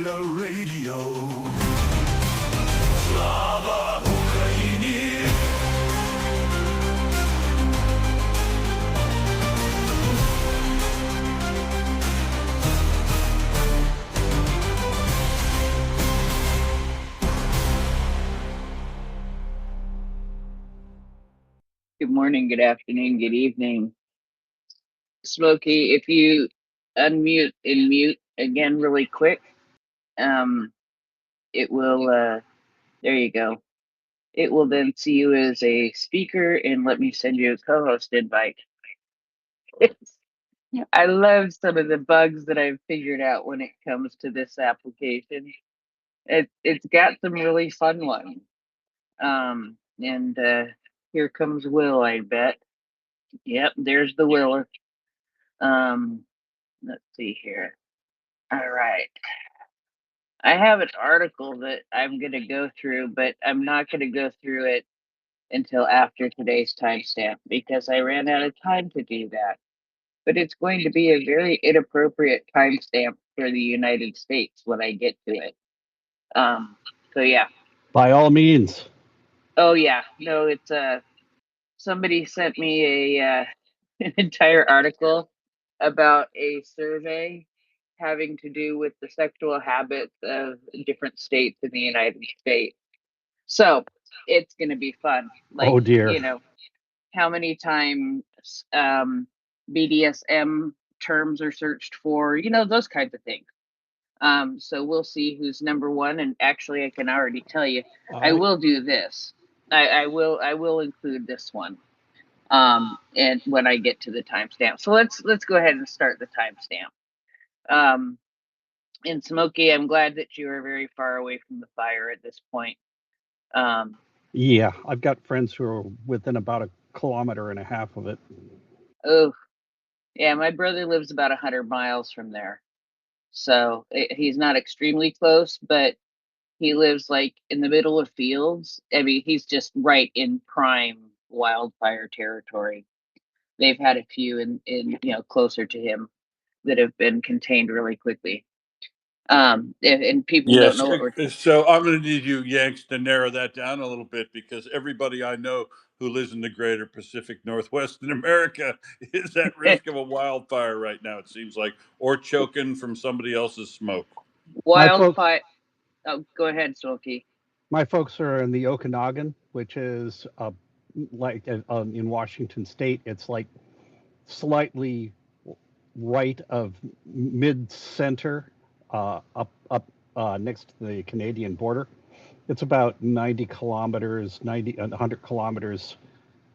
VolyaRadio. Slava Ukraini! Good morning, good afternoon, good evening. Smokey, if you unmute and mute again really quick, it will, there you go. It will then see you as a speaker and let me send you a co-host invite. I love some of the bugs that I've figured out when it comes to this application. It's got some really fun ones. And here comes Will, I bet. Yep, there's the Willer. Let's see here. All right. I have an article that I'm going to go through, but I'm not going to go through it until after today's timestamp because I ran out of time to do that. But it's going to be a very inappropriate timestamp for the United States when I get to it. So yeah. By all means. Oh yeah. No, it's somebody sent me a an entire article about a survey having to do with the sexual habits of different states in the United States. So it's going to be fun. Like, oh dear. You know, how many times BDSM terms are searched for, you know, those kinds of things. So we'll see who's number one. And actually, I can already tell you, I will do this. I will include this one. And when I get to the timestamp. So let's go ahead and start the timestamp. And Smokey, I'm glad that you are very far away from the fire at this point. Yeah, I've got friends who are within about 1.5 kilometers of it. Oh, yeah, my brother lives about 100 miles from there. So he's not extremely close, but he lives like in the middle of fields. I mean, he's just right in prime wildfire territory. They've had a few in you know, closer to him that have been contained really quickly. And people don't know what we're So I'm going to need you, Yanks, to narrow that down a little bit because everybody I know who lives in the greater Pacific Northwest in America is at risk of a wildfire right now, it seems like, or choking from somebody else's smoke. Wildfire. Oh, go ahead, Smokey. My folks are in the Okanagan, which is like in Washington State. It's like slightly right of mid-center, up next to the Canadian border. It's about 100 kilometers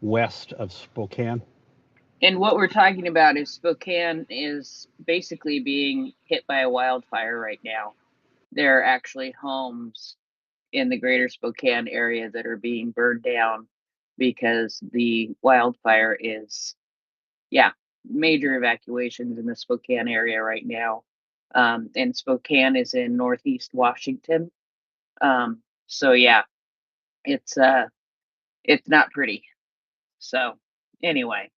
west of Spokane. And what we're talking about is Spokane is basically being hit by a wildfire right now. There are actually homes in the greater Spokane area that are being burned down because the wildfire is, major evacuations in the Spokane area right now. And Spokane is in Northeast Washington. So yeah, it's not pretty. So anyway,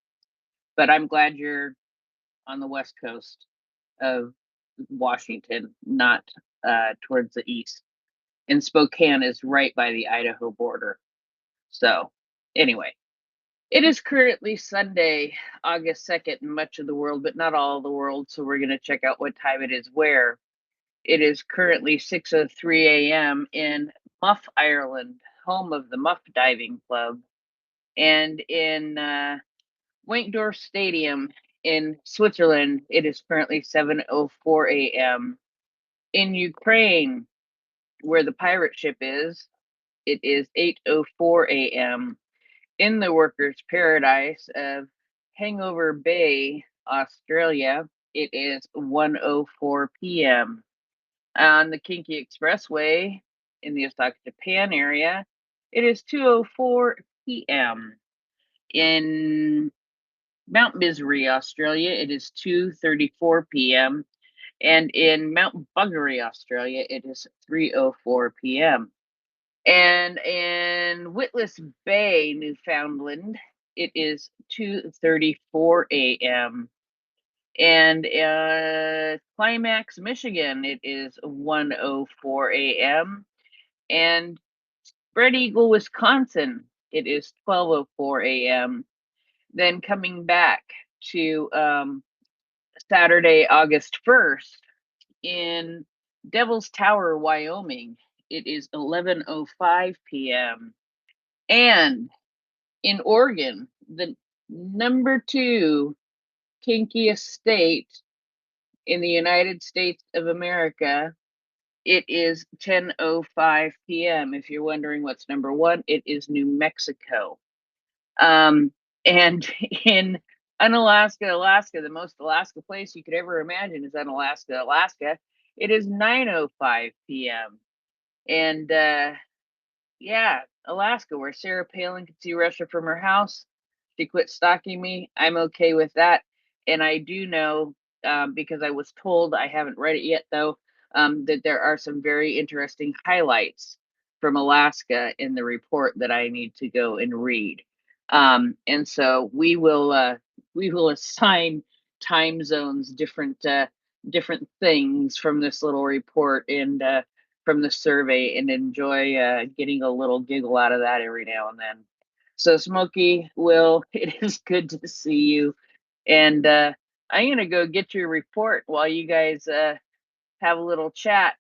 but I'm glad you're on the west coast of Washington, not towards the east. And Spokane is right by the Idaho border. So anyway, it is currently Sunday, August 2nd in much of the world, but not all of the world. So we're going to check out what time it is where. It is currently 6:03 a.m. in Muff, Ireland, home of the Muff Diving Club, and in Wankdorf Stadium in Switzerland, it is currently 7:04 a.m. In Ukraine, where the pirate ship is, it is 8:04 a.m. In the workers' paradise of Hangover Bay, Australia, it is 1:04 p.m. On the Kinki Expressway in the Osaka, Japan area, it is 2:04 p.m. In Mount Misery, Australia, it is 2:34 p.m. And in Mount Buggery, Australia, it is 3:04 p.m. And in Witless Bay, Newfoundland, it is 2:34 a.m. And Climax, Michigan, it is 1:04 a.m. And Spread Eagle, Wisconsin, it is 12:04 a.m. Then coming back to Saturday, August 1st, in Devil's Tower, Wyoming, it is 11:05 p.m. And in Oregon, the number 2 kinkiest state in the United States of America, it is 10:05 p.m. If you're wondering what's number 1, it is New Mexico. And in Unalaska, Alaska, the most Alaska place you could ever imagine is Unalaska, Alaska. It is 9:05 p.m. And yeah, Alaska, where Sarah Palin could see Russia from her house. She quit stalking me. I'm okay with that. And I do know, because I was told, I haven't read it yet though, that there are some very interesting highlights from Alaska in the report that I need to go and read. And so we will assign time zones, different things from this little report and from the survey, and enjoy getting a little giggle out of that every now and then. So Smokey, Will, it is good to see you. And I'm going to go get your report while you guys have a little chat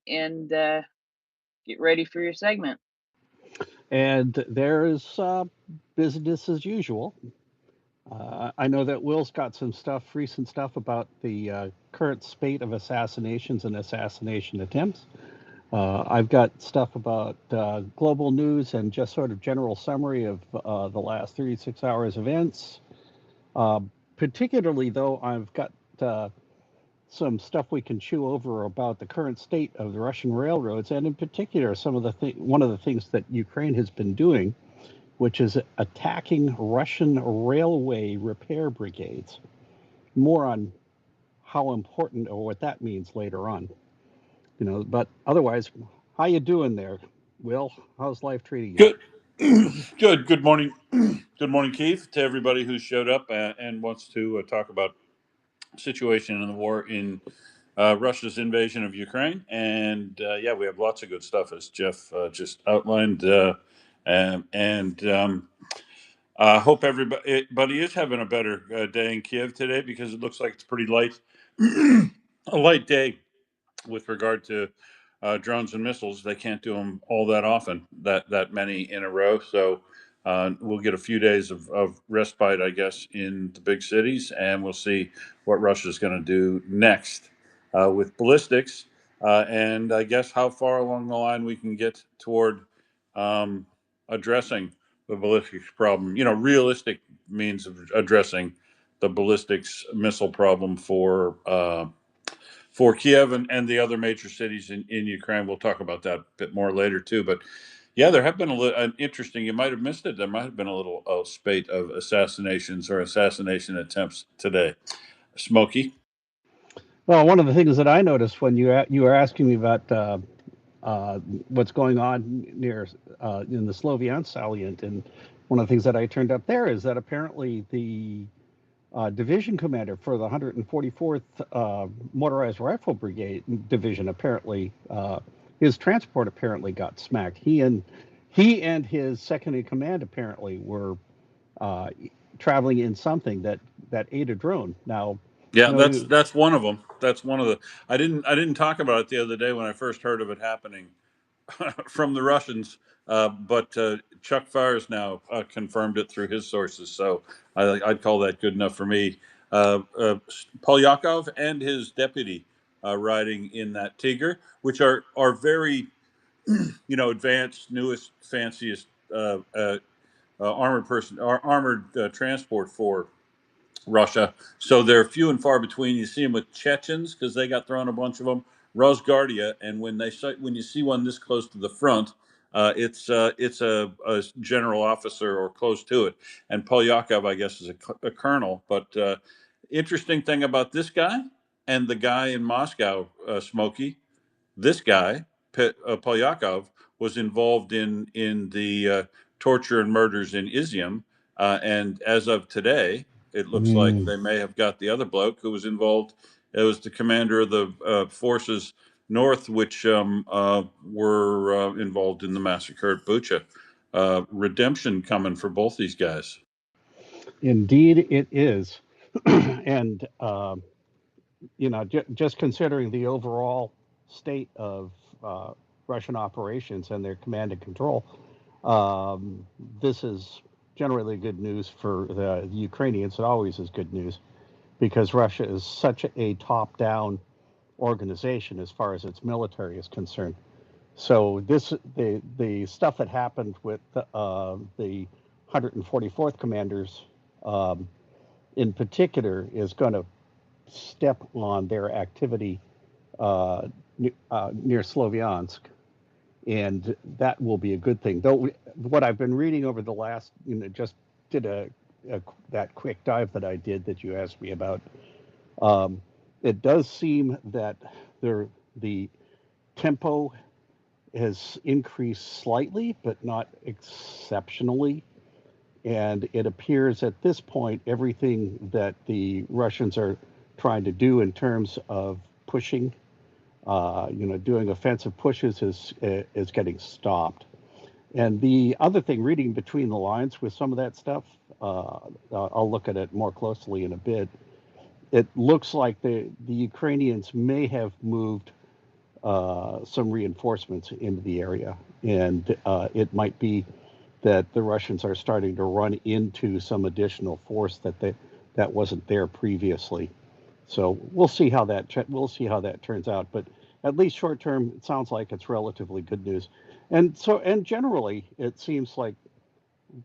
and get ready for your segment. And there's business as usual. I know that Will's got some recent stuff about the current spate of assassinations and assassination attempts. I've got stuff about global news and just sort of general summary of the last 36 hours events. Particularly, though, I've got some stuff we can chew over about the current state of the Russian railroads, and in particular, one of the things that Ukraine has been doing, which is attacking Russian railway repair brigades. More on how important or what that means later on. But otherwise, how you doing there, Will? How's life treating you? Good. Good. Good morning. Good morning, Kyiv, to everybody who showed up and wants to talk about situation in the war in Russia's invasion of Ukraine. And yeah, we have lots of good stuff, as Jeff just outlined. Hope everybody is having a better day in Kiev today, because it looks like it's pretty light, a light day with regard to drones and missiles. They can't do them all that often, that many in a row. So we'll get a few days of respite, I guess, in the big cities, and we'll see what Russia's going to do next with ballistics, and I guess how far along the line we can get toward addressing the ballistics problem. Realistic means of addressing the ballistics missile problem for Kiev and the other major cities in Ukraine. We'll talk about that a bit more later too. But yeah, there have been an interesting. You might have missed it. There might have been a little spate of assassinations or assassination attempts today. Smokey. Well, one of the things that I noticed when you were asking me about what's going on near in the Sloviansk salient, and one of the things that I turned up there is that apparently the division commander for the 144th Motorized Rifle Brigade Division, apparently his transport apparently got smacked. He and his second in command apparently were traveling in something that ate a drone. Now, Yeah, that's one of them. That's one of the. I didn't talk about it the other day when I first heard of it happening from the Russians, but Chuck Fires now confirmed it through his sources. So I'd call that good enough for me. Polyakov and his deputy riding in that Tiger, which are very advanced, newest, fanciest armored transport for Russia. So they're few and far between. You see them with Chechens because they got thrown a bunch of them. Rosguardia, and when you see one this close to the front, it's a general officer or close to it. And Polyakov, I guess, is a colonel. But interesting thing about this guy and the guy in Moscow, Smokey, this guy Polyakov was involved in the torture and murders in Izium, and as of today, it looks like they may have got the other bloke who was involved. It was the commander of the forces north, which were involved in the massacre at Bucha. Redemption coming for both these guys. Indeed, it is. And, just considering the overall state of Russian operations and their command and control, this is generally good news for the Ukrainians. It always is good news because Russia is such a top-down organization as far as its military is concerned. So the stuff that happened with the 144th commanders in particular is going to step on their activity near Sloviansk, and that will be a good thing. Though what I've been reading over the last, just did that quick dive that I did that you asked me about. It does seem that the tempo has increased slightly, but not exceptionally. And it appears at this point, everything that the Russians are trying to do in terms of pushing, doing offensive pushes is getting stopped. And the other thing, reading between the lines with some of that stuff, I'll look at it more closely in a bit. It looks like the Ukrainians may have moved some reinforcements into the area, and it might be that the Russians are starting to run into some additional force that wasn't there previously. So we'll see how that turns out. But at least short term, it sounds like it's relatively good news. And generally, it seems like,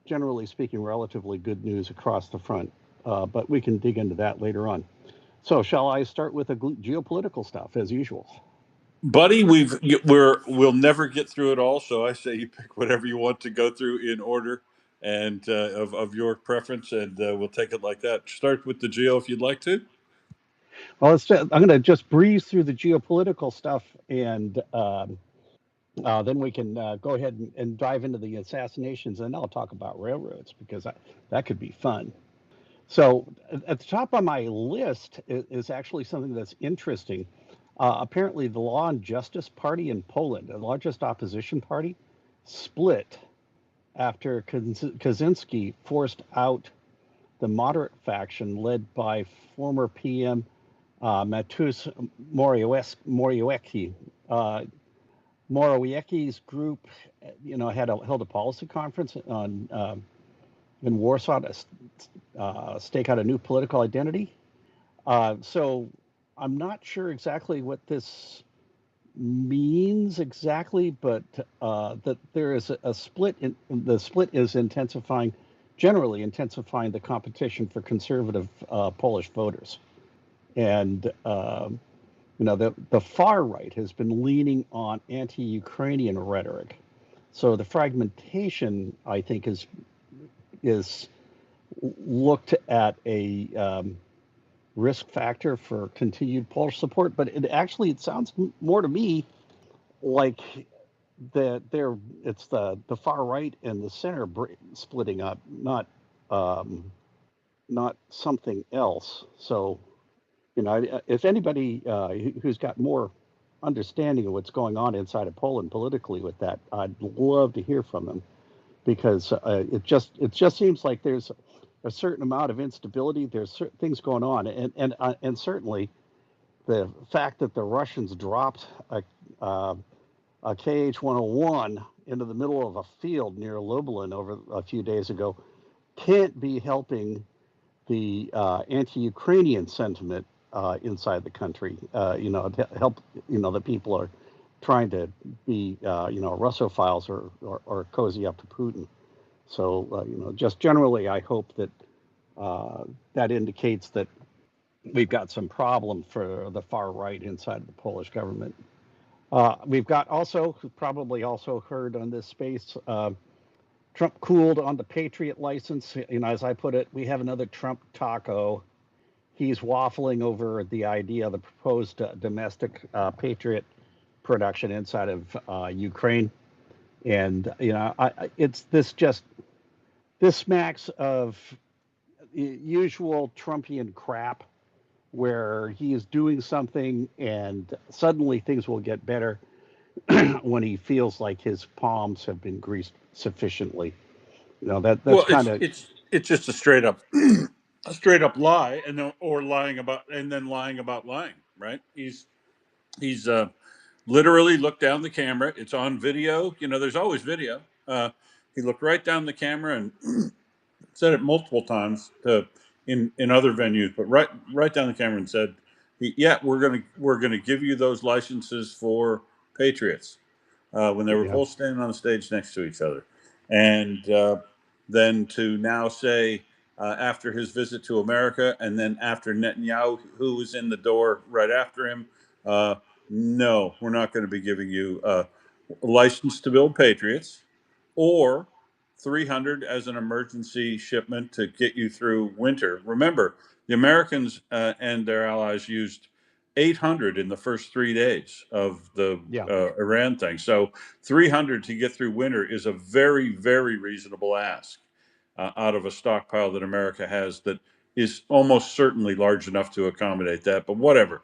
generally speaking, relatively good news across the front. But we can dig into that later on. So shall I start with the geopolitical stuff as usual? Buddy, we'll never get through it all, so I say you pick whatever you want to go through in order and of your preference, and we'll take it like that. Start with the geo if you'd like to. Well, I'm going to just breeze through the geopolitical stuff, and then we can go ahead and dive into the assassinations, and I'll talk about railroads because that could be fun. So at the top on my list is actually something that's interesting. Apparently, the Law and Justice Party in Poland, the largest opposition party, split after Kaczynski forced out the moderate faction led by former PM Mateusz Morawiecki. Morawiecki's group, held a policy conference in Warsaw to stake out a new political identity. So I'm not sure exactly what this means exactly, but that there is a split. The split is generally intensifying the competition for conservative Polish voters. And the far right has been leaning on anti-Ukrainian rhetoric. So the fragmentation, I think, is looked at a risk factor for continued Polish support, but it sounds more to me like it's the far right and the center splitting up, not something else. So, if anybody who's got more understanding of what's going on inside of Poland politically with that, I'd love to hear from them, because it just seems like there's a certain amount of instability. There's certain things going on, and certainly the fact that the Russians dropped a KH-101 into the middle of a field near Lublin over a few days ago can't be helping the anti-Ukrainian sentiment inside the country. To help the people are trying to be Russophiles or cozy up to Putin. So just generally, I hope that that indicates that we've got some problem for the far right inside of the Polish government. We've got probably also heard on this space, Trump cooled on the Patriot license. As I put it, we have another Trump taco. He's waffling over the idea of the proposed domestic Patriot production inside of Ukraine. And, this smacks of usual Trumpian crap where he is doing something and suddenly things will get better when he feels like his palms have been greased sufficiently. That's Well, kind of it's just a straight up a straight up lie, and or lying about and then lying about lying. Right? He's literally looked down the camera. It's on video. There's always video. He looked right down the camera and said it multiple times in other venues, but right down the camera and said, "Yeah, we're gonna give you those licenses for Patriots." When they were yeah. both standing on the stage next to each other, and then to now say after his visit to America, and then after Netanyahu, who was in the door right after him, uh, no, we're not going to be giving you a license to build Patriots, or 300 as an emergency shipment to get you through winter. Remember, the Americans and their allies used 800 in the first 3 days of the Yeah. Iran thing. So 300 to get through winter is a very, very reasonable ask out of a stockpile that America has that is almost certainly large enough to accommodate that. But whatever,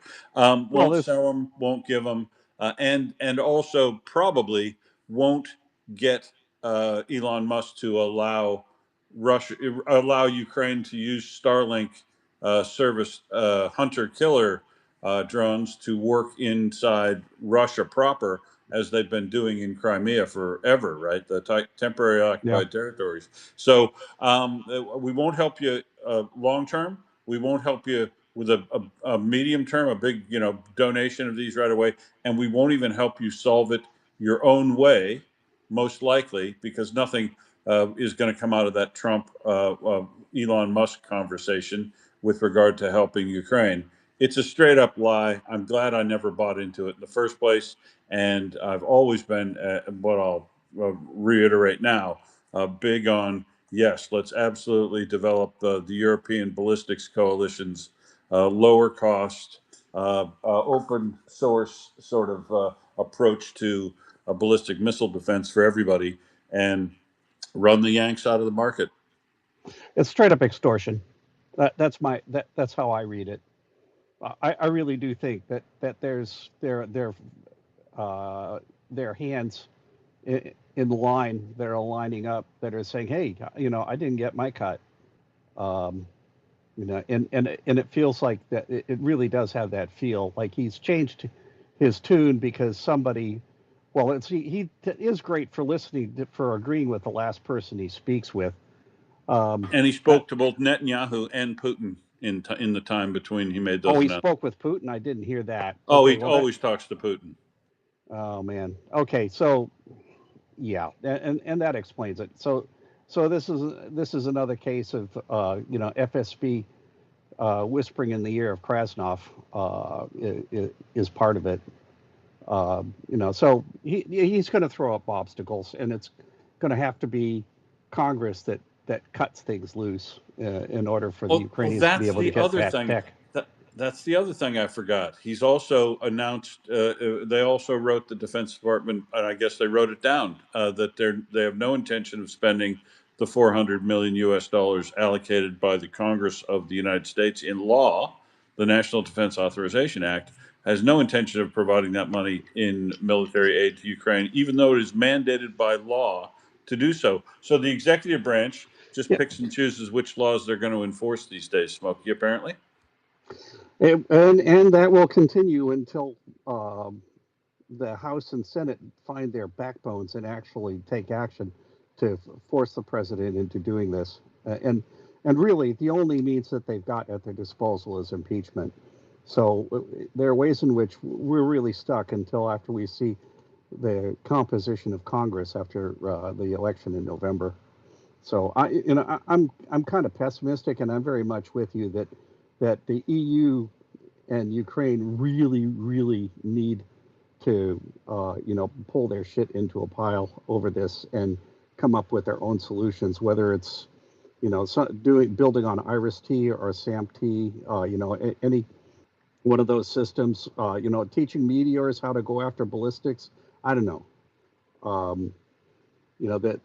Well, won't this sell them, won't give them, and also probably won't get Elon Musk to allow Ukraine to use Starlink service hunter killer drones to work inside Russia proper, as they've been doing in Crimea forever, right? The temporary yeah. occupied territories. So we won't help you long term. We won't help you with a medium term, a big donation of these right away, and we won't even help you solve it your own way, most likely, because nothing is going to come out of that Trump Elon Musk conversation with regard to helping Ukraine. It's a straight up lie. I'm glad I never bought into it in the first place. And I've always been, what I'll reiterate now, big on yes, let's absolutely develop the European ballistics coalition's lower cost, open source sort of approach to a ballistic missile defense for everybody, and run the Yanks out of the market. It's straight up extortion. That's how I read it. I really do think that there's their hands in the line that are lining up that are saying, hey, I didn't get my cut. Um, and it feels like that it really does have that feel like he's changed his tune because somebody, well, he is great for listening for agreeing with the last person he speaks with. And he That spoke to both Netanyahu and Putin in the time between he made Oh, those he announcements. spoke with Putin. I didn't hear that. Oh, Okay, he well that. always talks to Putin. Oh man. Okay, so yeah, and that explains it. So this is another case of FSB whispering in the ear of Krasnov is part of it. So he's going to throw up obstacles, and it's going to have to be Congress that cuts things loose in order for the Well, Ukrainians to be that's able to the get other that thing. tech. That's the other thing I forgot. He's also announced. They also wrote the Defense Department, and I guess they wrote it down that they have no intention of spending the 400 million US dollars allocated by the Congress of the United States in law. The National Defense Authorization Act has no intention of providing that money in military aid to Ukraine, even though it is mandated by law to do so. So the executive branch just Yeah, picks and chooses which laws they're going to enforce these days, Smokey, apparently. and that will continue until um, the House and Senate find their backbones and actually take action to force the president into doing this. And really, the only means that they've got at their disposal is impeachment. So there are ways in which we're really stuck until after we see the composition of Congress after the election in November. So I'm kind of pessimistic, and I'm very much with you that the EU and Ukraine really need to pull their shit into a pile over this and come up with their own solutions, whether it's building on Iris-T or SAMP-T, any one of those systems, teaching meteors how to go after ballistics. I don't know. Um, that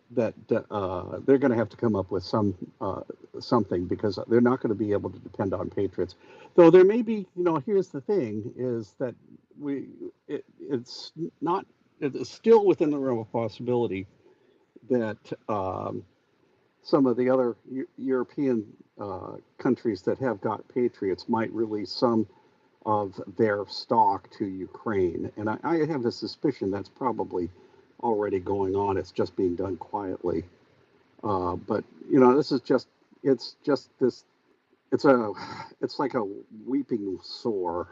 they're going to have to come up with something, because they're not going to be able to depend on patriots. Though there may be, here's the thing: is that it's not, it's still within the realm of possibility that some of the other European countries that have got patriots might release some of their stock to Ukraine, and I have a suspicion that's probably already going on. It's just being done quietly. But this is just, it's like a weeping sore,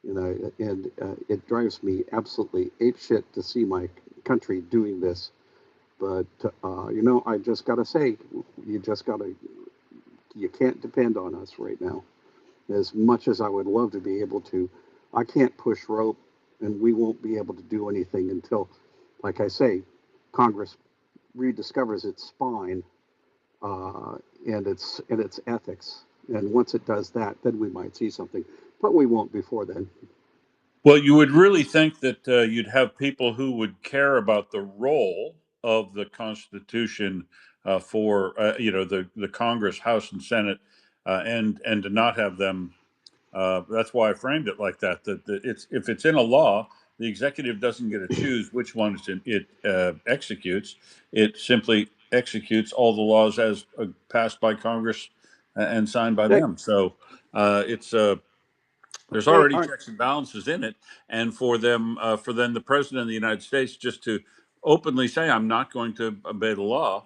and it drives me absolutely apeshit to see my country doing this. But I just gotta say, you can't depend on us right now. As much as I would love to be able to, I can't push rope, and we won't be able to do anything until, like I say, Congress rediscovers its spine and its ethics. And once it does that, then we might see something. But we won't before then. Well, you would really think that you'd have people who would care about the role of the Constitution for the Congress, House, and Senate, and to not have them. That's why I framed it like that. That it's, if it's in a law, the executive doesn't get to choose which ones it executes. It simply executes all the laws as passed by Congress and signed by them. So it's there's They already aren't. checks and balances in it, and for then the president of the United States just to openly say, "I'm not going to obey the law."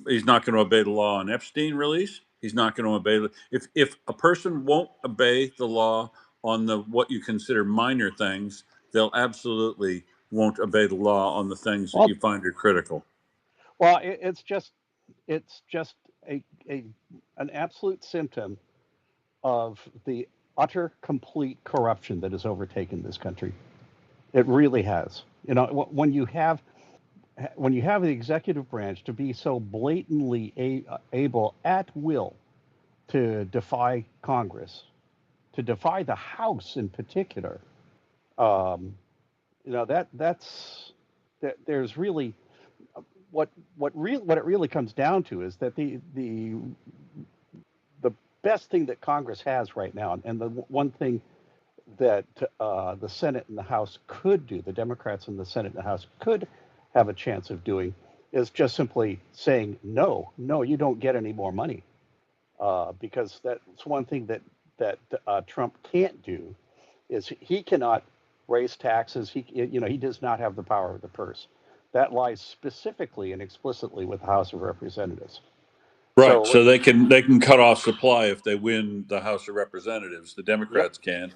He's not going to obey the law on Epstein release. He's not going to obey if a person won't obey the law on the what you consider minor things, they'll absolutely won't obey the law on the things that Well, you find are critical. well, it's just a an absolute symptom of the utter, complete corruption that has overtaken this country. It really has. When you have the executive branch to be so blatantly able at will to defy Congress, to defy the House in particular, um, there's really what it really comes down to is that the best thing that Congress has right now, and the one thing that the Senate and the House could do, the Democrats in the Senate and the House could have a chance of doing, is just simply saying, no, you don't get any more money. Because that's one thing that Trump can't do, is he cannot raise taxes. He does not have the power of the purse. That lies specifically and explicitly with the House of Representatives. Right. So, So they can cut off supply if they win the House of Representatives. The yep, Democrats can.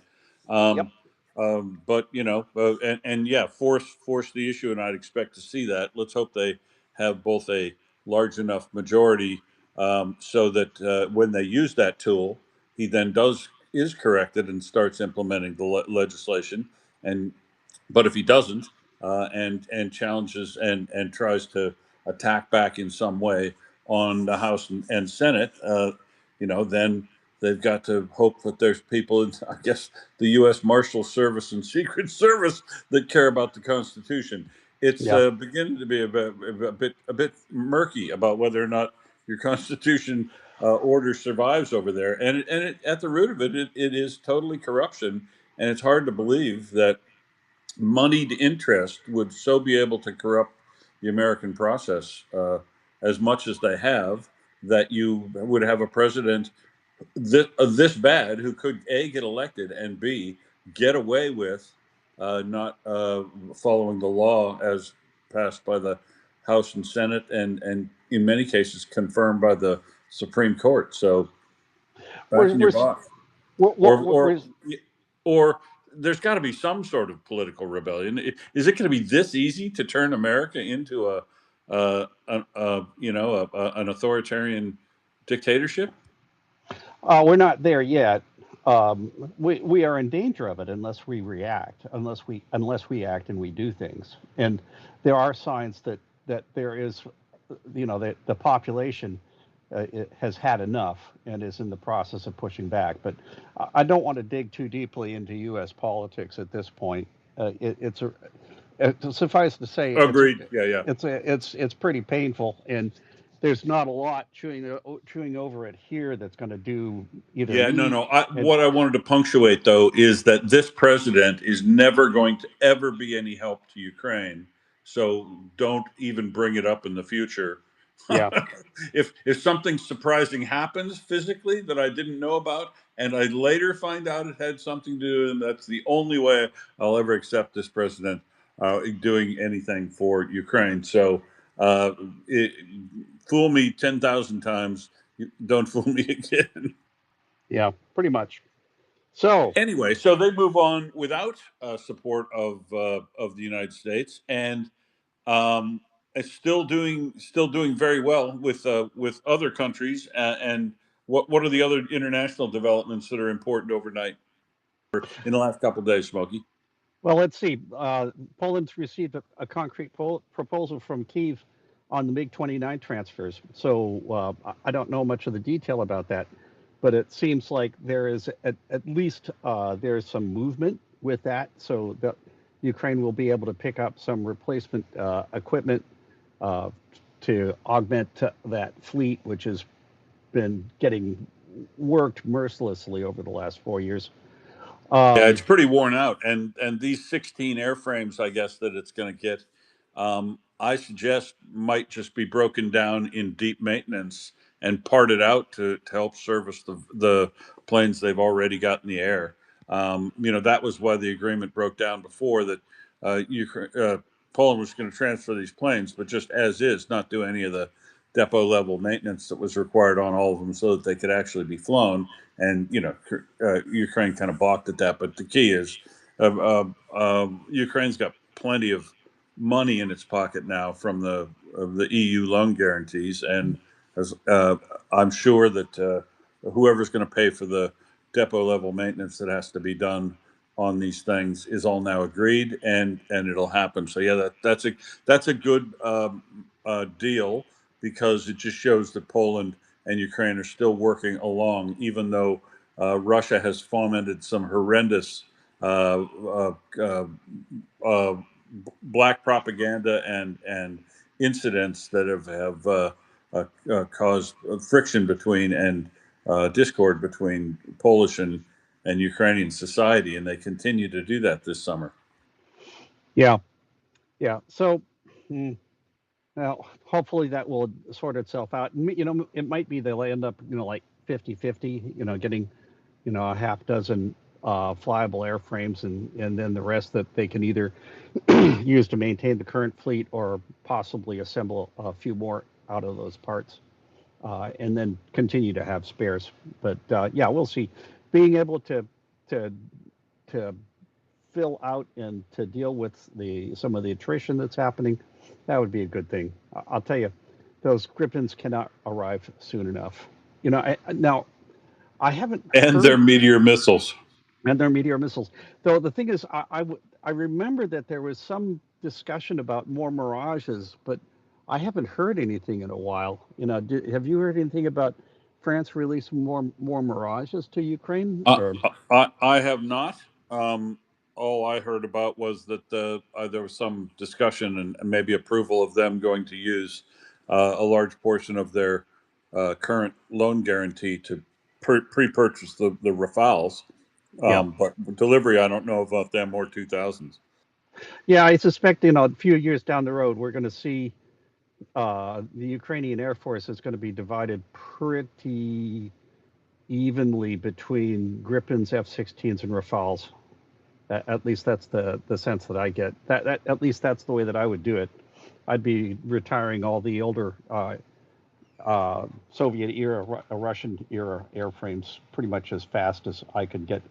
yep. But and yeah, force the issue, and I'd expect to see that. Let's hope they have both a large enough majority so that when they use that tool, he then is corrected and starts implementing the legislation. And but if he doesn't, and challenges and tries to attack back in some way on the House and Senate, then they've got to hope that there's people in, I guess, the U.S. Marshal Service and Secret Service that care about the Constitution. It's Yeah. beginning to be a bit murky about whether or not your Constitution order survives over there, and at the root of it is totally corruption, and it's hard to believe that moneyed interest would so be able to corrupt the American process as much as they have, that you would have a president this bad who could A, get elected, and B, get away with not following the law as passed by the House and Senate, and in many cases confirmed by the Supreme Court. So back We're, in your we're, box. we're, or we're, or we're or there's got to be some sort of political rebellion. Is it going to be this easy to turn America into an authoritarian dictatorship? we're not there yet. We are in danger of it unless we react, unless we act and we do things. And there are signs that there is, that the population it has had enough and is in the process of pushing back. But I don't want to dig too deeply into U.S. politics at this point. suffice to say, Agreed. Yeah. it's pretty painful, and there's not a lot chewing over it here that's going to do either Yeah, me. no. And What I wanted to punctuate, though, is that this president is never going to ever be any help to Ukraine. So don't even bring it up in the future. yeah, If something surprising happens physically that I didn't know about, and I later find out it had something to do, and that's the only way I'll ever accept this president doing anything for Ukraine. So uh, it, fool me 10,000 times, don't fool me again. yeah, pretty much. So Anyway, so they move on without support of the United States, and um, it's still doing very well with other countries. And what are the other international developments that are important overnight in the last couple of days, Smokey? well, let's see. Poland's received a concrete proposal from Kyiv on the MiG-29 transfers. So I don't know much of the detail about that, but it seems like there is at least there is some movement with that. So that Ukraine will be able to pick up some replacement equipment uh, to augment that fleet, which has been getting worked mercilessly over the last 4 years. Yeah, it's Um, pretty worn out, and these 16 airframes, I guess that it's going to get, I suggest might just be broken down in deep maintenance and parted out to help service the planes they've already got in the air. That was why the agreement broke down before that Poland was going to transfer these planes, but just as is, not do any of the depot level maintenance that was required on all of them, so that they could actually be flown. And Ukraine kind of balked at that. But the key is Ukraine's got plenty of money in its pocket now from the EU loan guarantees, and I'm sure that whoever's going to pay for the depot level maintenance that has to be done on these things is all now agreed, and it'll happen. So yeah, that's a good deal, because it just shows that Poland and Ukraine are still working along, even though Russia has fomented some horrendous uh, uh, uh, uh, black propaganda and incidents that have caused friction between and discord between Polish and Ukrainian society, and they continue to do that this summer. yeah, yeah. So. mm, Well, hopefully that will sort itself out. It might be they'll end up, like 50-50, getting, a half dozen flyable airframes and then the rest that they can either use to maintain the current fleet or possibly assemble a few more out of those parts and then continue to have spares. But yeah, we'll see. Being able to to fill out and to deal with some of the attrition that's happening, that would be a good thing. I'll tell you, those Gripens cannot arrive soon enough. Now I haven't And their heard, meteor missiles. and their meteor missiles. Though the thing is, I remember that there was some discussion about more mirages, but I haven't heard anything in a while. Have you heard anything about France releasing more mirages to Ukraine? Uh, Or I have not. Um, all I heard about was that there was some discussion and maybe approval of them going to use a large portion of their current loan guarantee to pre-purchase the Rafales. yeah, But delivery, I don't know about them or 2000s. yeah, I suspect a few years down the road we're going to see the Ukrainian Air Force is going to be divided pretty evenly between Gripens, F-16s, and Rafales. At least that's the sense that I get. That at least that's the way that I would do it. I'd be retiring all the older Soviet era, Russian era airframes pretty much as fast as I could get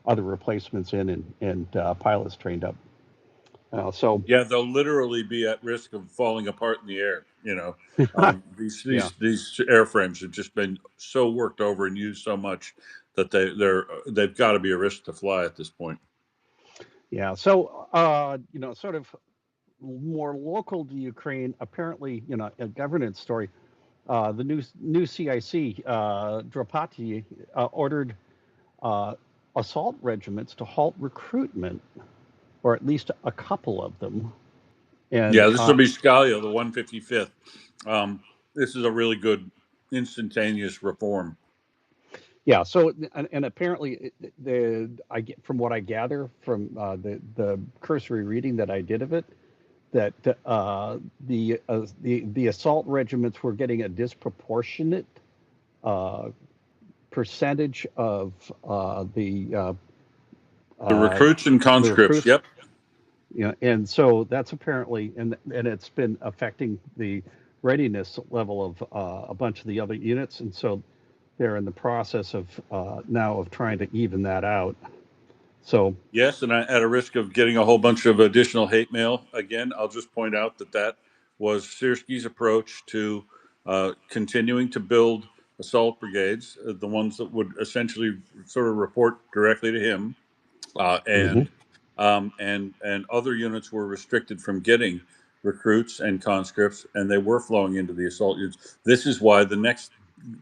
other replacements in and pilots trained up. So Yeah, they'll literally be at risk of falling apart in the air. These yeah, these airframes have just been so worked over and used so much that they've got to be a risk to fly at this point. yeah. So sort of more local to Ukraine. Apparently, a governance story. The new CIC Drupati ordered uh, assault regiments to halt recruitment, or at least a couple of them. And Yeah, this will be Scalia, the 155th. This is a really good instantaneous reform. yeah, so and apparently I get from what I gather from the cursory reading that I did of it, that the assault regiments were getting a disproportionate uh, percentage of The recruits and the conscripts, recruits. yep. And so that's apparently and it's been affecting the readiness level of a bunch of the other units, and so they're in the process of now of trying to even that out. So Yes, and at a risk of getting a whole bunch of additional hate mail, again, I'll just point out that was Siersky's approach to continuing to build assault brigades, the ones that would essentially sort of report directly to him, uh, mhm. and and other units were restricted from getting recruits and conscripts, and they were flowing into the assault units. This is why the next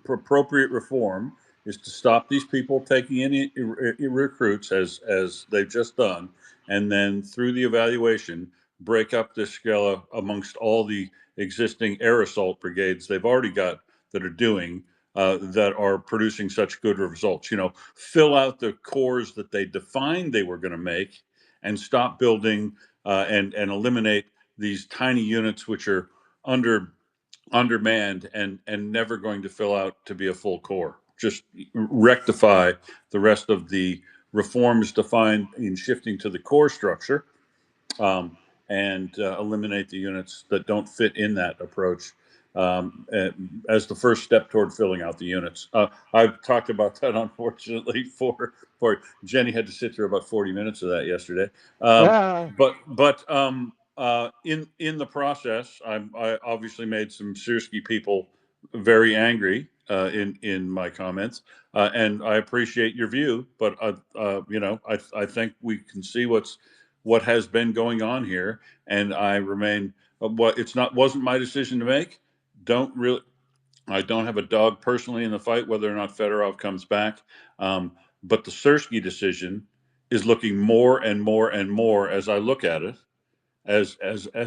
appropriate reform is to stop these people taking any recruits as they've just done, and then through the evaluation break up this scala amongst all the existing air assault brigades they've already got that are doing that are producing such good results. Fill out the cores that they defined they were going to make, and stop building and eliminate these tiny units which are undermanned and never going to fill out to be a full core. Just rectify the rest of the reforms defined in shifting to the core structure, um, and eliminate the units that don't fit in that approach, as the first step toward filling out the units. I've talked about that, unfortunately, for Jennie had to sit through about 40 minutes of that yesterday. Ah, But in the process, I obviously made some Siersky people very angry in my comments, and I appreciate your view. But I think we can see what has been going on here, and I remain. What it's not wasn't my decision to make. Don't really. I don't have a dog personally in the fight whether or not Fedorov comes back, um, but the Siersky decision is looking more and more and more as I look at it as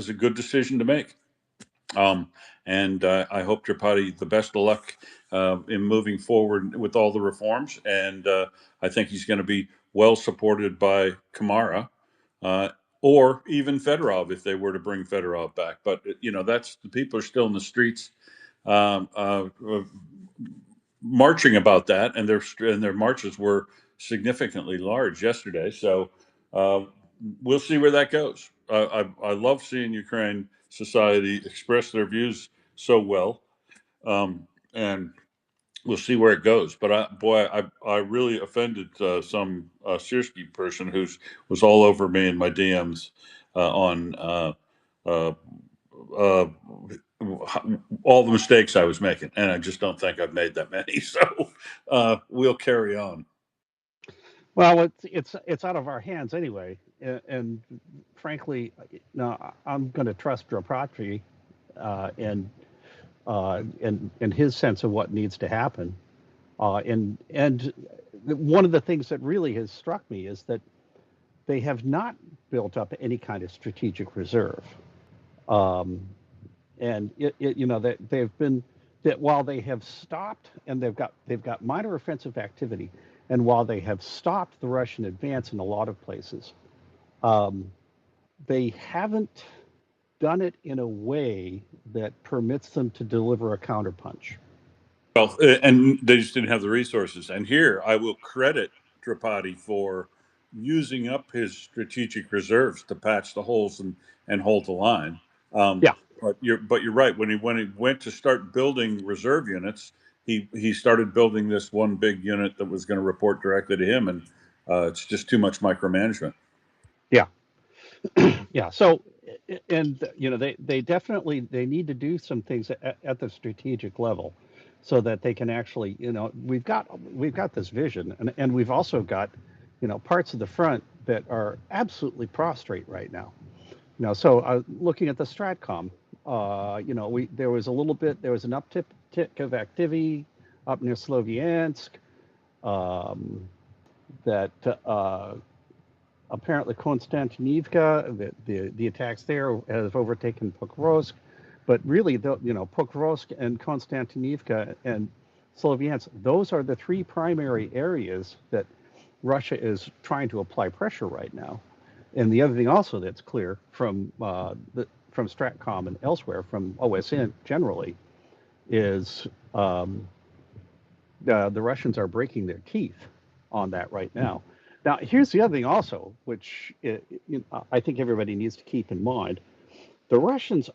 a good decision to make. Um, and I hope Drupati the best of luck in moving forward with all the reforms. And I think he's going to be well supported by Kamara, uh, or even Fedorov if they were to bring Fedorov back. But that's the people are still in the streets, um, uh, uh, marching about that, and their marches were significantly large yesterday. So uh, we'll see where that goes. I love seeing Ukraine society express their views so well, and we'll see where it goes. But I really offended some Siersky person who was all over me in my DMs on uh, uh, all the mistakes I was making, and I just don't think I've made that many. So we'll carry on. well, it's out of our hands anyway, and frankly, no, I'm going to trust Drupati and his sense of what needs to happen. And one of the things that really has struck me is that they have not built up any kind of strategic reserve. Um, and that they've been that while they have stopped and they've got minor offensive activity, and while they have stopped the Russian advance in a lot of places, um, they haven't done it in a way that permits them to deliver a counterpunch. Well, and they just didn't have the resources. And here I will credit Drupati for using up his strategic reserves to patch the holes and hold the line. Um, Yeah, but you're right. When he went to start building reserve units, he started building this one big unit that was going to report directly to him, and it's just too much micromanagement. yeah, yeah. So, and they definitely they need to do some things at the strategic level, so that they can actually we've got this vision, and we've also got parts of the front that are absolutely prostrate right now. So looking at the Stratcom, there was an uptick of activity up near Sloviansk, um, that apparently Konstantinivka, the attacks there have overtaken Pokrovsk, but really, Pokrovsk and Konstantinivka and Sloviansk, those are the three primary areas that Russia is trying to apply pressure right now. And the other thing also that's clear from Stratcom and elsewhere, from OSN generally, is the Russians are breaking their teeth on that right now. Now, here's the other thing also, which I think everybody needs to keep in mind. The Russians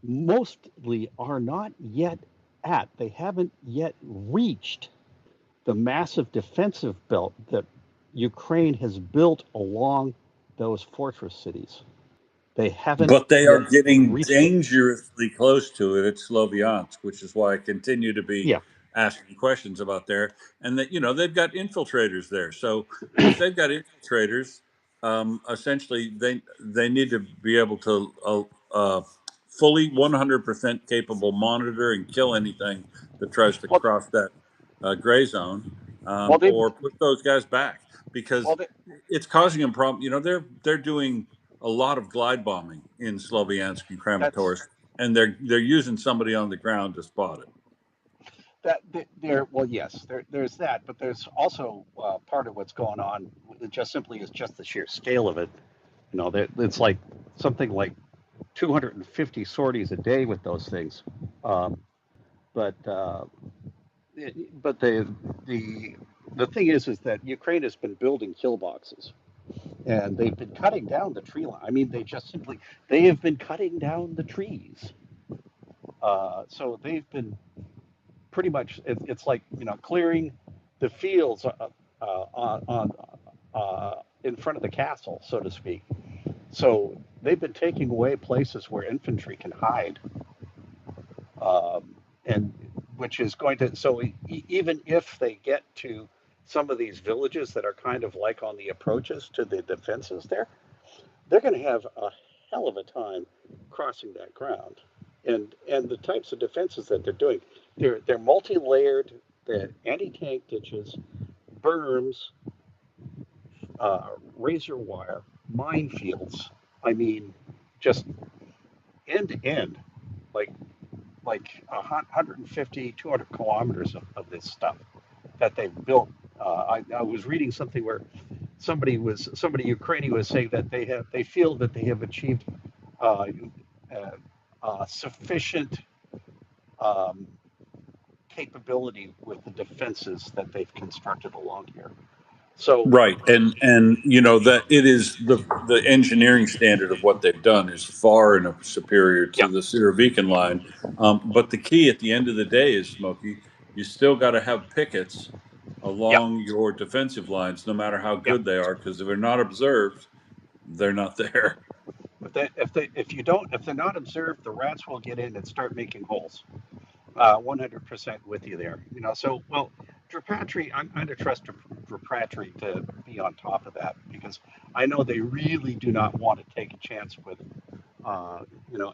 mostly are not yet they haven't yet reached the massive defensive belt that Ukraine has built along those fortress cities. They haven't But they are yet getting reached it. dangerously close to it at Sloviansk, which is why I continue to be Yeah, asking questions about there. And that, they've got infiltrators there. So if they've got infiltrators, essentially they need to be able to fully 100% capable monitor and kill anything that tries to well, cross that gray zone, well, they, or put those guys back, because well, they, it's causing them problem. They're doing a lot of glide bombing in Sloviansk and that's Kramatorsk, and they're using somebody on the ground to spot it. there. Well, yes, there's that, but there's also part of what's going on. It just simply is just the sheer scale of it. It's like something like 250 sorties a day with those things. Um, but but the thing is that Ukraine has been building kill boxes, and they've been cutting down the tree line. I mean, they have been cutting down the trees. So they've been pretty much. It's like clearing the fields on in front of the castle, so to speak. So they've been taking away places where infantry can hide, and which is going to. So even if they get to some of these villages that are kind of like on the approaches to the defenses there, they're going to have a hell of a time crossing that ground. And the types of defenses that they're doing, they're multi-layered, they're anti-tank ditches, berms, razor wire, minefields. I mean, just end to end, like 150, 200 kilometers of this stuff that they've built. I was reading something where somebody Ukrainian was saying that they feel that they have achieved uh, sufficient um, capability with the defenses that they've constructed along here. So Right, and that it is the engineering standard of what they've done is far and superior yeah, to the Surovikin line. But the key at the end of the day is, Smokey, you still got to have pickets yeah, along your defensive lines, no matter how yeah. good they are, because if they're not observed, they're not there. If they're not observed, the rats will get in and start making holes. 100% with you there. So well, Drupatri, I'm going to trust Drupatri to be on top of that, because I know they really do not want to take a chance with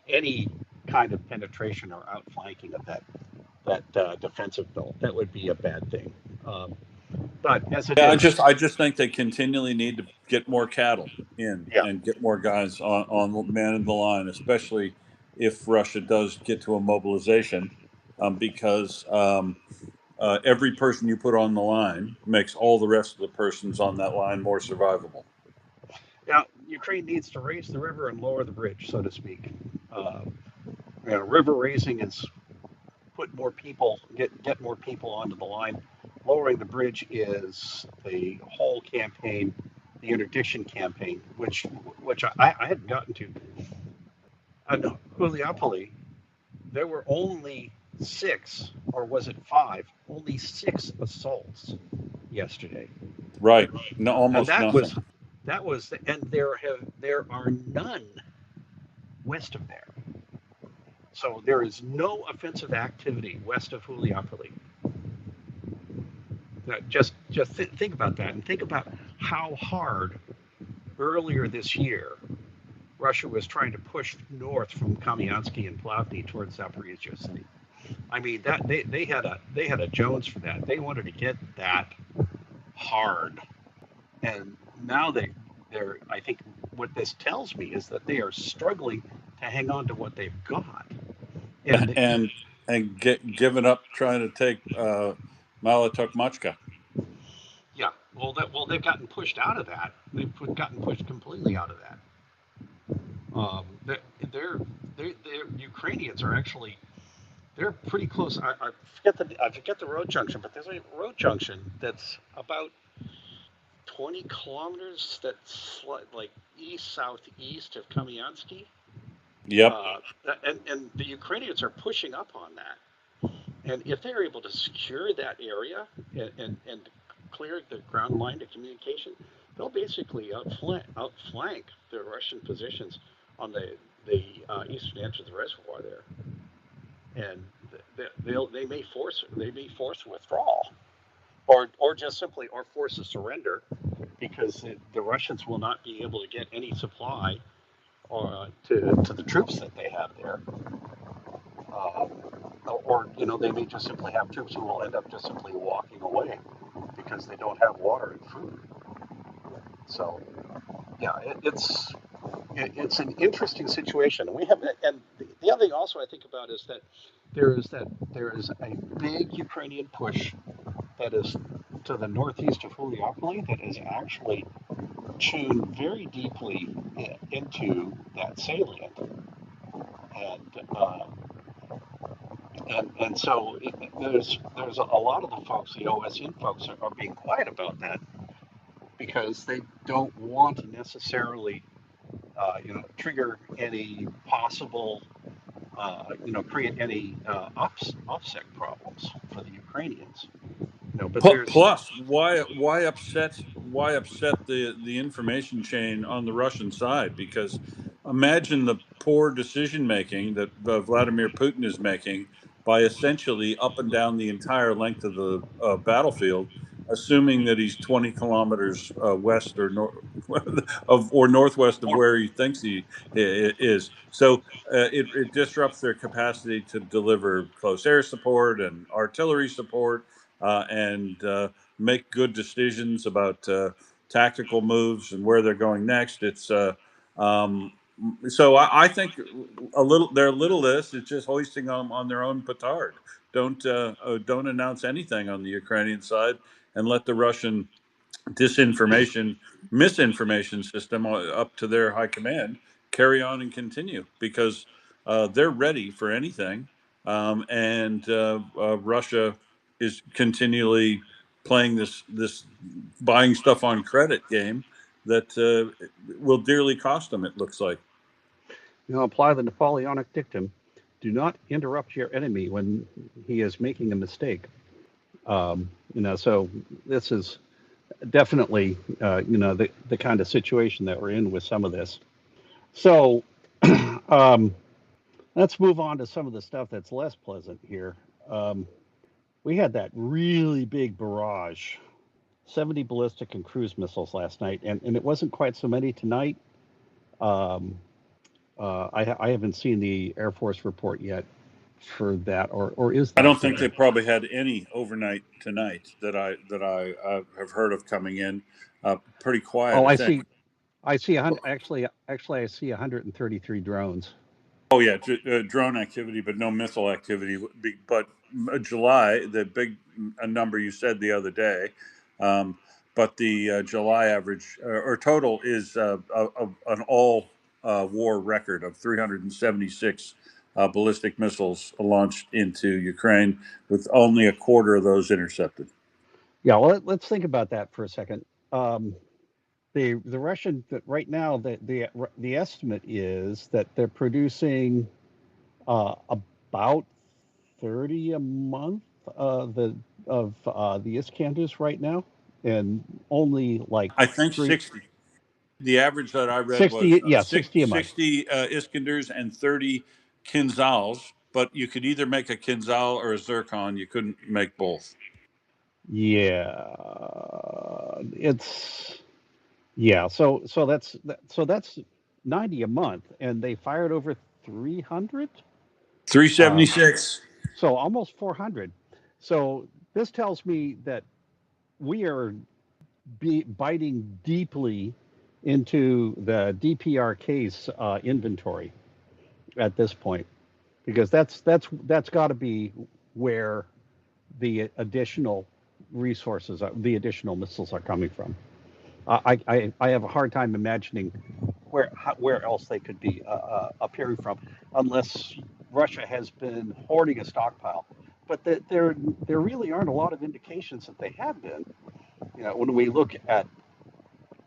any kind of penetration or outflanking of that defensive build. That would be a bad thing. But as it Yeah, I is, just think they continually need to get more cattle in yeah, and get more guys on manning the line, especially if Russia does get to a mobilization, because every person you put on the line makes all the rest of the persons on that line more survivable. yeah, Ukraine needs to raise the river and lower the bridge, so to speak. Uh, River raising is put more people, get more people onto the line. Lowering the bridge is the whole campaign, the interdiction campaign, which I hadn't gotten to. On Huliapoli, there were only 6, or was it 5? Only 6 assaults yesterday, Right. No, and almost nothing. and there are none west of there. So there is no offensive activity west of Huliapoli. Just think about that, and think about how hard earlier this year Russia was trying to push north from Kamiansky and Plavny towards Zaporizhia City. I mean, that they had a Jones for that. They wanted to get that hard, and now I think what this tells me is that they are struggling to hang on to what they've got. And and given up trying to take Malatukmachka. yeah, they've gotten pushed out of that. They've gotten pushed completely out of that. They're Ukrainians are actually, they're pretty close. I forget the road junction, but there's a road junction that's about 20 kilometers that's like southeast of Kamyansky. Yep. And the Ukrainians are pushing up on that. And if they're able to secure that area and clear the ground line to communication, they'll basically outflank the Russian positions on the eastern edge of the reservoir there, and they may force withdrawal, or just simply force a surrender, because the Russians will not be able to get any supply to the troops that they have there. Or they may just simply have troops who will end up just simply walking away because they don't have water and food. So, yeah, it's an interesting situation. And the other thing also I think about is that there is a big Ukrainian push that is to the northeast of Volya that is actually tuned very deeply into that salient, and so there's a lot of the folks, the OSN folks, are being quiet about that because they don't want to necessarily trigger any possible create any offset problems for the Ukrainians. But Plus, why upset the information chain on the Russian side? Because imagine the poor decision making that Vladimir Putin is making by essentially up and down the entire length of the battlefield, assuming that he's 20 kilometers west or or northwest of where he thinks he is. So it disrupts their capacity to deliver close air support and artillery support, and make good decisions about tactical moves and where they're going next. It's um, so I think their little list is just hoisting them on their own petard. Don't announce anything on the Ukrainian side and let the Russian misinformation system up to their high command carry on and continue, because they're ready for anything, and Russia is continually playing this buying stuff on credit game that will dearly cost them, it looks like. apply the Napoleonic dictum: do not interrupt your enemy when he is making a mistake. So this is definitely, the kind of situation that we're in with some of this. So let's move on to some of the stuff that's less pleasant here. We had that really big barrage, 70 ballistic and cruise missiles last night, and it wasn't quite so many tonight. I haven't seen the Air Force report yet for that, or is that? I don't think they probably had any overnight tonight that I have heard of coming in. Pretty quiet. Oh, I see 100. Actually, I see 133 drones. Oh yeah, drone activity, but no missile activity. But July, the big number you said the other day, but the July average or total is an all war record of 376 ballistic missiles launched into Ukraine, with only a quarter of those intercepted. Yeah, well, let's think about that for a second. The Russian, right now, the estimate is that they're producing about 30 a month of the Iskanders right now, and only like I think 60. The average that I read 60, was 60 a month. 60 Iskanders and 30 Kinzhals, but you could either make a Kinzhal or a Zircon. You couldn't make both. Yeah, So that's 90 a month, and they fired over 300. 376. So almost 400. So this tells me that we are biting deeply into the DPRK's inventory at this point, because that's got to be where the additional resources, the additional missiles are coming from. I have a hard time imagining where else they could be appearing from, unless Russia has been hoarding a stockpile. But there really aren't a lot of indications that they have been. When we look at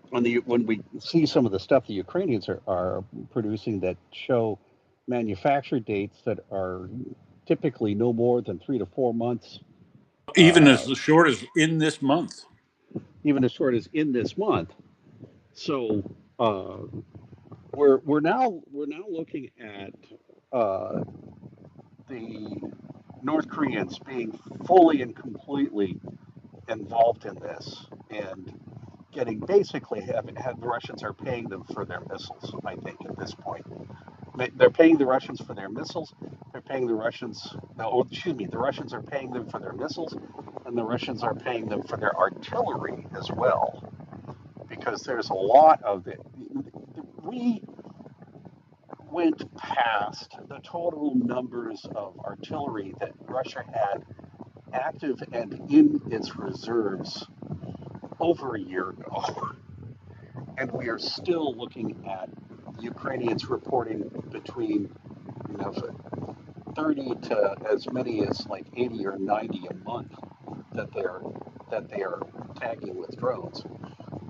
when we see some of the stuff the Ukrainians are producing that show manufacture dates that are typically no more than 3 to 4 months, Even as short as in this month. even as short as in this month. So we're now looking at the North Koreans being fully and completely involved in this, and getting basically the Russians are paying them for their missiles. I think at this point, they're paying the Russians for their missiles. They're paying the Russians. No, excuse me. The Russians are paying them for their missiles, and the Russians are paying them for their artillery as well, because there's a lot of it. We went past the total numbers of artillery that Russia had active and in its reserves over a year ago. And we are still looking at Ukrainians reporting between 30 to as many as like 80 or 90 a month that they are tagging with drones.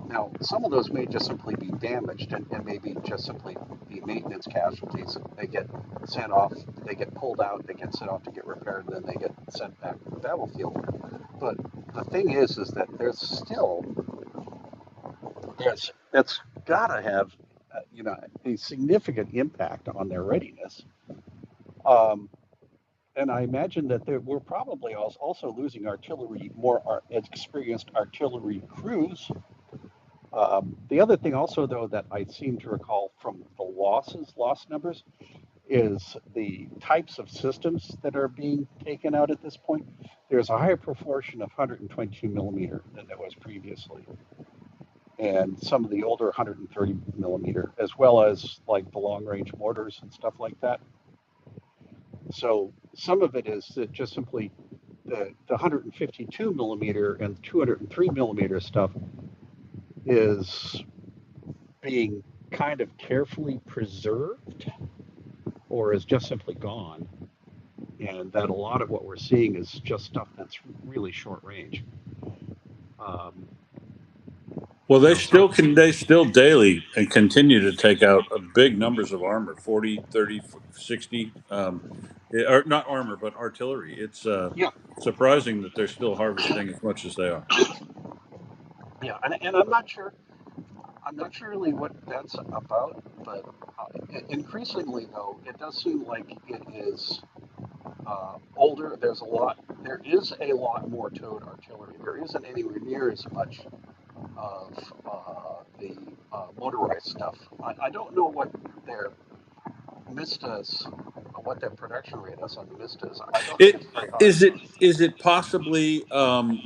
Now, some of those may just simply be damaged and maybe just simply be maintenance casualties. They get sent off, they get pulled out, they get sent off to get repaired, and then they get sent back to the battlefield. But the thing is that there's still, that's got to have, a significant impact on their readiness. And I imagine that we're probably also losing artillery, more experienced artillery crews. The other thing also, though, that I seem to recall from the loss numbers, is the types of systems that are being taken out at this point. There's a higher proportion of 122 millimeter than there was previously, and some of the older 130 millimeter, as well as like the long range mortars and stuff like that. So some of it is that just simply the 152 millimeter and 203 millimeter stuff is being kind of carefully preserved, or is just simply gone, and that a lot of what we're seeing is just stuff that's really short range. Well, they still daily and continue to take out big numbers of armor, 40, 30, 60, or not armor, but artillery. It's Yeah, surprising that they're still harvesting as much as they are. yeah, and I'm not sure really what that's about, but increasingly, though, it does seem like it is older. There is a lot more towed artillery. There isn't anywhere near as much of the motorized stuff. I don't know what their what their production rate is on the Mistas. I don't think it's very high. Is it possibly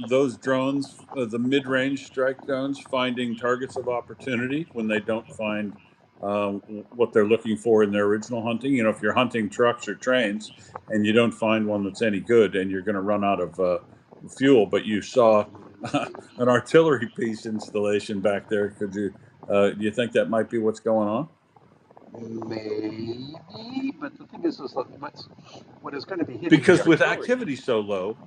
those drones, the mid-range strike drones, finding targets of opportunity when they don't find what they're looking for in their original hunting? If you're hunting trucks or trains and you don't find one that's any good, and you're going to run out of fuel, but you saw an artillery piece installation back there, do you think that might be what's going on? Maybe, but the thing is that what is going to be hitting Because the with artillery. activity so low,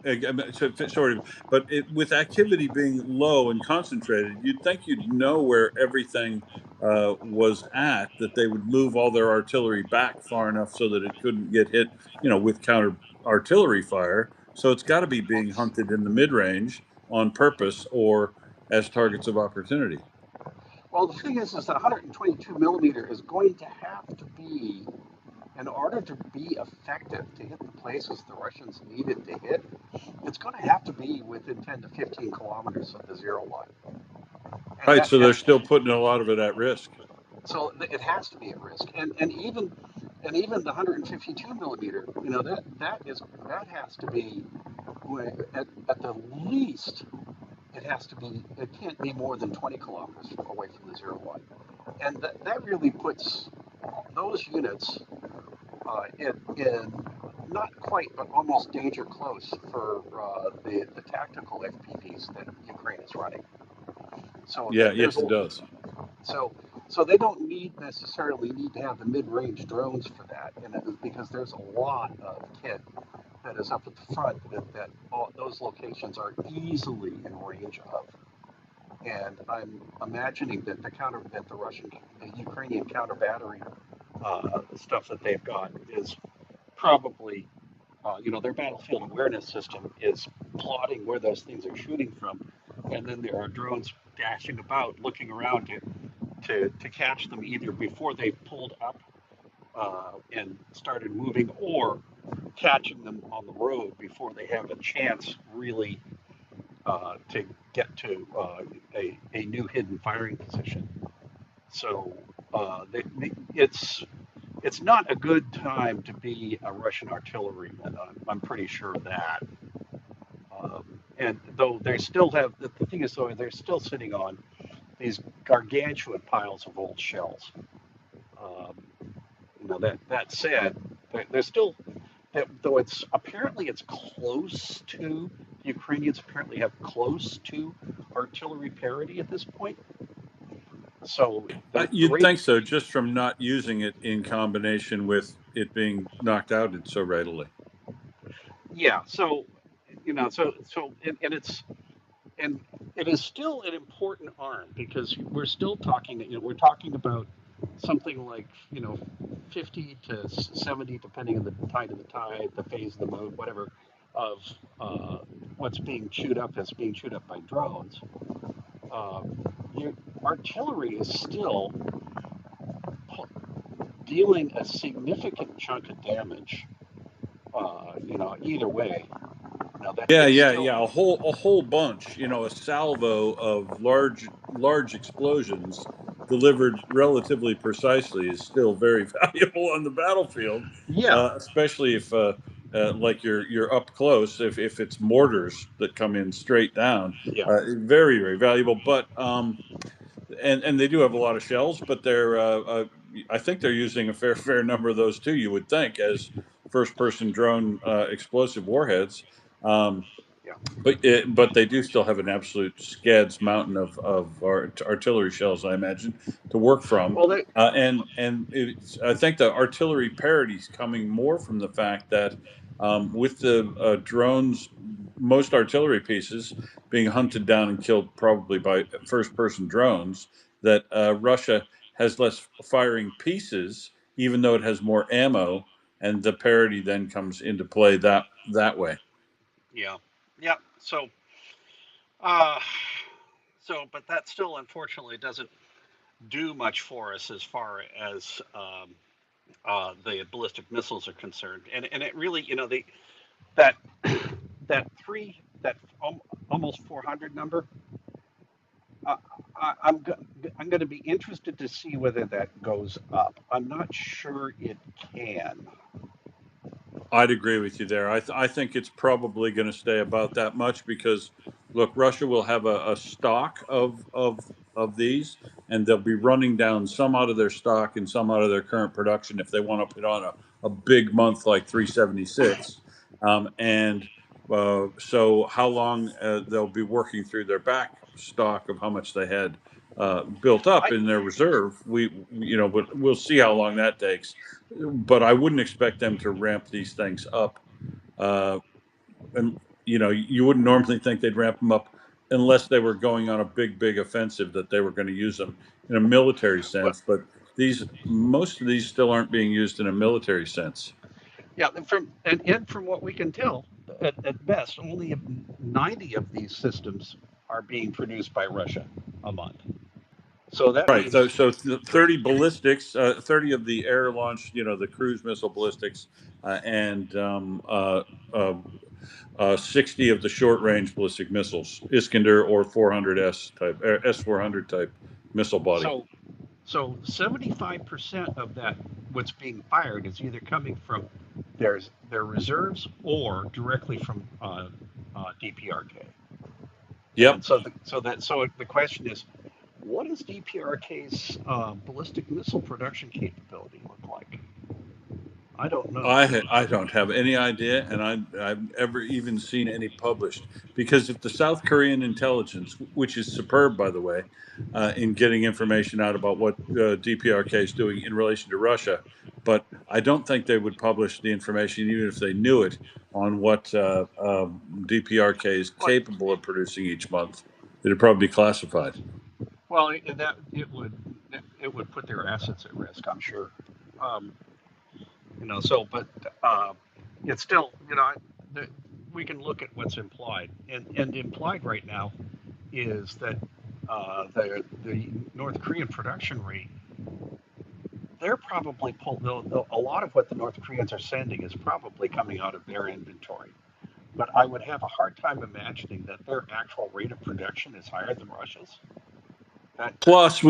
with activity being low and concentrated, you'd think you'd know where everything was at, that they would move all their artillery back far enough so that it couldn't get hit, with counter artillery fire. So it's got to be being hunted in the mid-range on purpose or as targets of opportunity. Well, the thing is that 122 millimeter is going to have to be, in order to be effective to hit the places the Russians need it to hit, it's going to have to be within 10 to 15 kilometers of the zero line. Right, so they're still putting a lot of it at risk. So it has to be at risk, and even the 152 millimeter, that has to be at the least. It can't be more than 20 kilometers away from the zero line. And that really puts those units in not quite, but almost danger close for the tactical FPVs that Ukraine is running. So Yeah, there's yes, it does. so they don't necessarily need to have the mid-range drones for that, and because there's a lot of kit that is up at the front that all those locations are easily in range of. And I'm imagining that the Ukrainian counter battery stuff that they've got is probably, their battlefield awareness system is plotting where those things are shooting from, and then there are drones dashing about, looking around to catch them either before they pulled up and started moving, or catching them on the road before they have a chance really to get to a new hidden firing position. So it's not a good time to be a Russian artilleryman. I'm pretty sure of that. And though they still have, the thing is, though, they're still sitting on these gargantuan piles of old shells. That said, they're still, though it's close to, the Ukrainians apparently have close to artillery parity at this point. So the You'd rate, think so, just from not using it in combination with it being knocked out so readily. yeah. So and it is still an important arm, because we're still talking. We're talking about something like 50 to 70, depending on the tide of the tide, the phase of the mode, whatever, of what's being chewed up that's being chewed up by drones. Your artillery is still dealing a significant chunk of damage. Either way. Yeah. A whole bunch. A salvo of large explosions delivered relatively precisely is still very valuable on the battlefield, Yeah, especially if like you're up close. If it's mortars that come in straight down, yeah. very very valuable. But and they do have a lot of shells, but I think they're using a fair number of those too. You would think, as first person drone explosive warheads. Um, Yeah. but they do still have an absolute scads mountain of artillery shells, I imagine, to work from. Well, they, I think the artillery parity is coming more from the fact that with the drones, most artillery pieces being hunted down and killed probably by first-person drones, that Russia has less firing pieces, even though it has more ammo, and the parity then comes into play that way. yeah, yeah. Uh, but that still, unfortunately, doesn't do much for us as far as the ballistic missiles are concerned. And it really, that that almost 400 number. Uh, I'm going to be interested to see whether that goes up. I'm not sure it can. I'd agree with you there. I think it's probably going to stay about that much because, look, Russia will have a stock of these, and they'll be running down some out of their stock and some out of their current production if they want to put on a big month like 376. And so, how long they'll be working through their back stock of how much they had built up I in their reserve. But we'll see how long that takes, but I wouldn't expect them to ramp these things up. Uh, and you wouldn't normally think they'd ramp them up unless they were going on a big offensive that they were going to use them in a military Well, sense. But most of these still aren't being used in a military sense. yeah, and from what we can tell, at best, only 90 of these systems are being produced by Russia a month. So that Right. means 30 ballistics, 30 of the air launched, the cruise missile ballistics, and 60 of the short range ballistic missiles, Iskander or 400S type, S-400 type missile body. so 75% of that what's being fired is either coming from their reserves or directly from DPRK. Yep. And so the question is, what does DPRK's ballistic missile production capability look like? I don't know. I don't have any idea, and I've ever even seen any published. Because if the South Korean intelligence, which is superb, by the way, in getting information out about what DPRK is doing in relation to Russia, but I don't think they would publish the information, even if they knew it, on what DPRK is But capable of producing each month. It'd probably be classified. well, it would put their assets at risk, I'm sure. Um, so but uh, it's still, we can look at what's implied, and implied right now is that the North Korean production rate, they're probably a lot of what the North Koreans are sending is probably coming out of their inventory. But I would have a hard time imagining that their actual rate of production is higher than Russia's. Plus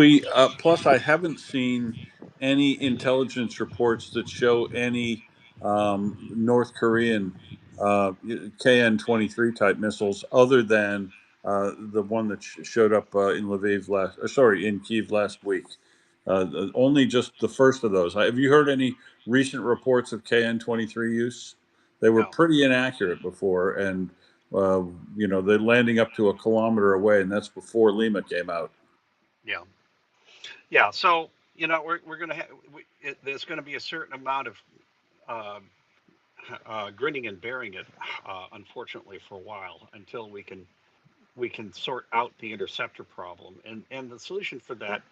I haven't seen any intelligence reports that show any North Korean KN-23 type missiles other than the one that showed up in in Kyiv last week. Only just the first of those. Have you heard any recent reports of KN-23 use? They were No. pretty inaccurate before, and they're landing up to a kilometer away, and that's before Lima came out. Yeah. Yeah. So, we're going to have, there's going to be a certain amount of grinning and bearing it, unfortunately, for a while until we can sort out the interceptor problem. And the solution for that,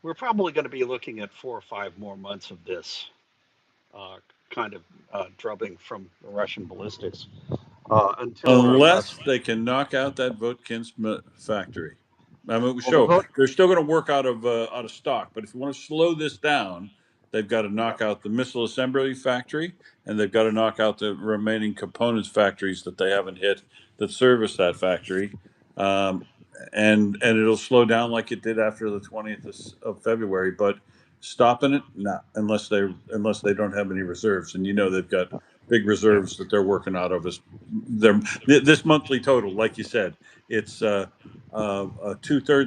we're probably going to be looking at 4 or 5 more months of this kind of drubbing from the Russian ballistics until Unless they can knock out that Votkins factory. I mean, they're still going to work out of stock. But if you want to slow this down, they've got to knock out the missile assembly factory, and they've got to knock out the remaining components factories that they haven't hit that service that factory. And it'll slow down like it did after the 20th of February. But stopping it, not unless they don't have any reserves, and they've got big reserves that they're working out of this monthly total. Like you said, it's 2/3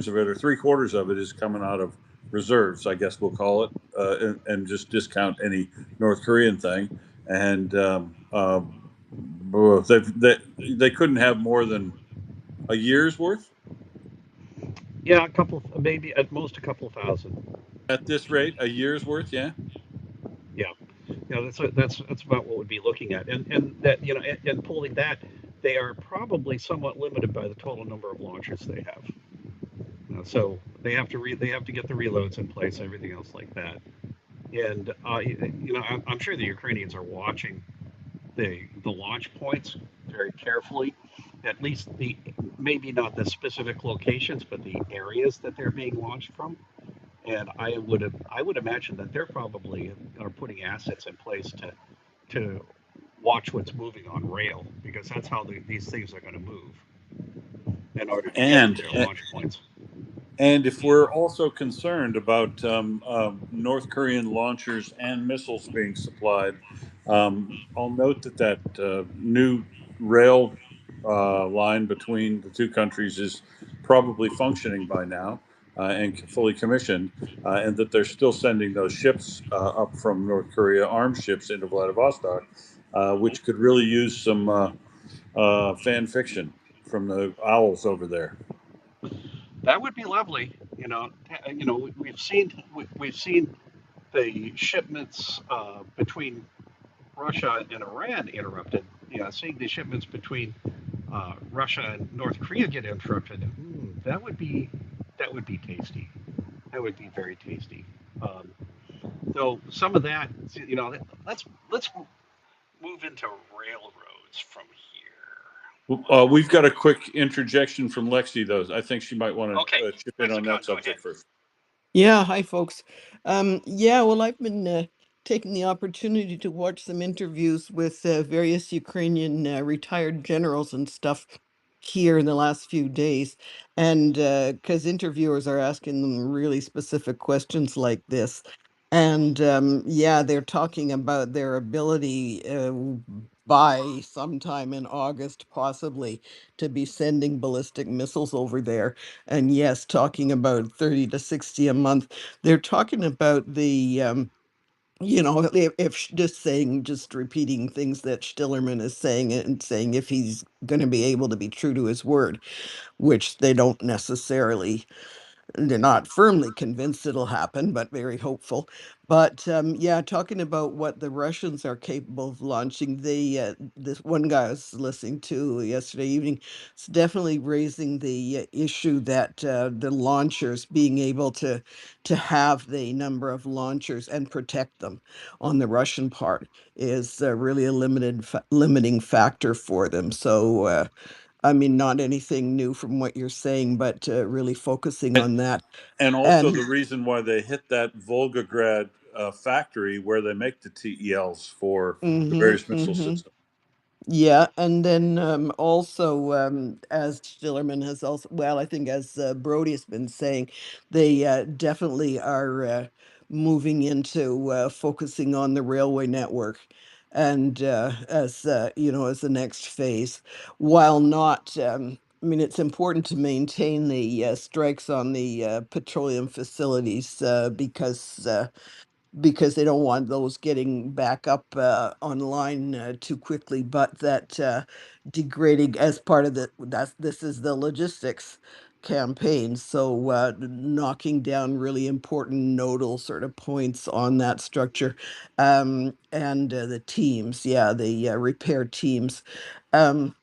of it or 3/4 of it is coming out of reserves, I guess we'll call it, and just discount any North Korean thing. And they couldn't have more than a year's worth. Yeah, maybe at most a couple of thousand. At this rate, a year's worth, yeah. Yeah, that's about what we'd be looking at, and that and pulling that, they are probably somewhat limited by the total number of launchers they have. So they have to get the reloads in place, everything else like that. And I'm sure the Ukrainians are watching the launch points very carefully. At least maybe not the specific locations, but the areas that they're being launched from. And I would imagine that they're probably are putting assets in place to watch what's moving on rail, because that's how these things are going to move in order to get to their launch points. And if we're also concerned about North Korean launchers and missiles being supplied, I'll note that new rail line between the two countries is probably functioning by now and fully commissioned, and that they're still sending those ships up from North Korea, armed ships into Vladivostok, which could really use some fan fiction from the owls over there. That would be lovely. We've seen the shipments between Russia and Iran interrupted. Seeing the shipments between Russia and North Korea get interrupted. That would be tasty. That would be very tasty. So some of that, let's move into railroads from here. We've got a quick interjection from Lexi, though. I think she might want to chip in on that subject first. Yeah, hi, folks. Well, I've been taking the opportunity to watch some interviews with various Ukrainian retired generals and stuff here in the last few days. And because interviewers are asking them really specific questions like this. And they're talking about their ability by sometime in August, possibly, to be sending ballistic missiles over there. And yes, talking about 30 to 60 a month. They're talking about the if just repeating things that Stillerman is saying and saying if he's going to be able to be true to his word, which they don't necessarily, they're not firmly convinced it'll happen, but very hopeful. But yeah, talking about what the Russians are capable of launching, this one guy I was listening to yesterday evening is definitely raising the issue that the launchers being able to have the number of launchers and protect them on the Russian part is really a limiting factor for them. So I mean, not anything new from what you're saying, but really focusing on that. And also And the reason why they hit that Volgograd factory where they make the TELs for the mhm, various missile mhm. systems. Yeah, and then also, as Stillerman has also, well, I think as Brody has been saying, they definitely are moving into focusing on the railway network, and as as the next phase, while not. I mean, it's important to maintain the strikes on the petroleum facilities because they don't want those getting back up online too quickly, but that degrading as part of this is the logistics campaign. So knocking down really important nodal sort of points on that structure, and the teams, yeah, the repair teams, and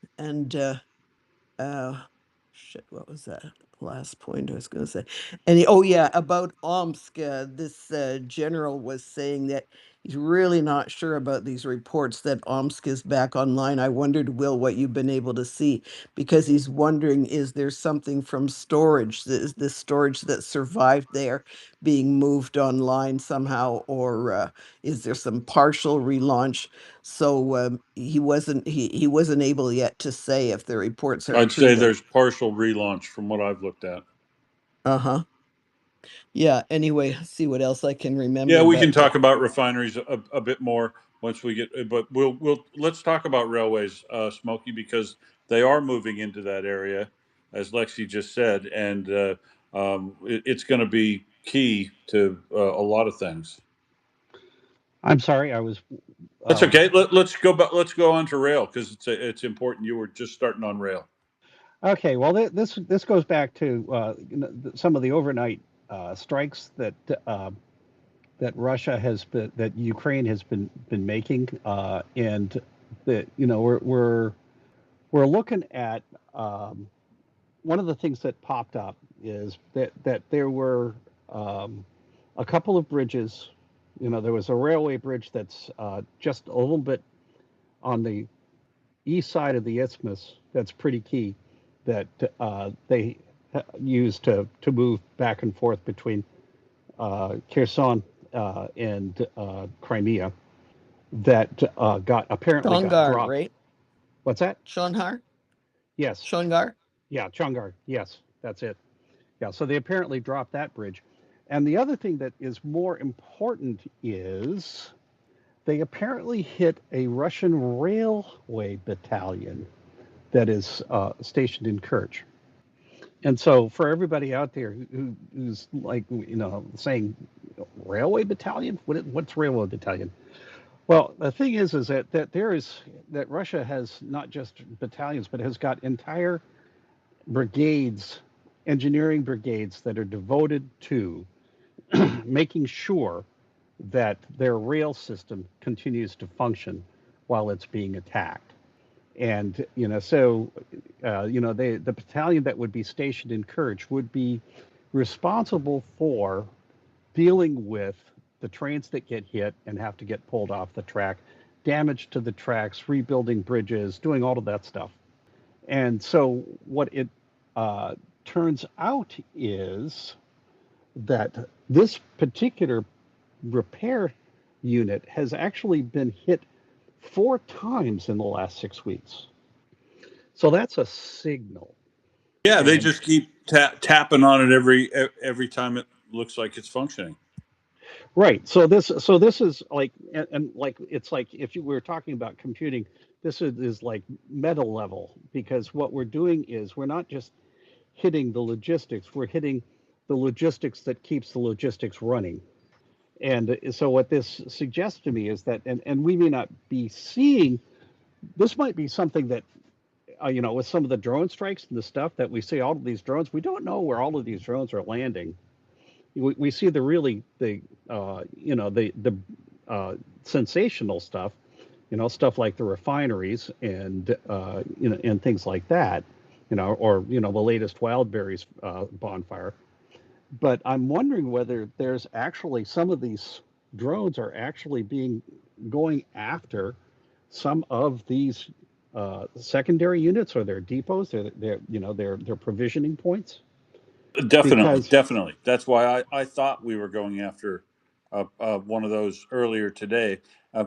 shit, what was that last point I was going to say? And oh yeah, about Omsk, this general was saying that he's really not sure about these reports that Omsk is back online. I wondered, Will, what you've been able to see, because he's wondering, is there something from storage, is this storage that survived there being moved online somehow, or is there some partial relaunch? So he wasn't able yet to say if the reports are I'd true say that. there's partial relaunch from what I've looked at. Uh-huh. Yeah, anyway, see what else I can Yeah, remember, we can but talk about refineries a bit more once we get, but let's talk about railways, Smokey, because they are moving into that area, as Lexi just said, and it's going to be key to a lot of things. I'm sorry, I was. That's okay. Let's go. Let's go on to rail because it's important. You were just starting on rail. Okay, well, this goes back to some of the overnight strikes that Russia has been, that Ukraine has been making, and that we're looking at one of the things that popped up is that there were a couple of bridges. There was a railway bridge that's just a little bit on the east side of the isthmus that's pretty key that they use to move back and forth between Kherson and Crimea that apparently got Shongar, dropped. right? What's that? Shonhar? Yes. Shongar? Yeah, Chongar. Yes, that's it. Yeah, so they apparently dropped that bridge. And the other thing that is more important is they apparently hit a Russian railway battalion that is stationed in Kerch. And so for everybody out there who's like, saying railway battalion, what's railway battalion? Well, the thing is that Russia has not just battalions, but has got entire brigades, engineering brigades that are devoted to making sure that their rail system continues to function while it's being attacked. And the battalion that would be stationed in Kerch would be responsible for dealing with the trains that get hit and have to get pulled off the track, damage to the tracks, rebuilding bridges, doing all of that stuff. And so what it turns out is that this particular repair unit has actually been hit 4 times in the last 6 weeks. So that's a signal. Yeah, they And just keep tapping on it every time it looks like it's functioning. right. So this is like, and like, it's like if you were talking about computing This is like meta level, because what we're doing is we're not just hitting the logistics, we're hitting the logistics that keeps the logistics running. And so what this suggests to me is that, and we may not be seeing, this might be something that, with some of the drone strikes and the stuff that we see, all of these drones, we don't know where all of these drones are landing. We see the sensational stuff, stuff like the refineries and, and things like that, or, the latest Wildberries bonfire. But I'm wondering whether there's actually some of these drones are actually going after some of these secondary units or their depots, their provisioning points. Definitely, Because definitely. That's why I thought we were going after one of those earlier today,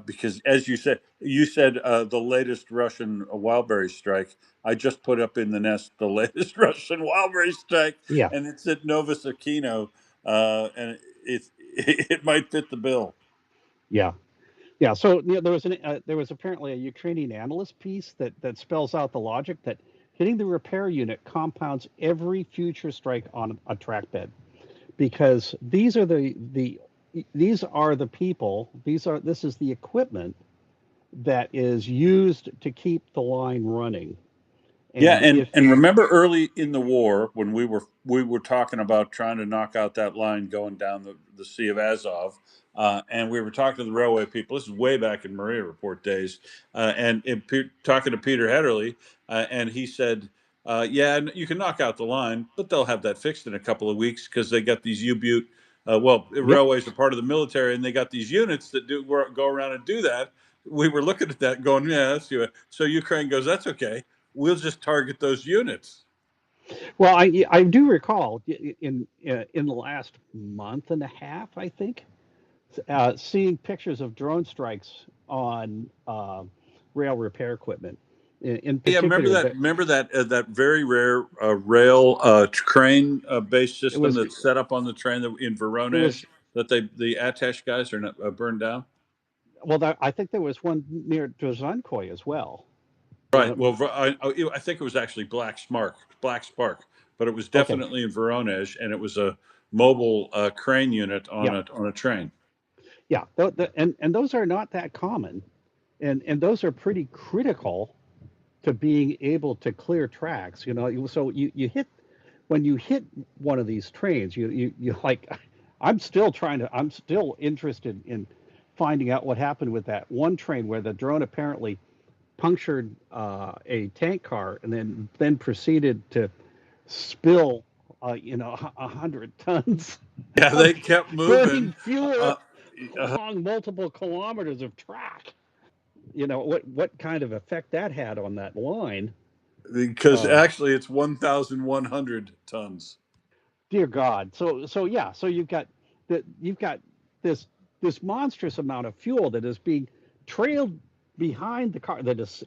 because as you said the latest Russian wildberry strike. I just put up in the nest the latest Russian wildberry strike, yeah, and it's at Novosakino, and it might fit the bill. yeah, yeah. So there was apparently a Ukrainian analyst piece that spells out the logic that hitting the repair unit compounds every future strike on a track bed, because these are the people, this is the equipment that is used to keep the line running. Yeah, And if and remember early in the war when we were talking about trying to knock out that line going down the Sea of Azov, and we were talking to the railway people. This is way back in Maria Report days, talking to Peter Hedderly, and he said, "Yeah, you can knock out the line, but they'll have that fixed in a couple of weeks because they got these U-boot. Yep. Railways are part of the military, and they got these units that go around and do that." We were looking at that, going, "Yeah, that's you." So Ukraine goes, "That's okay. We'll just target those units." Well, I do recall in the last month and a half, I think, seeing pictures of drone strikes on rail repair equipment. In Yeah, remember particular, that? that Remember that very rare rail crane based it system was that's set up on the train in it was Voronezh that the Atesh guys are not, burned down. well, I think there was one near Drzankoy as well. Right. Uh, Well, I think it was actually Black Spark, but it was okay, definitely in Voronezh, and it was a mobile crane unit yeah, on a train. yeah, and those are not that common, and those are pretty critical to being able to clear tracks. So you hit when you hit one of these trains, you like. I'm still interested in finding out what happened with that one train where the drone apparently punctured a tank car and then proceeded to spill 100 tons Yeah, they of kept burning moving. fuel Uh, along multiple kilometers of track. What kind of effect that had on that line. because uh, actually it's 1,100 tons. Dear God. So yeah, so you've got this monstrous amount of fuel that is being trailed behind the car, that is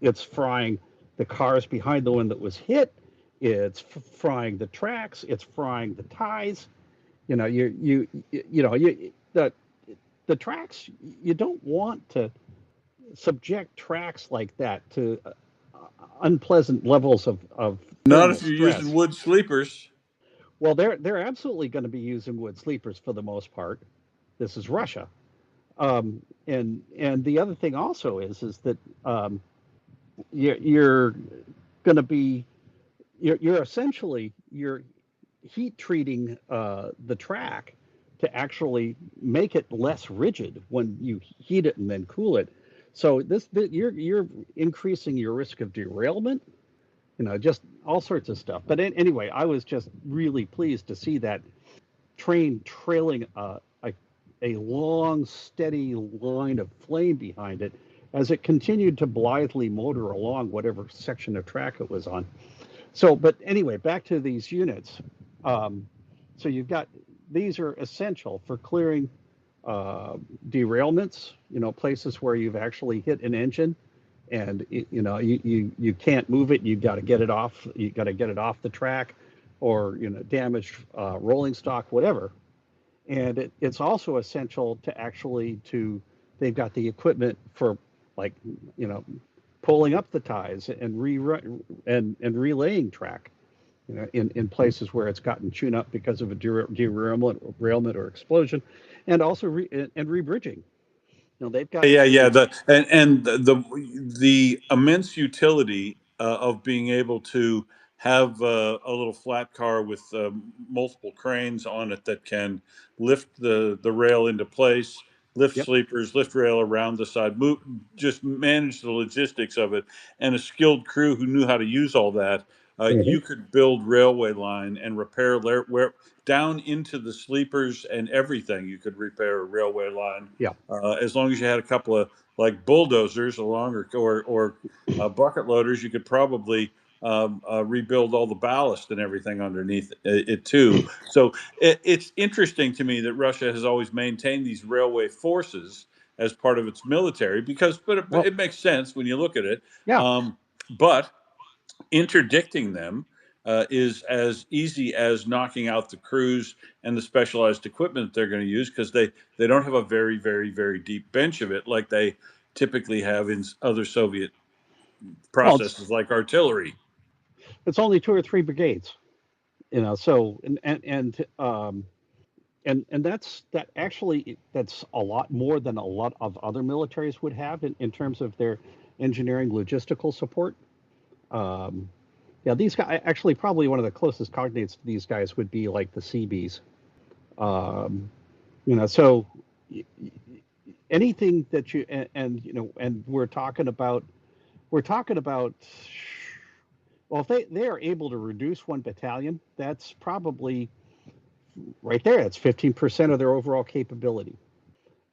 it's frying the cars behind the one that was hit. It's frying the tracks, it's frying the ties. The tracks, you don't want to subject tracks like that to unpleasant levels of Not thermal if you're using stress. wood sleepers. Well, they're absolutely going to be using wood sleepers for the most part. This is Russia, and the other thing also is that you're going to be you're essentially you're heat treating the track to actually make it less rigid when you heat it and then cool it. So you're increasing your risk of derailment, just all sorts of stuff. But anyway, I was just really pleased to see that train trailing a long, steady line of flame behind it as it continued to blithely motor along whatever section of track it was on. So, but anyway, back to these units. Um, so you've got these are essential for clearing uh, derailments, places where you've actually hit an engine and you can't move it. You've got to get it off. You got to get it off the track, or damaged rolling stock, whatever. And it's also essential to actually to they've got the equipment for, like, pulling up the ties and and relaying track, in places where it's gotten chewed up because of a derailment or explosion, and also rebridging. They've got Yeah. The immense utility of being able to have a little flat car with multiple cranes on it that can lift the rail into place, lift Yep. sleepers, lift rail around the side, move, just manage the logistics of it, and a skilled crew who knew how to use all that. Mhm. You could build railway line and repair where down into the sleepers and everything. You could repair a railway line Yeah. as long as you had a couple of like bulldozers along or bucket loaders. You could probably rebuild all the ballast and everything underneath it too. So it's interesting to me that Russia has always maintained these railway forces as part of its military but Well, it makes sense when you look at it. yeah. But interdicting them is as easy as knocking out the crews and the specialized equipment they're going to use, because they don't have a very, very, very deep bench of it like they typically have in other Soviet Well, processes like artillery. it's only 2 or 3 brigades. So and that actually, that's a lot more than a lot of other militaries would have in terms of their engineering logistical support. Um, yeah, these guys actually, probably one of the closest cognates to these guys would be like the Seabees. Um, so anything that you and we're talking about, well, if they are able to reduce 1 battalion, that's probably right there. That's 15% of their overall capability.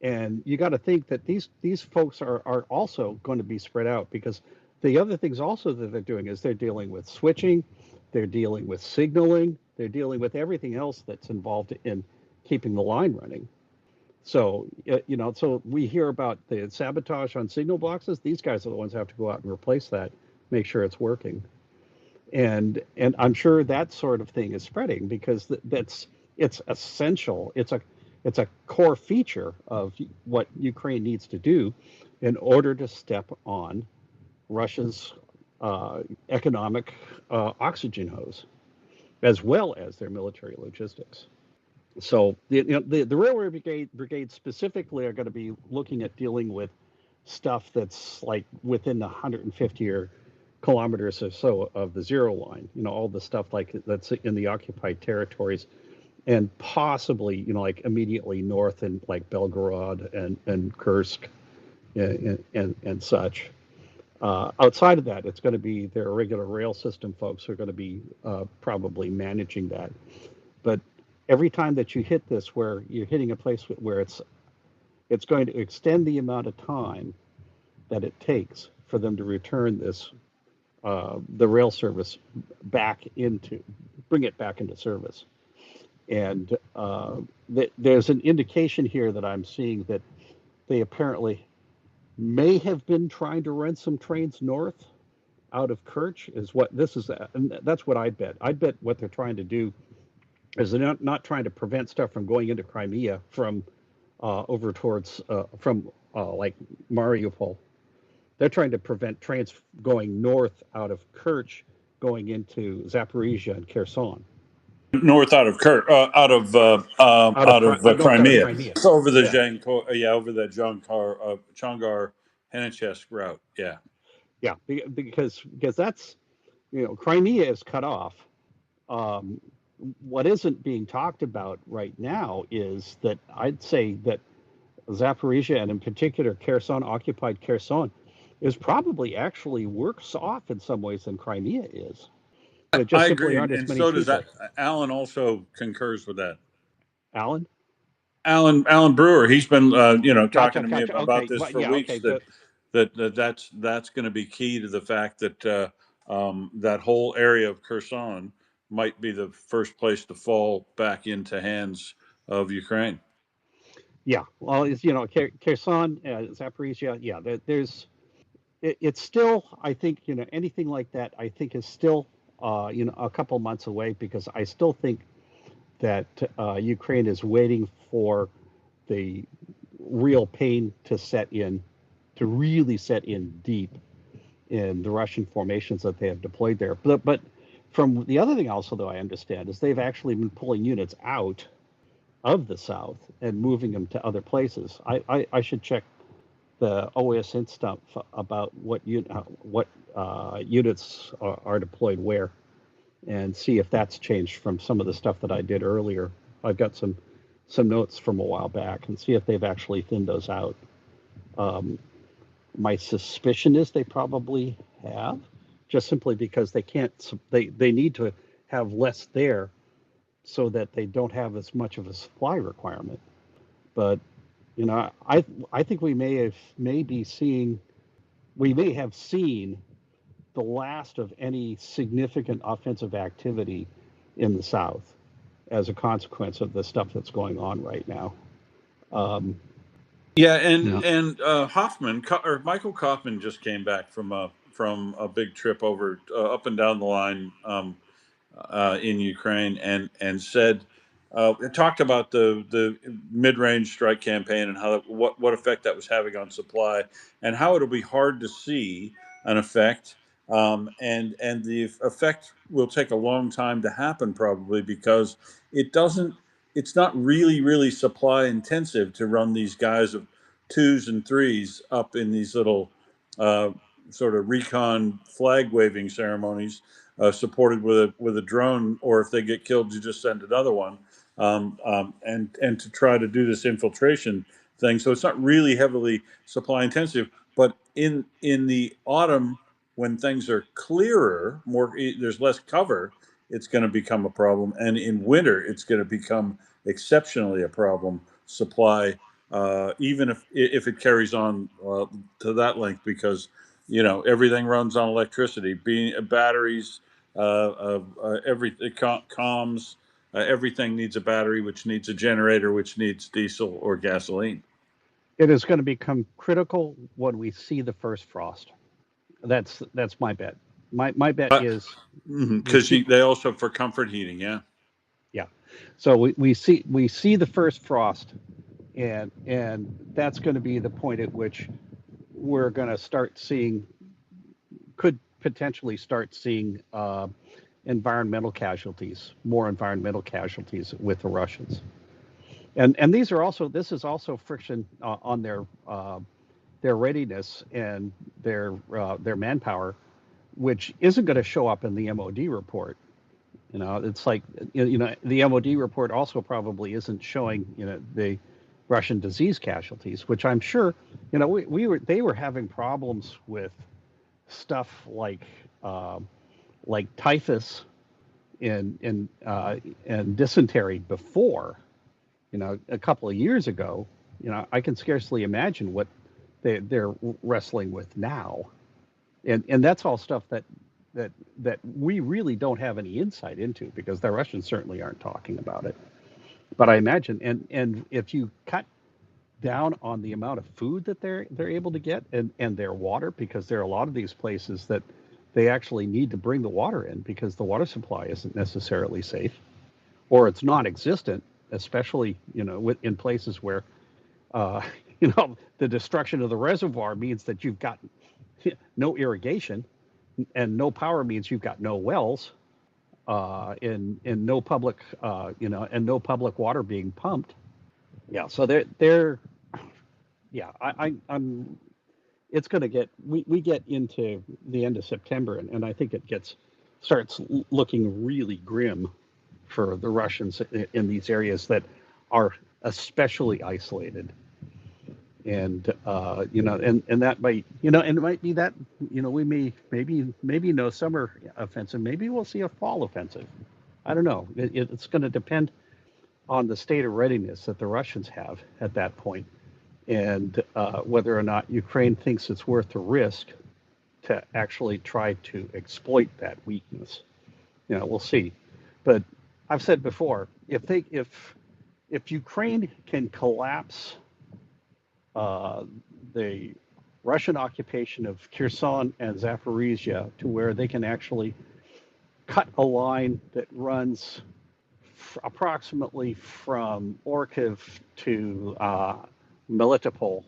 And you got to think that these folks are also going to be spread out, because the other things also that they're doing is they're dealing with switching, they're dealing with signaling, they're dealing with everything else that's involved in keeping the line running. So so we hear about the sabotage on signal boxes. These guys are the ones who have to go out and replace that, make sure it's working. And I'm sure that sort of thing is spreading, because it's essential. It's a core feature of what Ukraine needs to do in order to step on Russia's economic oxygen hose, as well as their military logistics. So the railway brigade specifically are going to be looking at dealing with stuff that's like within the 150 or kilometers or so of the zero line. All the stuff like that's in the occupied territories, and possibly like immediately north in like Belgorod and Kursk and such. Outside of that, it's going to be their regular rail system folks who are going to be probably managing that. But every time that you hit this, where you're hitting a place where it's going to extend the amount of time that it takes for them to return the rail service bring it back into service. And there's an indication here that I'm seeing that they apparently may have been trying to run some trains north out of Kerch, is what this is. And that's what I bet. I bet what they're trying to do is they're not trying to prevent stuff from going into Crimea from over towards from like Mariupol. They're trying to prevent trains going north out of Kerch going into Zaporizhia and Kherson. North out of North out of Crimea. Crimea. It's over the Yeah, over that Chongar Henechesk route. Yeah. yeah, because that's Crimea is cut off. Um, what isn't being talked about right now is that I'd say that Zaporizhia, and in particular Kherson, occupied Kherson, is probably actually worse off in some ways than Crimea is. There just I simply agree, aren't as and many so does that. people. Alan also concurs with that. Alan? Alan Brewer, he's been talking Gotcha, to me gotcha. about Okay, this well, for yeah, weeks. okay, good. That's going to be key to the fact that that whole area of Kherson might be the first place to fall back into hands of Ukraine. Yeah, well, it's Kherson, Zaporizhia. Yeah, there's it's still, I think, anything like that, I think is still a couple months away, because I still think that Ukraine is waiting for the real pain to really set in deep in the Russian formations that they have deployed there. But from the other thing also, though, I understand, is they've actually been pulling units out of the south and moving them to other places. I should check the OSINT stuff about what units are deployed where, and see if that's changed from some of the stuff that I did earlier. I've got some notes from a while back, and see if they've actually thinned those out. My suspicion is they probably have, just simply because they can't. They need to have less there so that they don't have as much of a supply requirement. But I think we may have seen the last of any significant offensive activity in the South as a consequence of the stuff that's going on right now. Yeah, and Hoffman or Michael Kaufman just came back from a big trip over up and down the line in Ukraine, and said it talked about the mid-range strike campaign and how what effect that was having on supply, and how it'll be hard to see an effect, and the effect will take a long time to happen, probably because it's not really supply intensive to run these guys of 2s and 3s up in these little sort of recon flag waving ceremonies, supported with a drone, or if they get killed, you just send another one, and to try to do this infiltration thing. So it's not really heavily supply intensive, but in the autumn, when things are clearer, there's less cover, it's going to become a problem, and in winter, it's going to become exceptionally a problem. Supply, even if it carries on to that length, because everything runs on electricity, being batteries, everything, comms, everything needs a battery, which needs a generator, which needs diesel or gasoline. It is going to become critical when we see the first frost. That's my bet. My bet is because they also for comfort heating, yeah. So we see the first frost, and that's going to be the point at which we're going to could potentially start seeing more environmental casualties with the Russians. And this is also friction on their readiness and their manpower, which isn't going to show up in the MOD report. It's like the MOD report also probably isn't showing the Russian disease casualties, which I'm sure they were having problems with stuff like typhus and dysentery before. A couple of years ago. I can scarcely imagine what they're wrestling with now, and that's all stuff that we really don't have any insight into, because the Russians certainly aren't talking about it. But I imagine, and if you cut down on the amount of food that they're able to get, and their water, because there are a lot of these places that they actually need to bring the water in because the water supply isn't necessarily safe, or it's non-existent, especially in places where the destruction of the reservoir means that you've got no irrigation, and no power means you've got no wells, and no public and no public water being pumped. So I'm it's going to get we get into the end of September, and I think it starts looking really grim for the Russians in these areas that are especially isolated. And and that might and it might be that we maybe no summer offensive, maybe we'll see a fall offensive. I don't know. It's going to depend on the state of readiness that the Russians have at that point, and whether or not Ukraine thinks it's worth the risk to actually try to exploit that weakness. We'll see. But I've said before, if Ukraine can collapse the Russian occupation of Kherson and Zaporizhia to where they can actually cut a line that runs approximately from Orkiv to Melitopol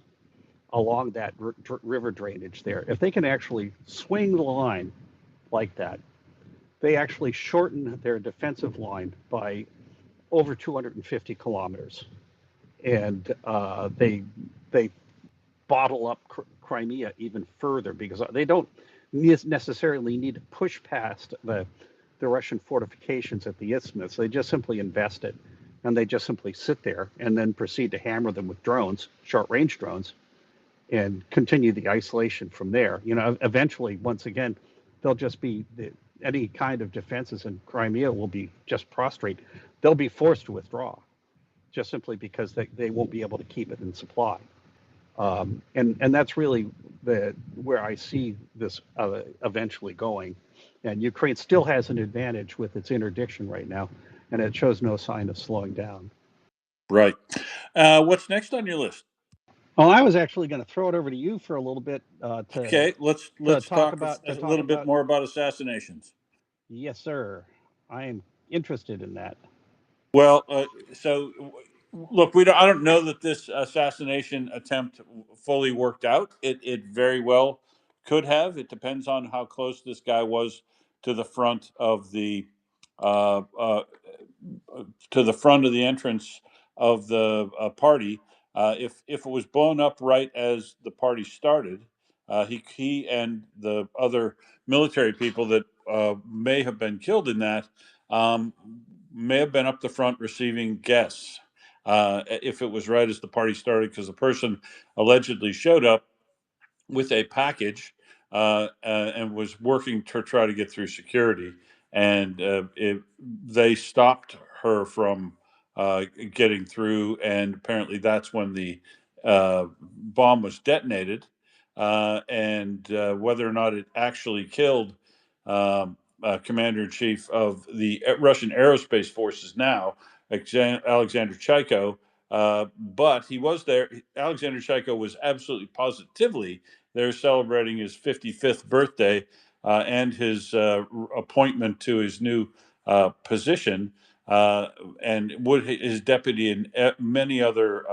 along that river drainage there, if they can actually swing the line like that, they actually shorten their defensive line by over 250 kilometers, and they bottle up Crimea even further because they don't necessarily need to push past the Russian fortifications at the isthmus. They just simply invest it, and they just simply sit there and then proceed to hammer them with drones, short-range drones, and continue the isolation from there. Eventually, once again, they'll just be any kind of defenses in Crimea will be just prostrate. They'll be forced to withdraw, just simply because they won't be able to keep it in supply. And that's really where I see this eventually going. And Ukraine still has an advantage with its interdiction right now, and it shows no sign of slowing down. Right. What's next on your list? Well, I was actually going to throw it over to you for a little bit Okay, let's talk talk about a little bit more about assassinations. Yes, sir. I am interested in that. Well, so look, I don't know that this assassination attempt fully worked out. It very well could have. It depends on how close this guy was to the front of the uh, uh, entrance of the party. If it was blown up right as the party started, he and the other military people that may have been killed in that um, may have been up the front receiving guests. If it was right as the party started, because the person allegedly showed up with a package and was working to try to get through security, and they stopped her from getting through, and apparently that's when the bomb was detonated, and whether or not it actually killed commander in chief of the Russian aerospace forces now, Alexander Chaiko. But he was there. Alexander Chaiko was absolutely positively they're celebrating his 55th birthday and his appointment to his new position, and his deputy and many other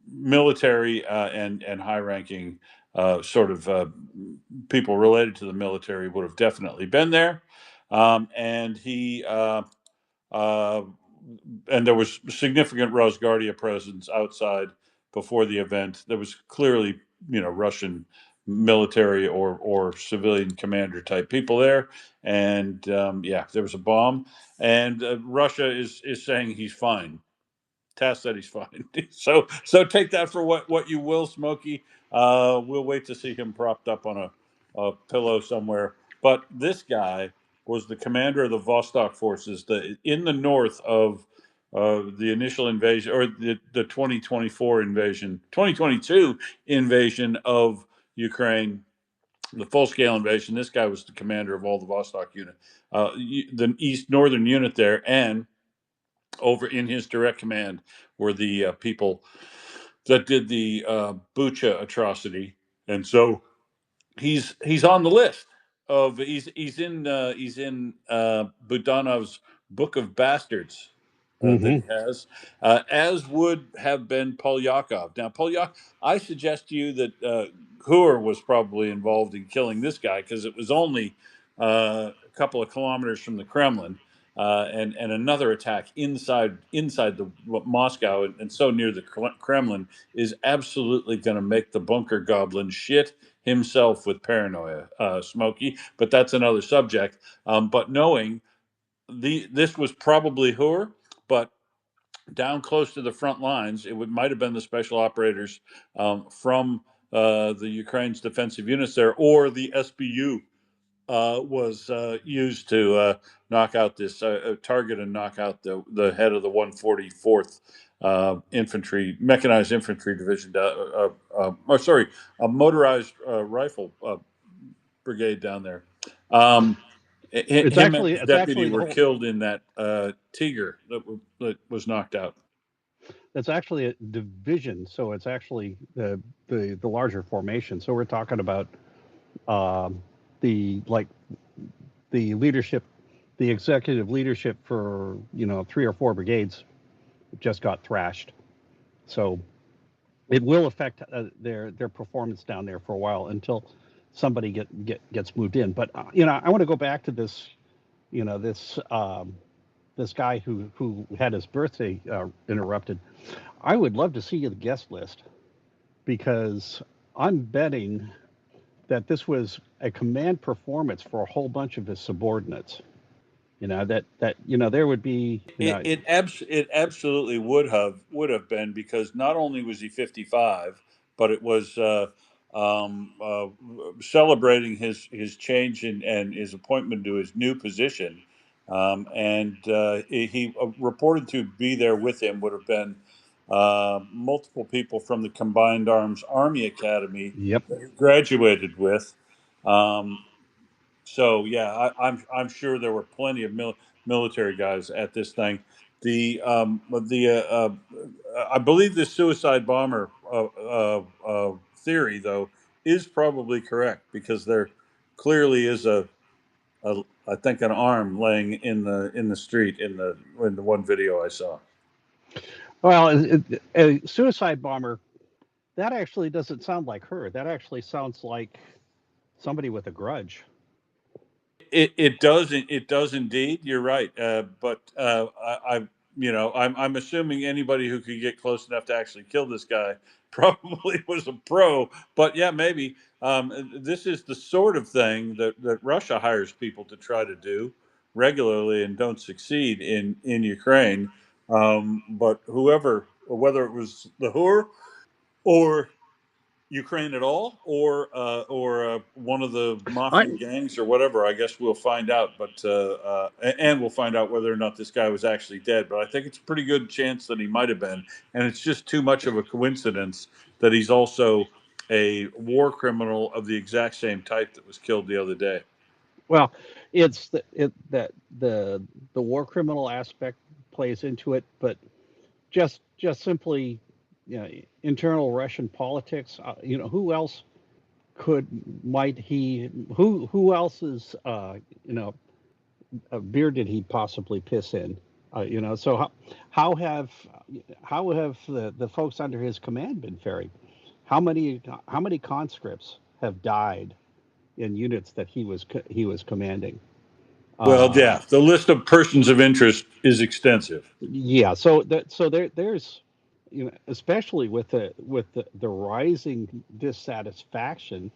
military and high-ranking sort of people related to the military would have definitely been there, and he. Uh, and there was significant Rosguardia presence outside before the event. There was clearly, Russian military or civilian commander type people there, and there was a bomb. And Russia is saying he's fine. Tass said he's fine. So take that for what you will, Smokey. We'll wait to see him propped up on a pillow somewhere. But this guy was the commander of the Vostok forces in the north of the initial invasion or the 2024 invasion, 2022 invasion of Ukraine, the full scale invasion. This guy was the commander of all the Vostok unit, the East Northern unit there, and over in his direct command were the people that did the Bucha atrocity, and so he's on the list of he's in Budanov's Book of Bastards that he has, as would have been Polyakov. Now, I suggest to you that Hur was probably involved in killing this guy because it was only a couple of kilometers from the Kremlin. And another attack inside the Moscow and so near the Kremlin is absolutely going to make the bunker goblin shit himself with paranoia, Smokey. But that's another subject. But knowing this was probably Hur, but down close to the front lines, might have been the special operators from the Ukraine's defensive units there, or the SBU was used to knock out this target and knock out the head of the 144th mechanized infantry division, a motorized rifle brigade down there. Him and his It's deputy actually were killed in that Tiger that was knocked out. It's actually a division, so it's actually the larger formation. So we're talking about the leadership, the executive leadership for 3 or 4 brigades just got thrashed. So it will affect their performance down there for a while until somebody gets moved in. But I want to go back to this, this guy who had his birthday interrupted. I would love to see the guest list, because I'm betting that this was a command performance for a whole bunch of his subordinates. That there would be It absolutely would have been, because not only was he 55, but it was celebrating his change and his appointment to his new position, and he reported to be there with him would have been multiple people from the Combined Arms Army Academy Yep. that he graduated with. So yeah, I'm sure there were plenty of military guys at this thing. I believe the suicide bomber theory, though, is probably correct, because there clearly is I think an arm laying in the street in the one video I saw. Well, a suicide bomber, that actually doesn't sound like her. That actually sounds like somebody with a grudge. It does indeed. You're right. But I'm assuming anybody who could get close enough to actually kill this guy probably was a pro. But yeah, maybe this is the sort of thing that Russia hires people to try to do regularly and don't succeed in Ukraine. But whoever, whether it was the Hur or Ukraine at all, or one of the I mafia gangs or whatever. I guess we'll find out. But and we'll find out whether or not this guy was actually dead. But I think it's a pretty good chance that he might have been, and it's just too much of a coincidence that he's also a war criminal of the exact same type that was killed the other day. Well, it's that the war criminal aspect plays into it, but just simply, internal Russian politics. Who else might he? Who else's beer did he possibly piss in? So how have the folks under his command been faring? How many conscripts have died in units that he was commanding? Well, yeah, the list of persons of interest is extensive. Yeah, there's, especially with the rising dissatisfaction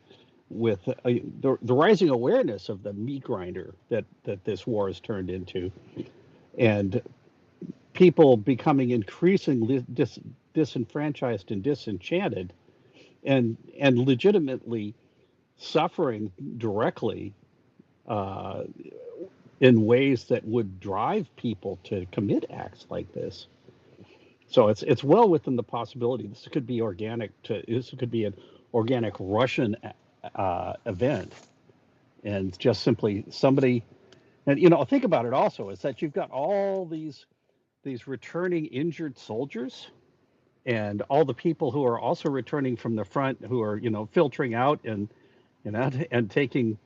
with the rising awareness of the meat grinder that this war has turned into, and people becoming increasingly disenfranchised and disenchanted, and legitimately suffering directly in ways that would drive people to commit acts like this. So it's well within the possibility this could be this could be an organic Russian event, and just simply somebody. And think about it also is that you've got all these returning injured soldiers, and all the people who are also returning from the front, who are filtering out and and taking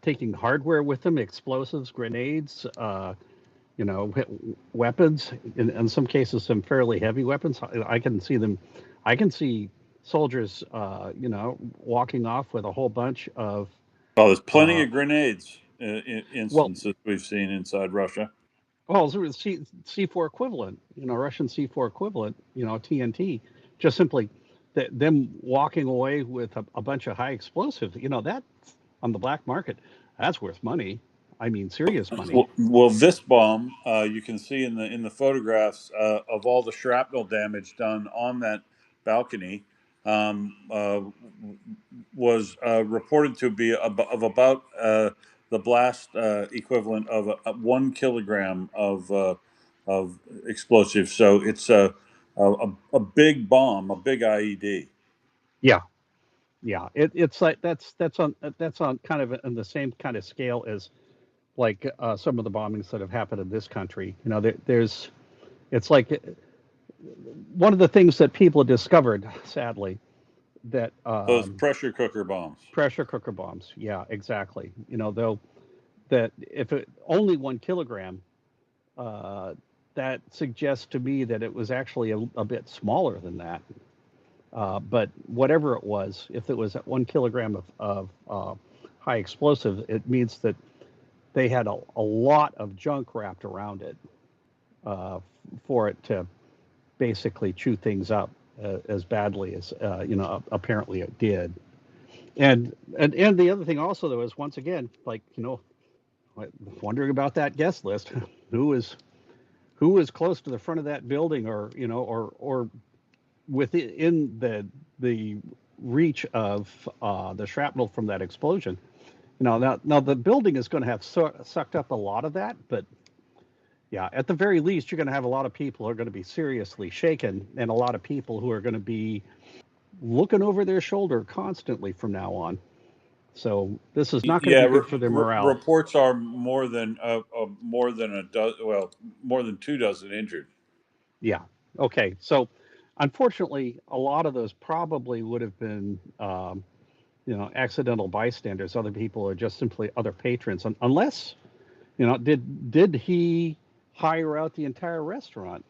taking hardware with them, explosives, grenades, weapons, in some cases some fairly heavy weapons. I can see soldiers walking off with a whole bunch of Well, there's plenty uh, of grenades well instances we've seen inside Russia. well C4 equivalent, Russian C4 equivalent, TNT, just simply them walking away with a bunch of high explosives, that on the black market, that's worth money. I mean, serious money. Well, this bomb, you can see in the photographs of all the shrapnel damage done on that balcony, was reported to be of about the blast equivalent of 1 kilogram of explosives. So it's a big bomb, a big IED. Yeah, yeah. It's like that's on kind of in the same kind of scale as like some of the bombings that have happened in this country. It's like one of the things that people discovered, sadly, that Those pressure cooker bombs. pressure cooker bombs. Yeah, exactly. Though that if only 1 kilogram, uh, that suggests to me that it was actually a bit smaller than that. But whatever it was, if it was at 1 kilogram of high explosive, it means that they had a lot of junk wrapped around it for it to basically chew things up as badly as apparently it did. And the other thing also though is, once again, like, wondering about that guest list, who is close to the front of that building, or within the reach of the shrapnel from that explosion. Now the building is going to have sucked up a lot of that, but yeah, at the very least, you're going to have a lot of people who are going to be seriously shaken, and a lot of people who are going to be looking over their shoulder constantly from now on. So this is not going to be good for their morale. Reports are more than a dozen, well, more than 2 dozen injured. Yeah. Okay. So unfortunately, a lot of those probably would have been, accidental bystanders, other people, or just simply other patrons, unless, did he hire out the entire restaurant?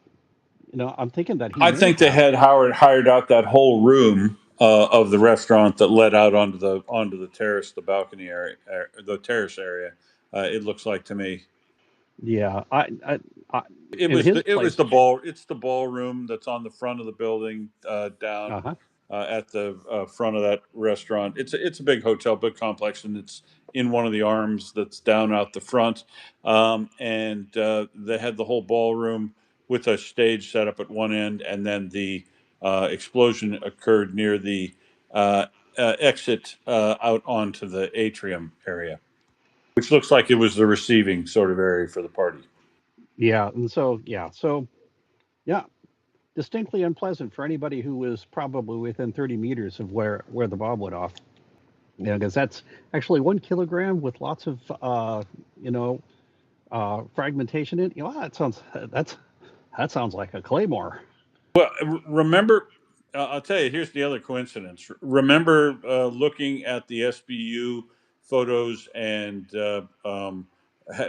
I'm thinking that he. I think they had hired out that whole room of the restaurant that led out onto the terrace, the balcony area, the terrace area. It looks like to me. Yeah, It was the ball. It's the ballroom that's on the front of the building, down at the front of that restaurant. It's a big hotel, big complex, and it's in one of the arms that's down out the front. And they had the whole ballroom with a stage set up at one end, and then the explosion occurred near the exit out onto the atrium area, which looks like it was the receiving sort of area for the party. Yeah, and so distinctly unpleasant for anybody who was probably within 30 meters of where the bomb went off. Yeah, because that's actually 1 kilogram with lots of fragmentation in it. That sounds like a claymore. Well, remember, I'll tell you, here's the other coincidence. Remember looking at the SBU photos and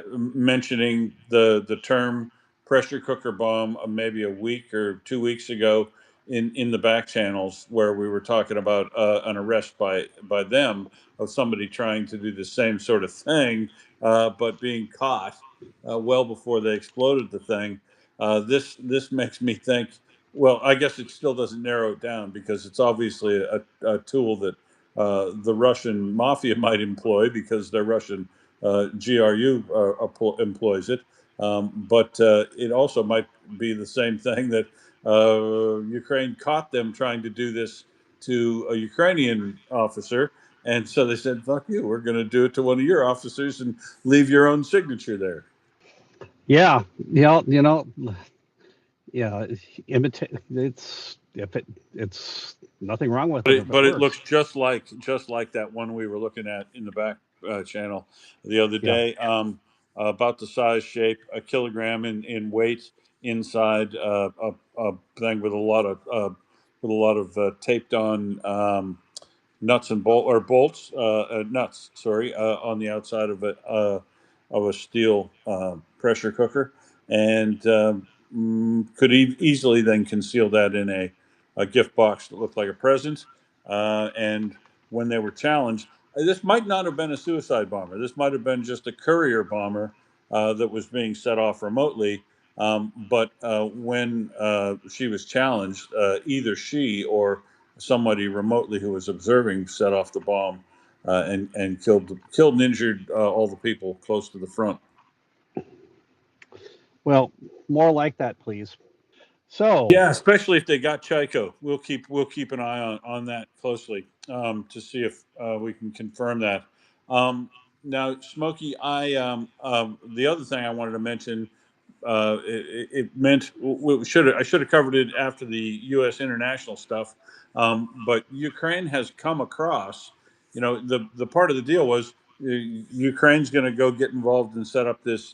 mentioning the term pressure cooker bomb maybe a week or 2 weeks ago in the back channels, where we were talking about an arrest by them of somebody trying to do the same sort of thing, but being caught well before they exploded the thing. This makes me think. Well, I guess it still doesn't narrow it down, because it's obviously a tool that the Russian mafia might employ, because their Russian GRU employs it. But it also might be the same thing that Ukraine caught them trying to do this to a Ukrainian officer. And so they said, fuck you, we're going to do it to one of your officers and leave your own signature there. Yeah. Yeah, imitate. It's nothing wrong with it. But it looks just like that one we were looking at in the back channel the other day. About the size, shape, a kilogram in weight inside a thing with a lot of taped on nuts and bolts, nuts. Sorry, on the outside of a steel pressure cooker, and could easily then conceal that in a gift box that looked like a present. And when they were challenged, this might not have been a suicide bomber. This might have been just a courier bomber that was being set off remotely. But when she was challenged, either she or somebody remotely who was observing set off the bomb and killed and injured all the people close to the front. Well, more like that, please. So yeah, especially if they got Chaiko, we'll keep an eye on that closely to see if we can confirm that. Now, Smokey, the other thing I wanted to mention, it meant I should have covered it after the U.S. international stuff, but Ukraine has come across. The part of the deal was Ukraine's going to go get involved and set up this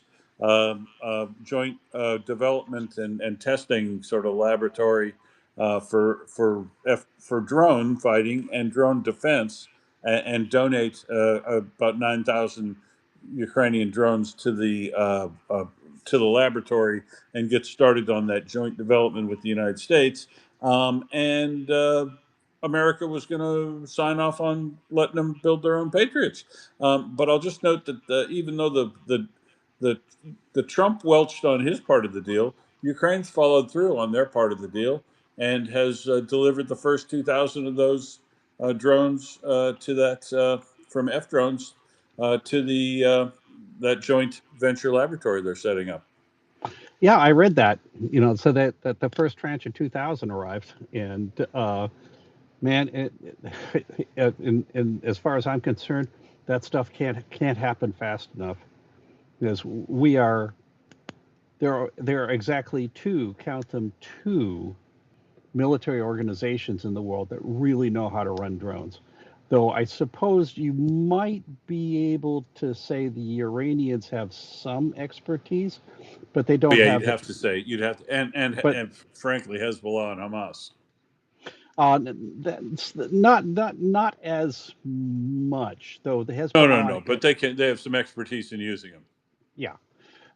joint development and testing sort of laboratory for drone fighting and drone defense, and donate about 9,000 Ukrainian drones to to the laboratory and get started on that joint development with the United States. And America was going to sign off on letting them build their own Patriots. But I'll just note that even though the Trump welched on his part of the deal, Ukraine's followed through on their part of the deal and has delivered the first 2,000 of those drones to that from F drones to the that joint venture laboratory they're setting up. Yeah, I read that. So that the first tranche of 2,000 arrived, and man, and as far as I'm concerned, that stuff can't happen fast enough, because there are exactly count them, two military organizations in the world that really know how to run drones. Though I suppose you might be able to say the Iranians have some expertise, but they don't Yeah, have you'd have to say But and frankly, Hezbollah and Hamas. that's not as much, though. The No. Hezbollah, But they have some expertise in using them. yeah,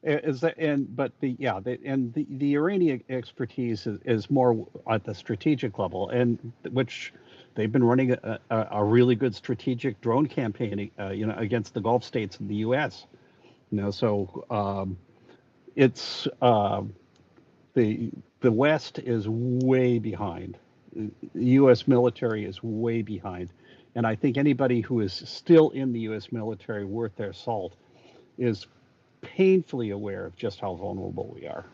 is that and but the yeah the Iranian expertise is more at the strategic level, and which they've been running a really good strategic drone campaign, against the Gulf states in the U.S. So it's the West is way behind. The U.S. military is way behind, and I think anybody who is still in the U.S. military worth their salt is painfully aware of just how vulnerable we are.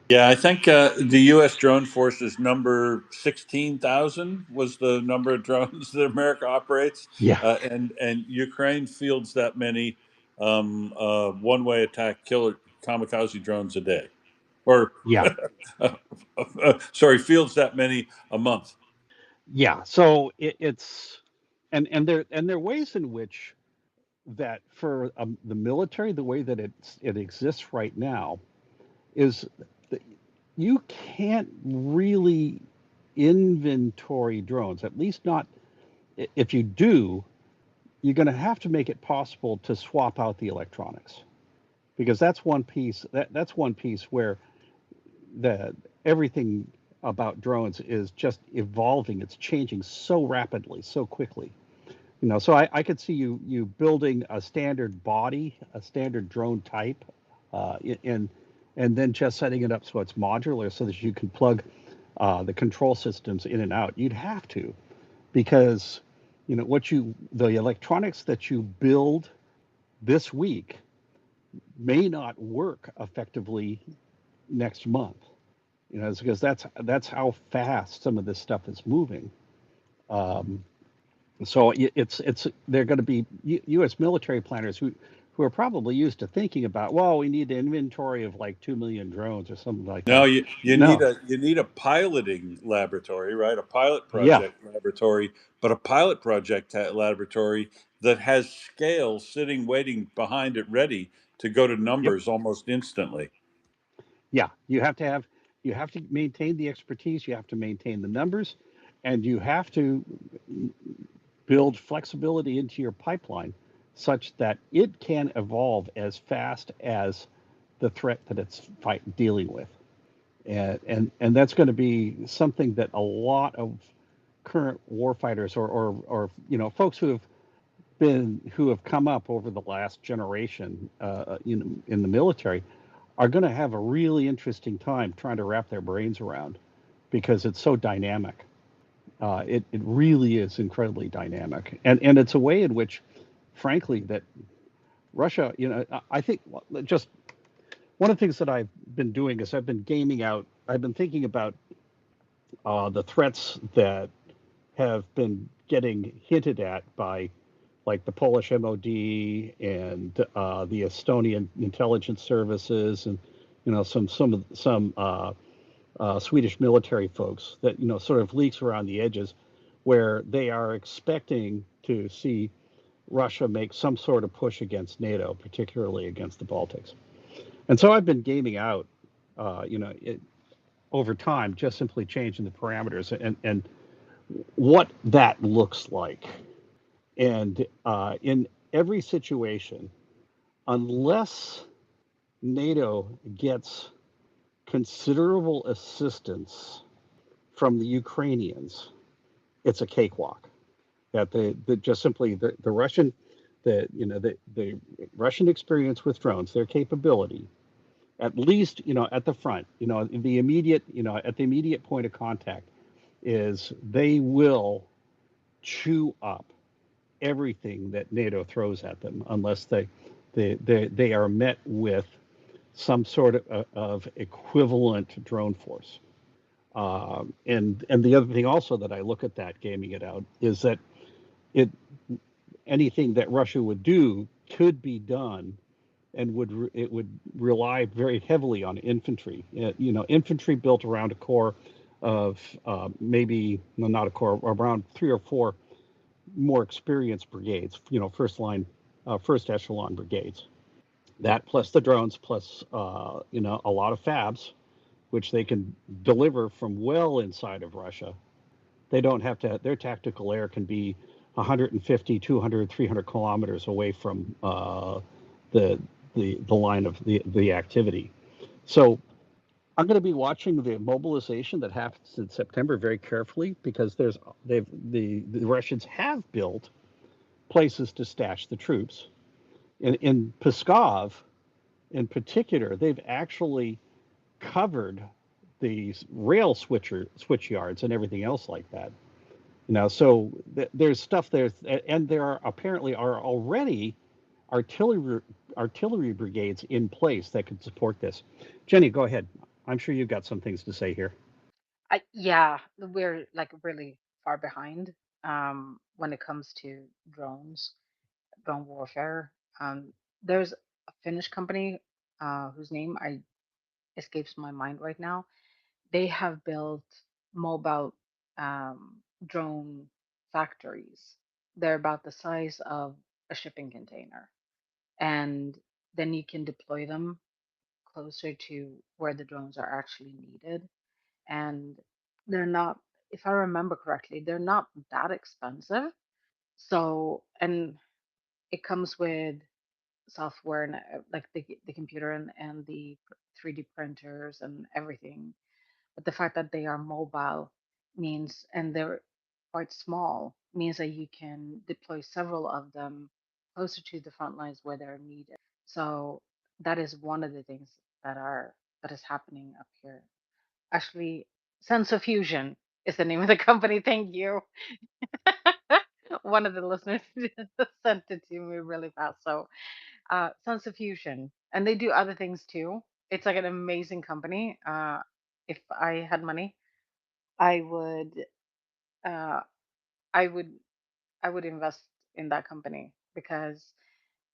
Yeah, I think the U.S. drone forces number 16,000 was the number of drones that America operates, Yeah, and Ukraine fields that many one-way attack killer kamikaze drones a day, or yeah, sorry, fields that many a month. yeah. So it's and there are ways in which that for the military, the way that it exists right now is that you can't really inventory drones, at least not if you do, you're going to have to make it possible to swap out the electronics, because that's one piece where the everything about drones is just evolving. It's changing so rapidly, so quickly. So I could see you building a standard body, a standard drone type, and then just setting it up so it's modular, so that you can plug the control systems in and out. You'd have to, because the electronics that you build this week may not work effectively next month. It's because that's how fast some of this stuff is moving. So it's they're going to be U.S. military planners who are probably used to thinking about, well, we need an inventory of like 2 million drones or something like No, that. you No, need a piloting laboratory, right? A pilot yeah, project laboratory, but a pilot project laboratory that has scale sitting waiting behind it, ready to go to yep, numbers almost instantly. yeah. You have to maintain the expertise. You have to maintain the numbers, and you have to build flexibility into your pipeline such that it can evolve as fast as the threat that it's dealing with. And that's going to be something that a lot of current warfighters or folks who have come up over the last generation in the military are going to have a really interesting time trying to wrap their brains around, because it's so dynamic. It really is incredibly dynamic, and it's a way in which, frankly, that Russia, I think just one of the things that I've been doing is I've been gaming out. I've been thinking about the threats that have been getting hinted at by, like, the Polish MOD and the Estonian intelligence services, and some Swedish military folks, that sort of leaks around the edges, where they are expecting to see Russia make some sort of push against NATO, particularly against the Baltics. And so I've been gaming out, over time, just simply changing the parameters and what that looks like. And in every situation, unless NATO gets considerable assistance from the Ukrainians, it's a cakewalk. That the just simply the Russian the Russian experience with drones, their capability, at least at the front, the immediate at the immediate point of contact, is they will chew up everything that NATO throws at them unless they are met with some sort of equivalent drone force. And the other thing also that I look at that gaming it out is that it anything that Russia would do could be done and it would rely very heavily on infantry. Infantry built around a core of maybe no, not a core, around 3 or 4 more experienced brigades. First echelon brigades. That plus the drones plus a lot of fabs, which they can deliver from well inside of Russia. They don't have to. Their tactical air can be 150, 200, 300 kilometers away from the the line of the activity. So I'm going to be watching the mobilization that happens in September very carefully because the Russians have built places to stash the troops. In Pskov, in particular, they've actually covered these rail switch yards and everything else like that. So there's stuff there, and there are apparently are already artillery brigades in place that could support this. Jenny, go ahead. I'm sure you've got some things to say here. Yeah, we're like really far behind when it comes to drone warfare. There's a Finnish company whose name I escapes my mind right now. They have built mobile drone factories. They're about the size of a shipping container, and then you can deploy them closer to where the drones are actually needed. And they're not, if I remember correctly, they're not that expensive. So, and it comes with software and like the computer and the 3D printers and everything. But the fact that they are mobile means, and they're quite small, means that you can deploy several of them closer to the front lines where they're needed. So that is one of the things that is happening up here. Actually, Sense of Fusion is the name of the company. Thank you. One of the listeners sent it to me really fast. So, Sense of Fusion, and they do other things too. It's like an amazing company. If I had money, I would, uh, I would, I would invest in that company because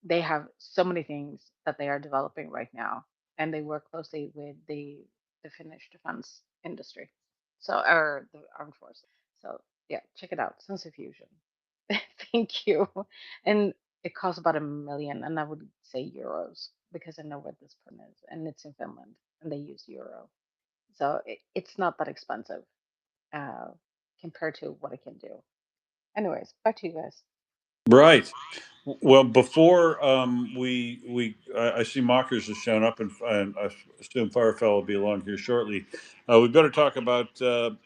they have so many things that they are developing right now, and they work closely with the Finnish defense industry, so or the armed forces. So yeah, check it out, Sense of Fusion. Thank you. And it costs about 1 million, and I would say euros because I know where this one is, and it's in Finland, and they use euro, so it's not that expensive uh, compared to what it can do. Anyways, back to you guys. Right. Well, before I see Mockers has shown up, and I assume Firefell will be along here shortly. We better talk about the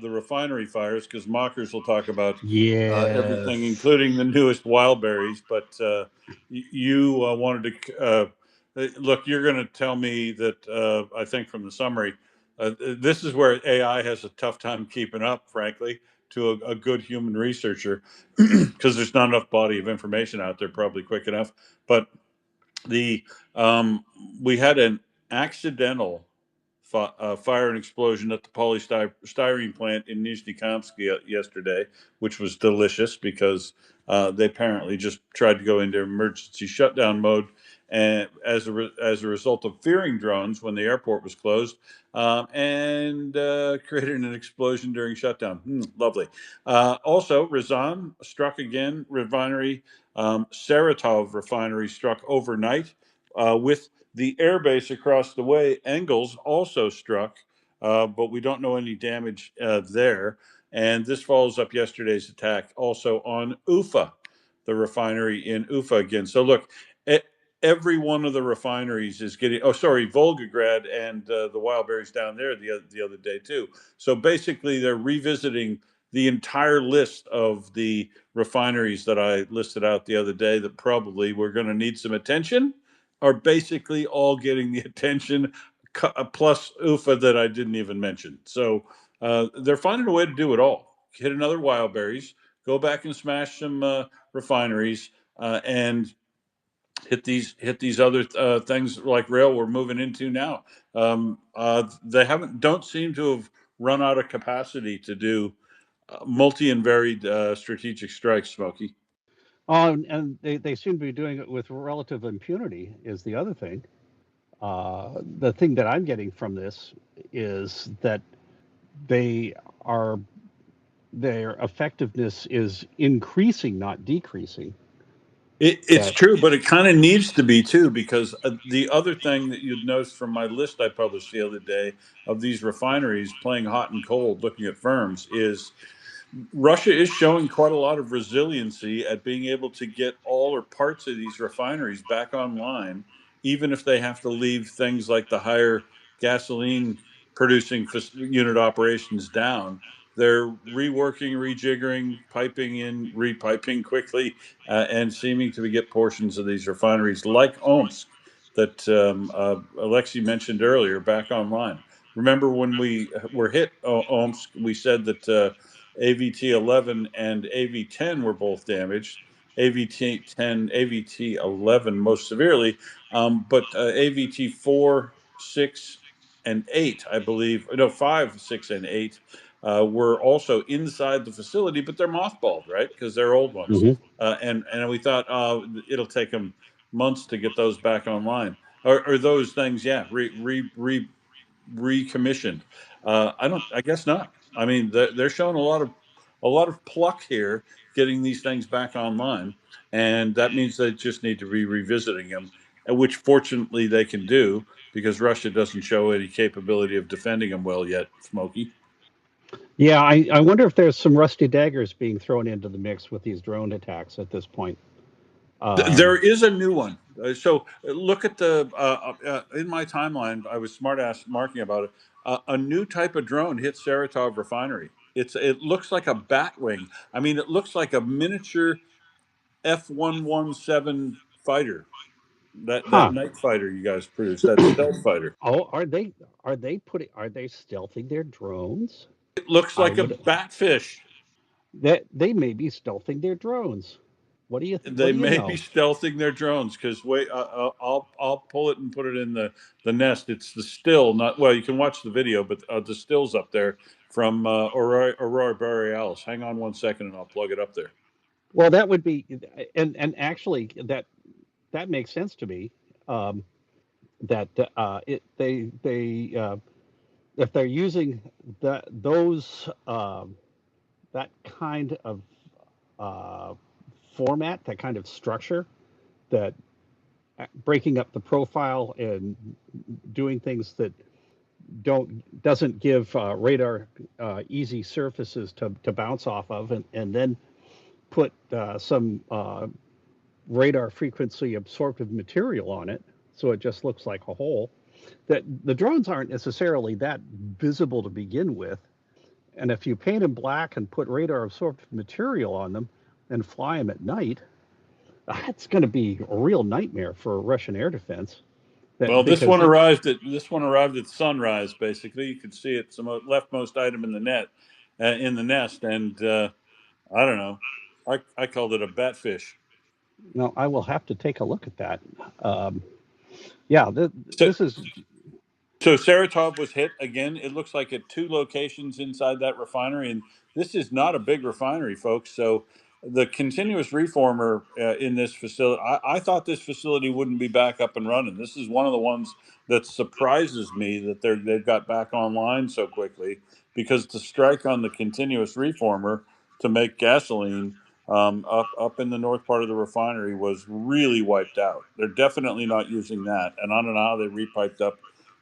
refinery fires because Mockers will talk about everything, Yes. including the newest wild berries. But you wanted to look. You're going to tell me that I think from the summary, this is where AI has a tough time keeping up, frankly, to a good human researcher because there's not enough body of information out there probably quick enough. But the we had an accidental fire and explosion at the polystyrene plant in Nizhny yesterday, which was delicious because they apparently just tried to go into emergency shutdown mode, and as a result of fearing drones when the airport was closed, and created an explosion during shutdown. Lovely. Also, Razan struck again. Refinery Saratov refinery struck overnight with the airbase across the way. Engels also struck, but we don't know any damage there. And this follows up yesterday's attack also on Ufa, the refinery in Ufa again. So look, every one of the refineries is getting. Oh, sorry, Volgograd and the Wildberries down there the other day too. So basically, they're revisiting the entire list of the refineries that I listed out the other day that probably we're going to need some attention. Are basically all getting the attention, plus UFA that I didn't even mention. So they're finding a way to do it all. Hit another Wildberries, go back and smash some refineries, and hit these other things like rail we're moving into now. They don't seem to have run out of capacity to do multi and varied strategic strikes, Smokey. Oh, and they seem to be doing it with relative impunity, is the other thing. The thing that I'm getting from this is that they are their effectiveness is increasing, not decreasing. It's That true, but it kind of needs to be too, because the other thing that you'd notice from my list I published the other day of these refineries playing hot and cold, looking at firms, is Russia is showing quite a lot of resiliency at being able to get all or parts of these refineries back online, even if they have to leave things like the higher gasoline producing unit operations down. They're reworking, rejiggering, piping in, repiping quickly, and seeming to get portions of these refineries like Omsk that Alexei mentioned earlier back online. Remember when we were hit Omsk, we said that AVT 11 and AV 10 were both damaged. AVT 10, AVT 11 most severely, but AVT 4, 6, and 8, I believe, no, 5, 6, and 8 were also inside the facility, but they're mothballed, right? Because they're old ones. Mhm. And we thought, it'll take them months to get those back online. Or those things, yeah, recommissioned. I guess not. I mean, they're showing a lot of pluck here, getting these things back online, and that means they just need to be revisiting them, and which fortunately they can do because Russia doesn't show any capability of defending them well yet. Smokey. Yeah, I wonder if there's some rusty daggers being thrown into the mix with these drone attacks at this point. There is a new one. So look at the in my timeline. I was smart ass marking about it. A new type of drone hit Saratov refinery. It looks like a bat wing. I mean, it looks like a miniature F-117 fighter. That Huh. night fighter you guys produced. That stealth fighter. Oh, are they stealthing their drones? It looks I like a would batfish. that they may be stealthing their drones. What They do you may be know? stealthing their drones because wait, I'll pull it and put it in the nest. It's the still, not well. You can watch the video, but the still's up there from Aurora Borealis. Hang on one second, and I'll plug it up there. Well, that would be, and actually that makes sense to me. Um, that they if they're using those that kind of uh, format, that kind of structure, that breaking up the profile and doing things that doesn't give radar easy surfaces to bounce off of, and then put some radar frequency absorptive material on it, so it just looks like a hole. That the drones aren't necessarily that visible to begin with, and if you paint them black and put radar absorptive material on them and fly them at night, that's going to be a real nightmare for Russian air defense. Well, That because it, this one arrived at sunrise. Basically, you could see it's the leftmost item in the in the nest, and I don't know. I called it a batfish. no, I will have to take a look at that. Um, yeah, So this is So Saratov was hit again. It looks like at two locations inside that refinery, and this is not a big refinery, folks. So the continuous reformer in this facility, I thought this facility wouldn't be back up and running. This is one of the ones that surprises me that they've got back online so quickly, because the strike on the continuous reformer to make gasoline up in the north part of the refinery was really wiped out. They're definitely not using that, and I don't know how they repiped up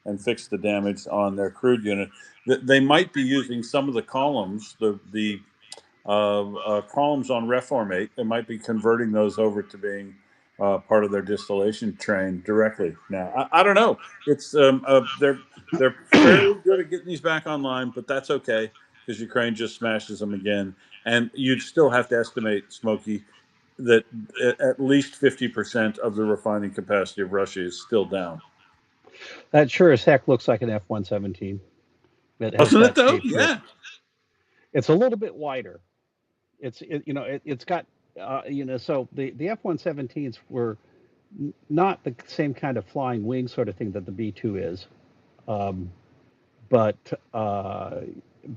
and fix the damage on their crude unit. They might be using some of the columns, the columns on Reformate. They might be converting those over to being part of their distillation train directly now. I don't know. It's they're fairly good at getting these back online, but that's okay because Ukraine just smashes them again, and you'd still have to estimate, Smokey, that at least 50% of the refining capacity of Russia is still down. That sure as heck looks like an F-117. It has Doesn't it that though? shape to it. Yeah. It's a little bit wider. It's got so the F-117s were not the same kind of flying wing sort of thing that the B-2 is, um, but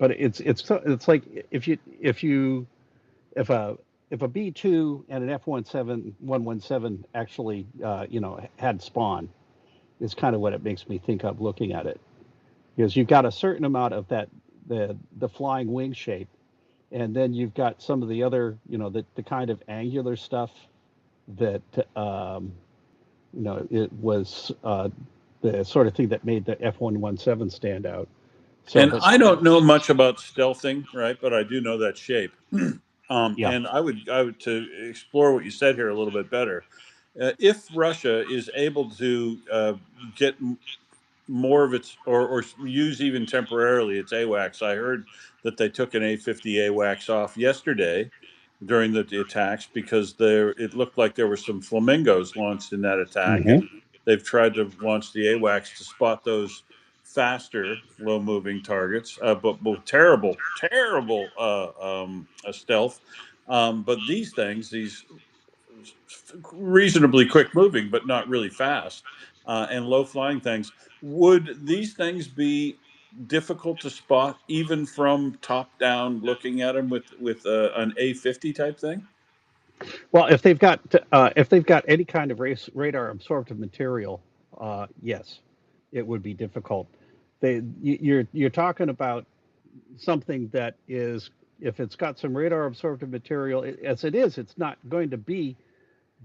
it's like if a B-2 and an F-117 actually had spawn is kind of what it makes me think of looking at it, because you've got a certain amount of that the flying wing shape, and then you've got some of the other the kind of angular stuff that it was the sort of thing that made the F-117 stand out. So, And but I don't know much about stealthing, right? But I do know that shape. yeah. And I would to explore what you said here a little bit better. If Russia is able to get more of its or use even temporarily its AWACS. I heard that they took an A-50 AWACS off yesterday during the attacks because it looked like there were some flamingos launched in that attack, Hmm. and they've tried to launch the AWACS to spot those faster, low-moving targets, but with terrible stealth. But these reasonably quick moving, but not really fast, and low flying things. Would these things be difficult to spot even from top down looking at them with an A-50 type thing? Well, if they've got any kind of radar absorptive material, yes, it would be difficult. You're talking about something that is, if it's got some radar absorptive material, as it is, it's not going to be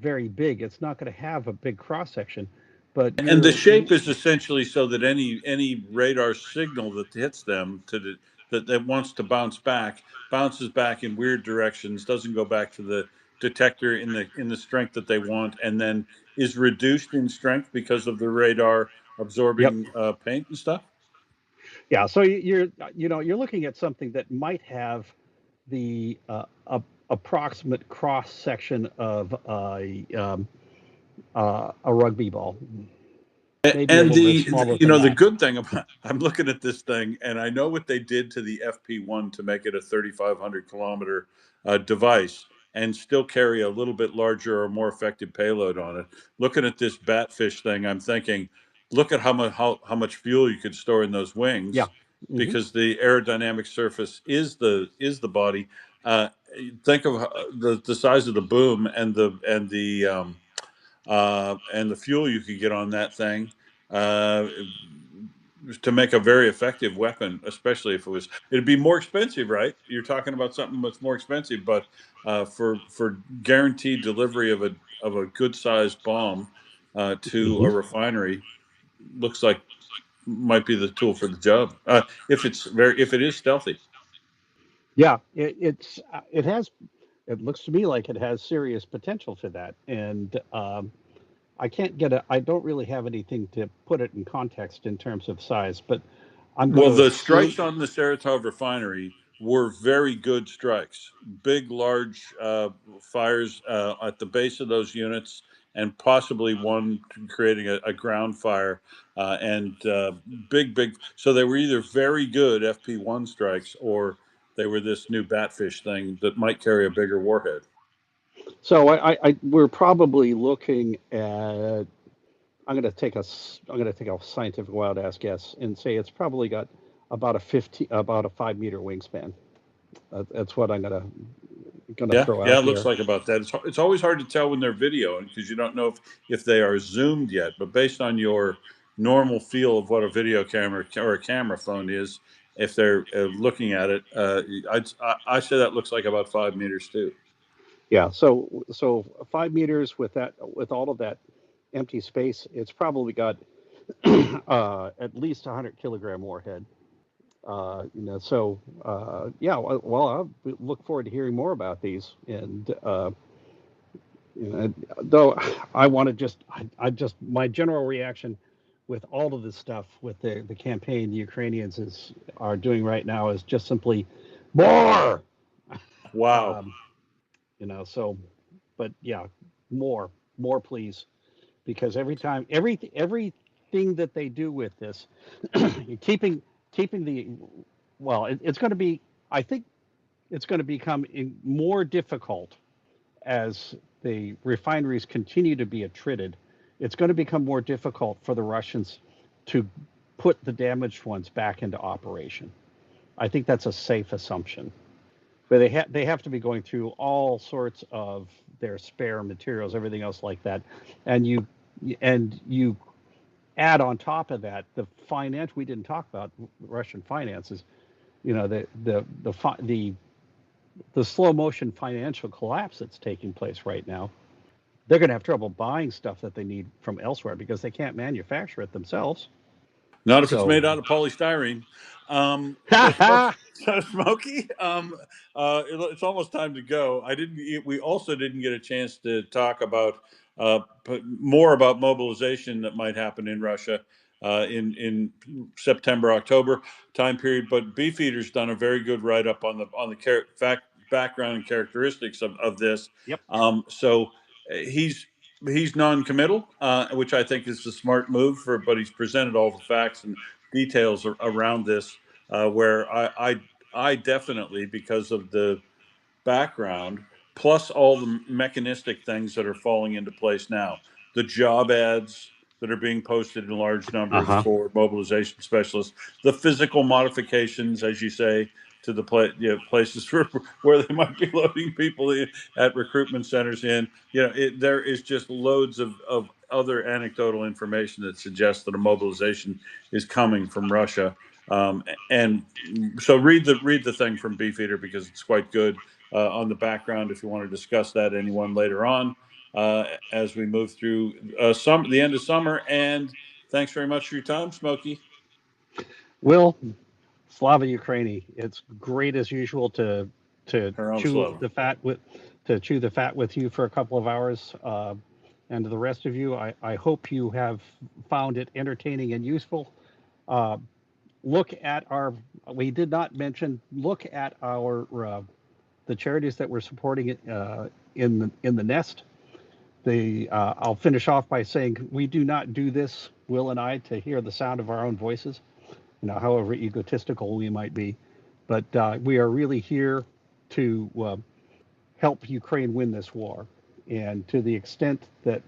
very big. It's not going to have a big cross section, but And the you're shape is essentially so that any radar signal that hits them that wants to bounce back bounces back in weird directions, doesn't go back to the detector in the strength that they want, and then is reduced in strength because of the radar yep. absorbing paint and stuff. Yeah, so you're looking at something that might have the approximate cross section of a rugby ball, maybe a And little bit the smaller you than know the that. good thing about I'm looking at this thing and I know what they did to the FP1 to make it a 3,500 kilometer device and still carry a little bit larger or more effective payload on it. Looking at this batfish thing, I'm thinking, look at how much fuel you could store in those Yeah. wings, Hmm. because the aerodynamic surface is the body. Uh, think of the size of the boom and the fuel you could get on that thing uh, to make a very effective weapon, especially if it'd be more expensive, right? You're talking about something that's more expensive, but for guaranteed delivery of a good sized bomb to Hmm. a refinery, looks like might be the tool for the job. If it is stealthy. Yeah, it has. It looks to me like it has serious potential for that, and I don't really have anything to put it in context in terms of size, but I'm going Well, to the assume. strikes on the Saratov refinery were very good strikes. Big, large fires at the base of those units, and possibly one creating a ground fire, and big. So they were either very good FP1 strikes, or they were this new batfish thing that might carry a bigger warhead. So we're probably looking at. I'm going to take a scientific wild ass guess and say it's probably got about a 5 meter wingspan. That's what I'm gonna Yeah, throw yeah, out it looks here. like about that. It's always hard to tell when they're video because you don't know if they are zoomed yet. But based on your normal feel of what a video camera or a camera phone is, if they're looking at it, I say that looks like about 5 meters too. Yeah, so 5 meters with all of that empty space, it's probably got at least 100 kilogram warhead. Yeah. Well, I look forward to hearing more about these, and You know, though I want to just my general reaction with all of this stuff with the campaign the Ukrainians are doing right now is just simply more. Wow. Um, so, but yeah, more please, because everything that they do with this, keeping the, well, it's going to be, I think it's going to become more difficult as the refineries continue to be attrited. It's going to become more difficult for the Russians to put the damaged ones back into operation. I think that's a safe assumption. But they have to be going through all sorts of their spare materials, everything else like that, and you add on top of that the finance. We didn't talk about Russian finances. The slow motion financial collapse that's taking place right now. They're going to have trouble buying stuff that they need from elsewhere because they can't manufacture it themselves. Not if it's So, made out of polystyrene. ha ha. So Smokey, it's almost time to go. We also didn't get a chance to talk about more about mobilization that might happen in Russia in September, October time period. But Beefeater's done a very good write up on the background and characteristics of this. Yep. So he's non-committal, which I think is a smart move but he's presented all the facts and details around this, where I definitely, because of the background, plus all the mechanistic things that are falling into place now, the job ads that are being posted in large numbers for mobilization specialists, the physical modifications, as you say, to the places where they might be loading people at recruitment centers in. There is just loads of other anecdotal information that suggests that a mobilization is coming from Russia. And so read the thing from Beefeater because it's quite good on the background if you want to discuss that anyone later on as we move through the end of summer. And thanks very much for your time, Smokey. Will, Slava Ukraini. It's great as usual to chew Slava. the fat with you for a couple of hours. And to the rest of you, I hope you have found it entertaining and useful. Look at we did not mention, look at the charities that we're supporting in the nest. I'll finish off by saying we do not do this, Will and I, to hear the sound of our own voices, however egotistical we might be. But we are really here to help Ukraine win this war. And to the extent that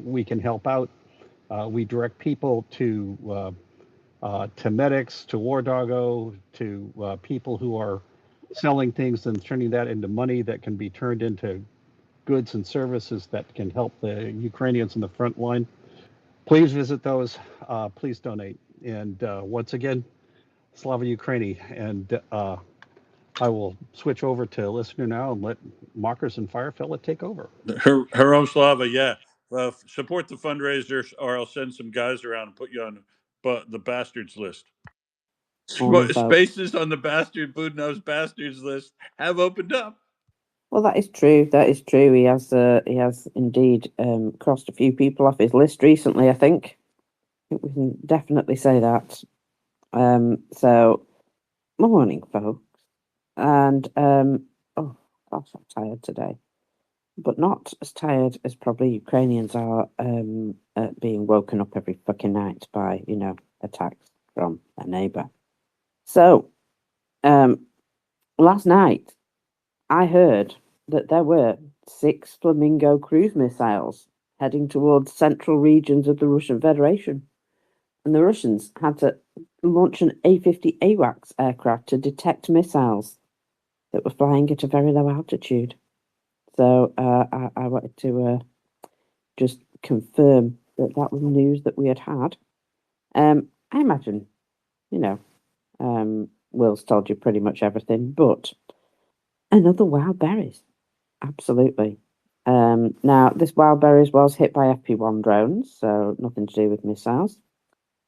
we can help out, we direct people to medics, to War Doggo, to people who are selling things and turning that into money that can be turned into goods and services that can help the Ukrainians in the front line. Please visit those. Please donate. And once again, Slava Ukraini. And I will switch over to listener now and let Mockers and Firefella take over. Her Slava, yeah. Support the fundraiser, or I'll send some guys around and put you on the bastards list. Spaces on the Budnow's bastards list have opened up. Well, that is true. That is true. He has indeed crossed a few people off his list recently. I think we can definitely say that. So, morning, folks, and oh gosh, I'm tired today, but not as tired as probably Ukrainians are being woken up every fucking night by attacks from a neighbour. So, last night I heard that there were 6 Flamingo cruise missiles heading towards central regions of the Russian Federation. And the Russians had to launch an A-50 AWACS aircraft to detect missiles that were flying at a very low altitude. So I wanted to just confirm that was news that we had had. I imagine, Will's told you pretty much everything, but another wild berries. Absolutely. Now, this wild berries was hit by FP1 drones, so nothing to do with missiles.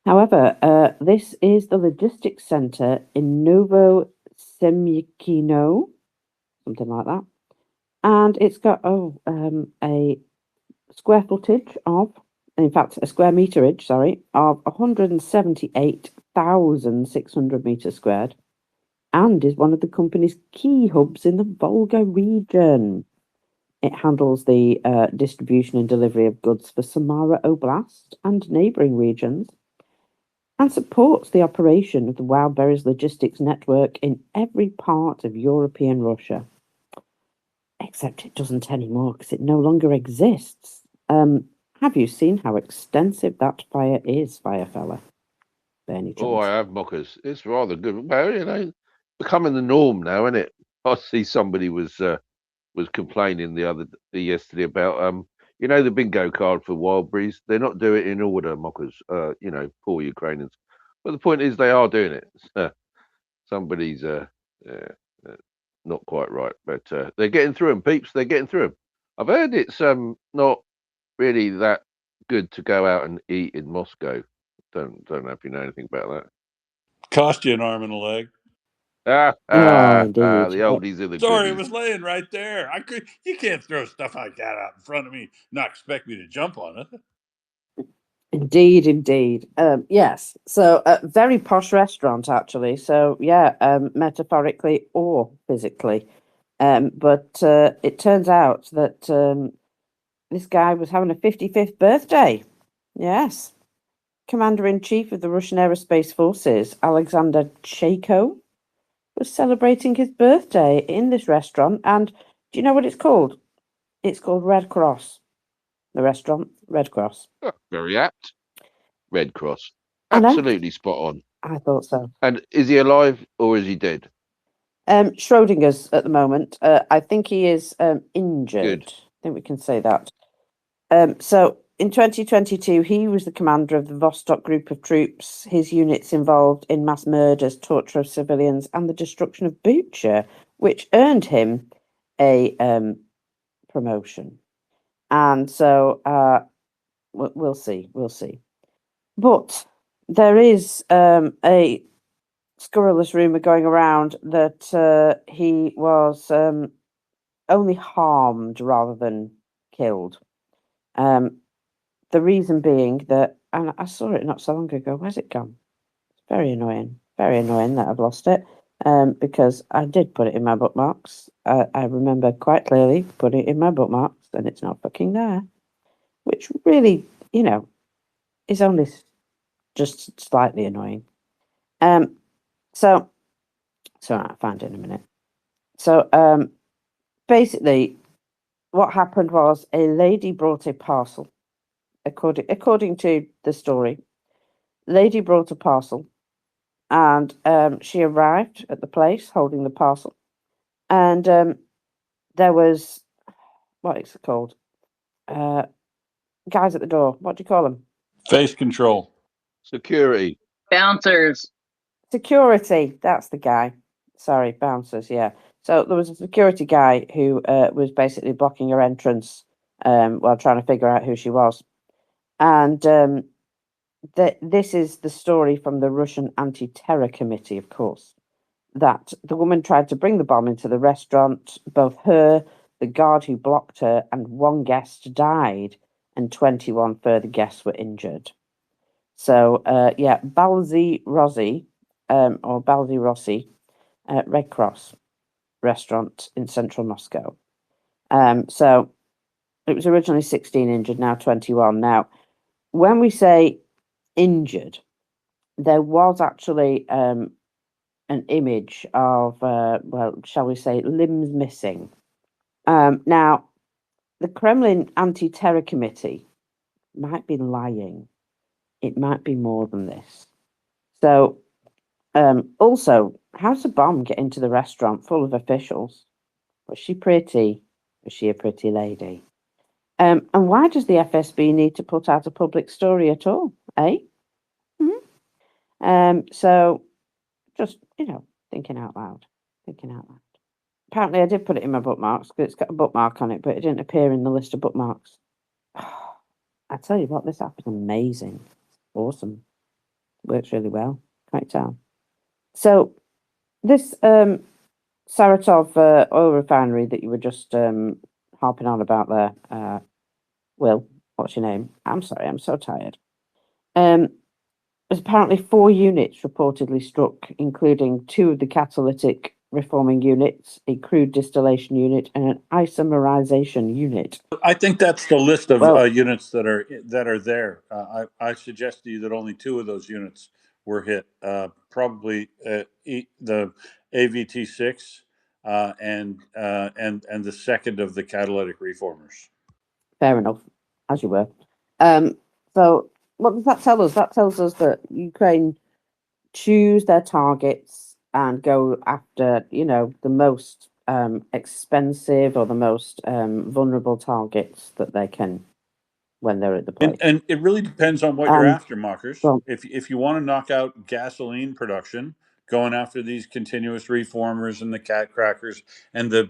However, this is the logistics center in Novosemyakino, something like that, and it's got a square footage of, in fact, a square meterage, sorry, of 178,600 meters squared, and is one of the company's key hubs in the Volga region. It handles the distribution and delivery of goods for Samara Oblast and neighbouring regions, and supports the operation of the Wildberries logistics network in every part of European Russia. Except it doesn't anymore because it no longer exists. Have you seen how extensive that fire is, Firefella? By any Oh, I chance? have mockers. It's rather good. Well, becoming the norm now, isn't it? I see somebody was complaining yesterday about the bingo card for Wildberries. They're not doing it in order, mockers. Poor Ukrainians. But the point is, they are doing it. Somebody's not quite right, but they're getting through them, peeps. They're getting through them. I've heard it's not really that good to go out and eat in Moscow. Don't know if you know anything about that. Cost you an arm and a leg. Oh, The indeed. oldies are the Sorry, it goodies. was laying right there. You can't throw stuff like that out in front of me, not expect me to jump on it. Indeed. Yes. So, a very posh restaurant, actually. So, yeah, metaphorically or physically. But it turns out that this guy was having a 55th birthday. Yes. Commander-in-Chief of the Russian Aerospace Forces, Alexander Chayko, was celebrating his birthday in this restaurant. And do you know what it's called? It's called Red Cross. The restaurant, Red Cross. Very apt. Red Cross. I know. Absolutely spot on. I thought so. And is he alive or is he dead? Schrodinger's at the moment. I think he is injured. Good. I think we can say that. So in 2022, he was the commander of the Vostok group of troops. His units involved in mass murders, torture of civilians, and the destruction of Bucha, which earned him a promotion. And so we'll see. But there is a scurrilous rumor going around that he was only harmed rather than killed. The reason being that, and I saw it not so long ago. Where's it gone? It's very annoying that I've lost it. Because I did put it in my bookmarks. I remember quite clearly putting it in my bookmarks, and it's not fucking there. Which really, is only just slightly annoying. So I'll find it in a minute. So basically, what happened was a lady brought a parcel. According to the story, lady brought a parcel, and she arrived at the place holding the parcel, and there was, what is it called? Guys at the door. What do you call them? Face control. Security. Bouncers. Security. That's the guy. Sorry, bouncers. Yeah. So there was a security guy who was basically blocking her entrance while trying to figure out who she was. And this is the story from the Russian Anti-Terror Committee, of course, that the woman tried to bring the bomb into the restaurant. Both her, the guard who blocked her, and one guest died, and 21 further guests were injured. So, Balzy Rossi, Red Cross restaurant in central Moscow. So it was originally 16 injured, now 21. Now, when we say injured, there was actually an image of, shall we say, limbs missing. Now, the Kremlin Anti-Terror Committee might be lying. It might be more than this. So, also, how does a bomb get into the restaurant full of officials? Was she pretty? Was she a pretty lady? And why does the FSB need to put out a public story at all? Eh? So, just, thinking out loud. Apparently, I did put it in my bookmarks because it's got a bookmark on it, but it didn't appear in the list of bookmarks. I tell you what, this app is amazing. Awesome. Works really well. Can't you tell? So, this Saratov oil refinery that you were just harping on about there, Will, what's your name? I'm sorry, I'm so tired. There's apparently 4 units reportedly struck, including 2 of the catalytic reforming units, a crude distillation unit, and an isomerization unit. I think that's the list of Well, units that are there. I suggest to you that only 2 of those units were hit. Probably the AVT6 and the second of the catalytic reformers. fair enough, as you were. So what does that tell us? That tells us that Ukraine choose their targets and go after, the most expensive or the most vulnerable targets that they can when they're at the place. And it really depends on what you're after, Mockers. Well, If you want to knock out gasoline production, going after these continuous reformers and the cat crackers, and the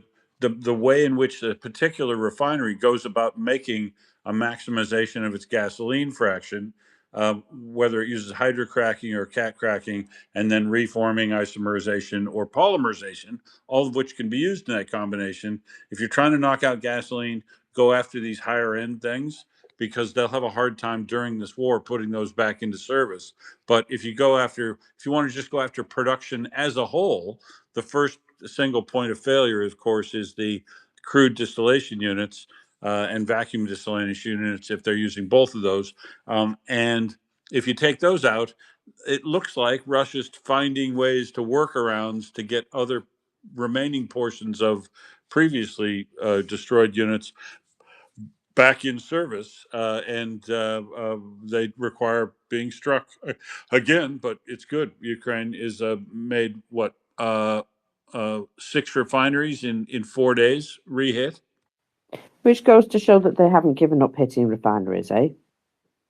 way in which the particular refinery goes about making a maximization of its gasoline fraction, whether it uses hydrocracking or cat cracking, and then reforming, isomerization, or polymerization, all of which can be used in that combination. If you're trying to knock out gasoline, go after these higher end things, because they'll have a hard time during this war putting those back into service. But if you want to just go after production as a whole, the first single point of failure, of course, is the crude distillation units and vacuum distillation units, if they're using both of those. And if you take those out, it looks like Russia's finding ways to workarounds to get other remaining portions of previously destroyed units back in service, and they require being struck again. But it's good. Ukraine is made 6 refineries in 4 days re-hit. which goes to show that they haven't given up hitting refineries, eh?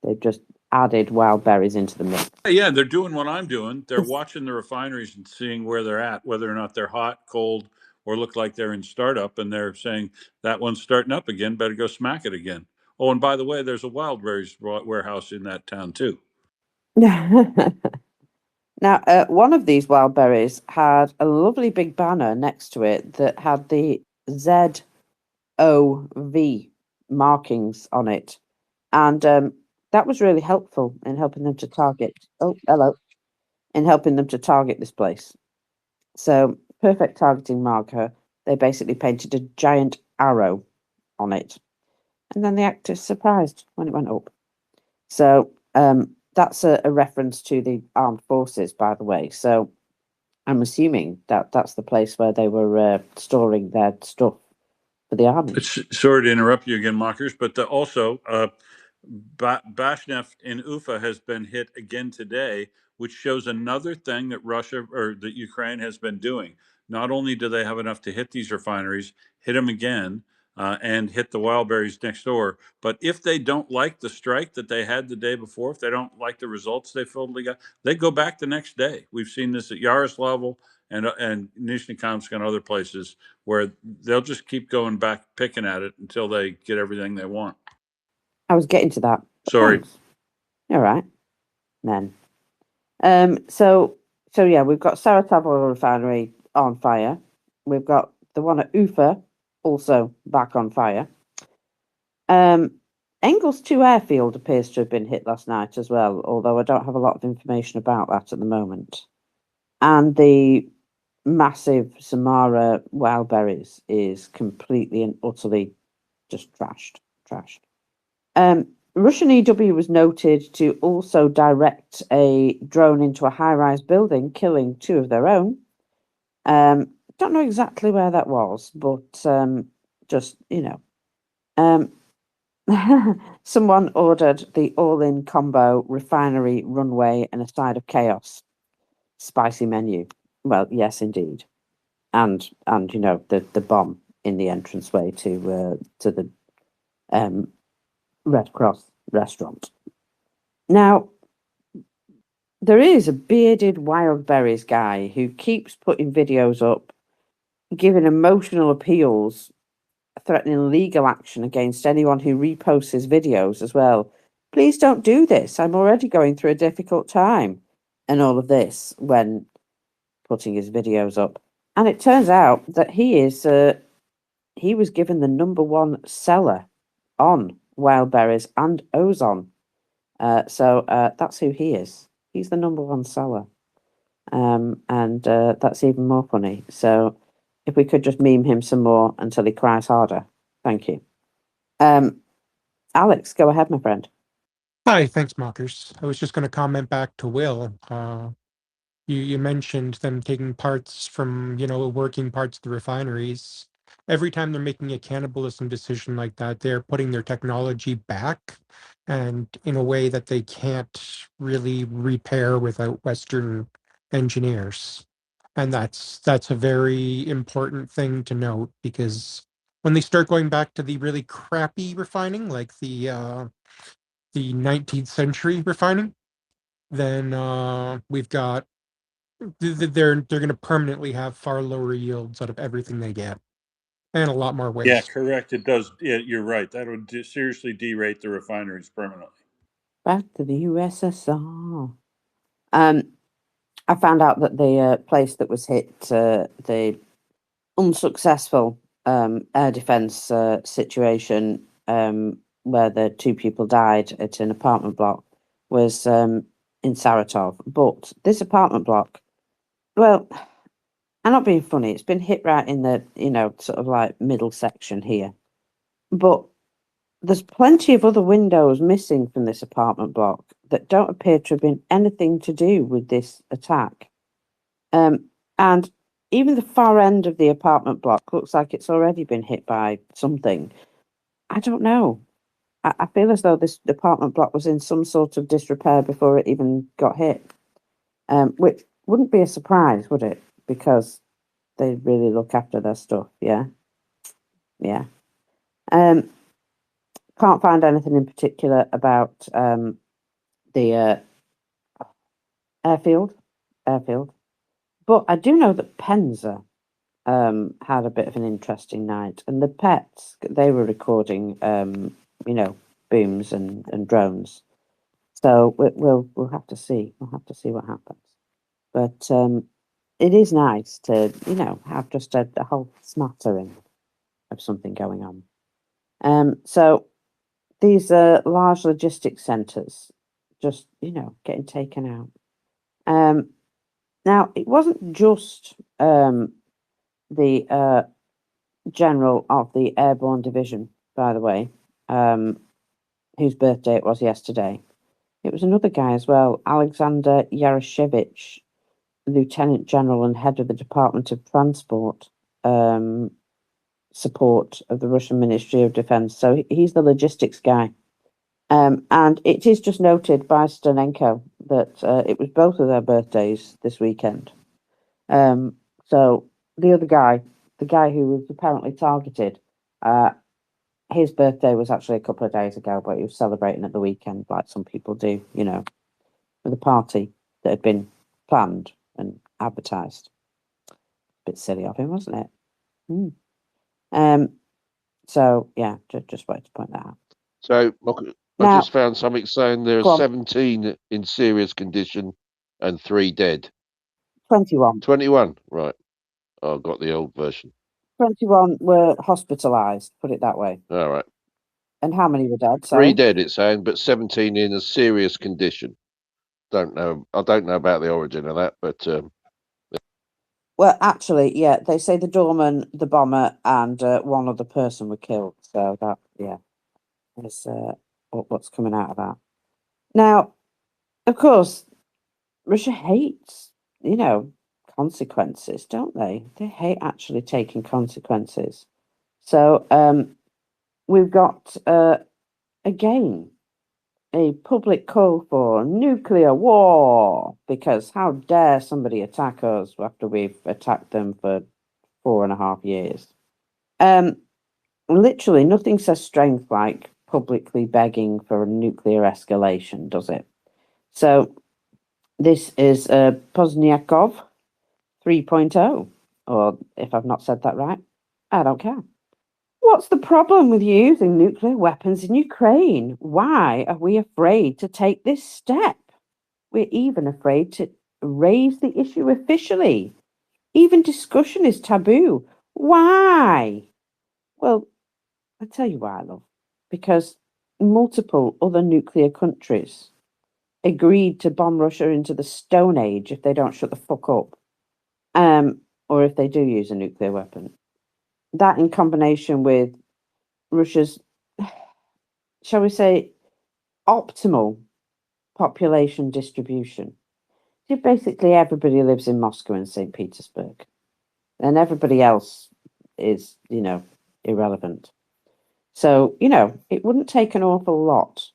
They've just added wild berries into the mix. Yeah, they're doing what I'm doing. They're watching the refineries and seeing where they're at, whether or not they're hot, cold, or look like they're in startup, and they're saying that one's starting up again, better go smack it again. Oh, and by the way, there's a wild berries warehouse in that town too. Now, one of these wild berries had a lovely big banner next to it that had the ZOV markings on it. And that was really helpful in helping them to target. Oh, hello. In helping them to target this place. So, perfect targeting marker. They basically painted a giant arrow on it. And then the actor's surprised when it went up. So, that's a reference to the armed forces, by the way. So I'm assuming that that's the place where they were storing their stuff for the army. Sorry to interrupt you again, Mockers, but also Bashnev in Ufa has been hit again today, which shows another thing that Russia or that Ukraine has been doing. Not only do they have enough to hit these refineries, hit them again, and hit the wild berries next door, but if they don't like the strike that they had the day before, if they don't like the results they fully got, they go back the next day. We've seen this at Yaroslavl and Nizhnekamsk and other places where they'll just keep going back picking at it until they get everything they want. I was getting to that. Sorry. Thanks. All right, then. So yeah, we've got Saratov oil refinery on fire. We've got the one at Ufa also back on fire. Engels 2 airfield appears to have been hit last night as well, although I don't have a lot of information about that at the moment. And the massive Samara wild berries is completely and utterly just trashed. Russian EW was noted to also direct a drone into a high-rise building, killing 2 of their own. Don't know exactly where that was, but just, someone ordered the all-in combo refinery, runway, and a side of chaos. Spicy menu. Well, yes, indeed. And the bomb in the entranceway to the Red Cross restaurant. Now, there is a bearded wild berries guy who keeps putting videos up, giving emotional appeals, threatening legal action against anyone who reposts his videos as well. Please don't do this. I'm already going through a difficult time. And all of this when putting his videos up. And it turns out that he was given the #1 seller on wild berries and ozone. So that's who he is. He's the #1 seller. And that's even more funny. So if we could just meme him some more until he cries harder. Thank you. Alex, go ahead, my friend. Hi, thanks, Mockers. I was just going to comment back to Will. You mentioned them taking parts from, working parts of the refineries. Every time they're making a cannibalism decision like that, they're putting their technology back and in a way that they can't really repair without Western engineers. And that's a very important thing to note, because when they start going back to the really crappy refining, like the 19th century refining, then we've got they're going to permanently have far lower yields out of everything they get, and a lot more Yeah, waste. correct. It does. Yeah, you're right. That would seriously derate the refineries permanently. Back to the USSR. I found out that the place that was hit, the unsuccessful air defense situation, where the 2 people died at an apartment block, was in Saratov. But this apartment block, well, I'm not being funny, it's been hit right in the, sort of like middle section here. But there's plenty of other windows missing from this apartment block that don't appear to have been anything to do with this attack. And even the far end of the apartment block looks like it's already been hit by something. I don't know. I feel as though this apartment block was in some sort of disrepair before it even got hit, which wouldn't be a surprise, would it? Because they really look after their stuff. Yeah. Can't find anything in particular about the airfield, but I do know that Penza had a bit of an interesting night, and the pets, they were recording booms and drones. So we'll have to see. We'll have to see what happens. But it is nice to have just a whole smattering of something going on. So these large logistics centres just getting taken out. Now it wasn't just the general of the airborne division, by the way, whose birthday it was yesterday. It was another guy as well, Alexander Yaroshevich, Lieutenant General and head of the Department of Transport support of the Russian Ministry of Defense. So he's the logistics guy. And it is just noted by Stanenko that it was both of their birthdays this weekend. So the other guy, the guy who was apparently targeted, his birthday was actually a couple of days ago, but he was celebrating at the weekend, like some people do, with a party that had been planned and advertised. Bit silly of him, wasn't it? So yeah, just wanted to point that out. So I Now, just found something saying there are go on. 17 in serious condition and 3 dead. 21. 21, right. Oh, I've got the old version. 21 were hospitalised, put it that way. All right. And how many were dead? 3 Sorry? dead, it's saying, but 17 in a serious condition. I don't know about the origin of that, but Well, actually, yeah, they say the doorman, the bomber, and one other person were killed. So that, yeah, is what's coming out of that. Now, of course, Russia hates, consequences, don't they? They hate actually taking consequences. So we've got, again, a public call for nuclear war, because how dare somebody attack us after we've attacked them for 4.5 years? Literally, nothing says strength like publicly begging for a nuclear escalation, does it? So this is Pozniakov 3.0, or if I've not said that right, I don't care. What's the problem with using nuclear weapons in Ukraine? Why are we afraid to take this step? We're even afraid to raise the issue officially. Even discussion is taboo. Why? Well, I'll tell you why, love. Because multiple other nuclear countries agreed to bomb Russia into the Stone Age if they don't shut the fuck up. Or if they do use a nuclear weapon. That in combination with Russia's, shall we say, optimal population distribution. So basically everybody lives in Moscow and St. Petersburg. And everybody else is, irrelevant. So, it wouldn't take an awful lot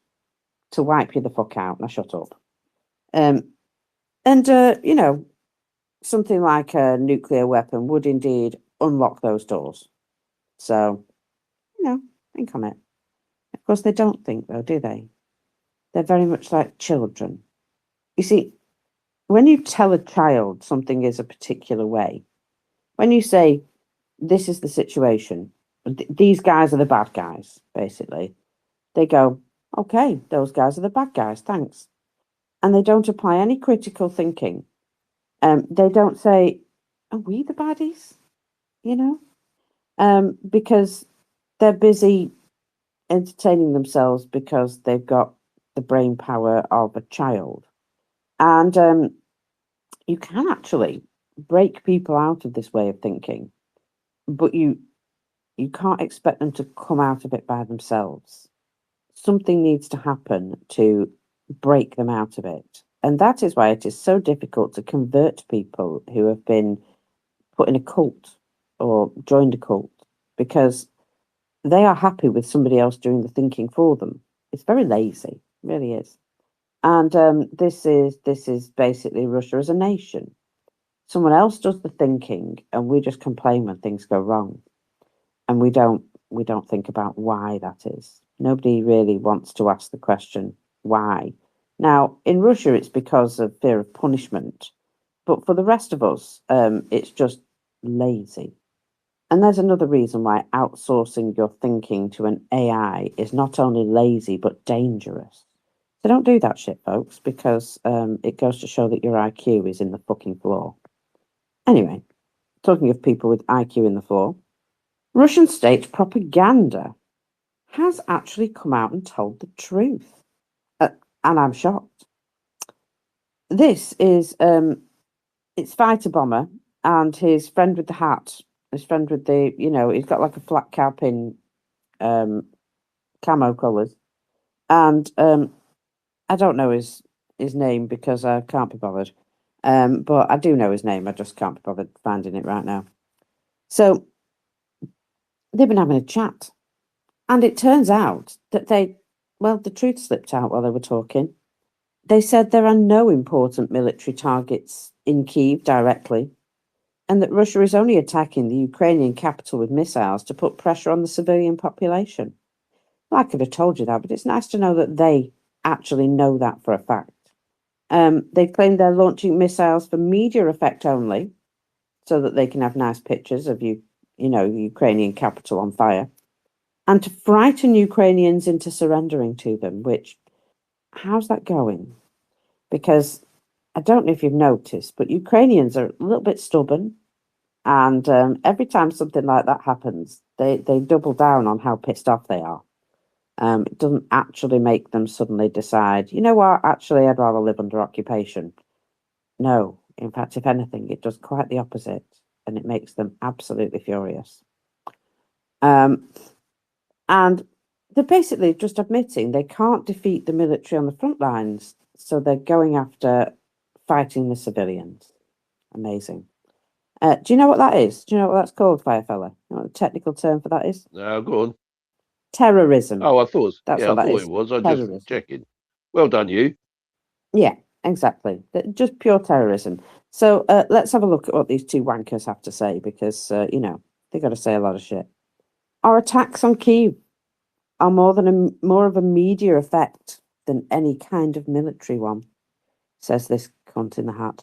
to wipe you the fuck out. Now shut up. Something like a nuclear weapon would indeed unlock those doors. So, think on it. Of course, they don't think, though, do they? They're very much like children. You see, when you tell a child something is a particular way, when you say, this is the situation, these guys are the bad guys, basically, they go, okay, those guys are the bad guys, thanks. And they don't apply any critical thinking. They don't say, are we the baddies? Because they're busy entertaining themselves because they've got the brain power of a child. And you can actually break people out of this way of thinking, but you can't expect them to come out of it by themselves. Something needs to happen to break them out of it. And that is why it is so difficult to convert people who have been put in a cult or joined a cult, because they are happy with somebody else doing the thinking for them. It's very lazy, it really is. And this is basically Russia as a nation. Someone else does the thinking, and we just complain when things go wrong, and we don't think about why that is. Nobody really wants to ask the question why. Now, in Russia, it's because of fear of punishment, but for the rest of us, it's just lazy. And there's another reason why outsourcing your thinking to an AI is not only lazy, but dangerous. So don't do that shit, folks, because it goes to show that your IQ is in the fucking floor. Anyway, talking of people with IQ in the floor, Russian state propaganda has actually come out and told the truth. And I'm shocked. This is, it's Fighter Bomber and his friend with the hat. His friend with the, he's got like a flat cap in camo colours. And I don't know his name because I can't be bothered. But I do know his name. I just can't be bothered finding it right now. So they've been having a chat. And it turns out that the truth slipped out while they were talking. They said there are no important military targets in Kyiv directly, and that Russia is only attacking the Ukrainian capital with missiles to put pressure on the civilian population. Well, I could have told you that, but it's nice to know that they actually know that for a fact. They claim they're launching missiles for media effect only, so that they can have nice pictures of the Ukrainian capital on fire, and to frighten Ukrainians into surrendering to them, which, how's that going? Because I don't know if you've noticed, but Ukrainians are a little bit stubborn. And every time something like that happens, they double down on how pissed off they are. It doesn't actually make them suddenly decide, you know what, actually, I'd rather live under occupation. No, in fact, if anything, it does quite the opposite, and it makes them absolutely furious. And they're basically just admitting they can't defeat the military on the front lines, so they're going after fighting the civilians. Amazing. Do you know what that is? Do you know what that's called, Firefella? You know what the technical term for that is? No, go on. Terrorism. Oh, I thought That's yeah, what I that thought is. it was. I Terrorism. just checking. Well done, you. Yeah, exactly. Just pure terrorism. So let's have a look at what these two wankers have to say, because they got to say a lot of shit. Our attacks on Kyiv are more of a media effect than any kind of military one, says this cunt in the hat.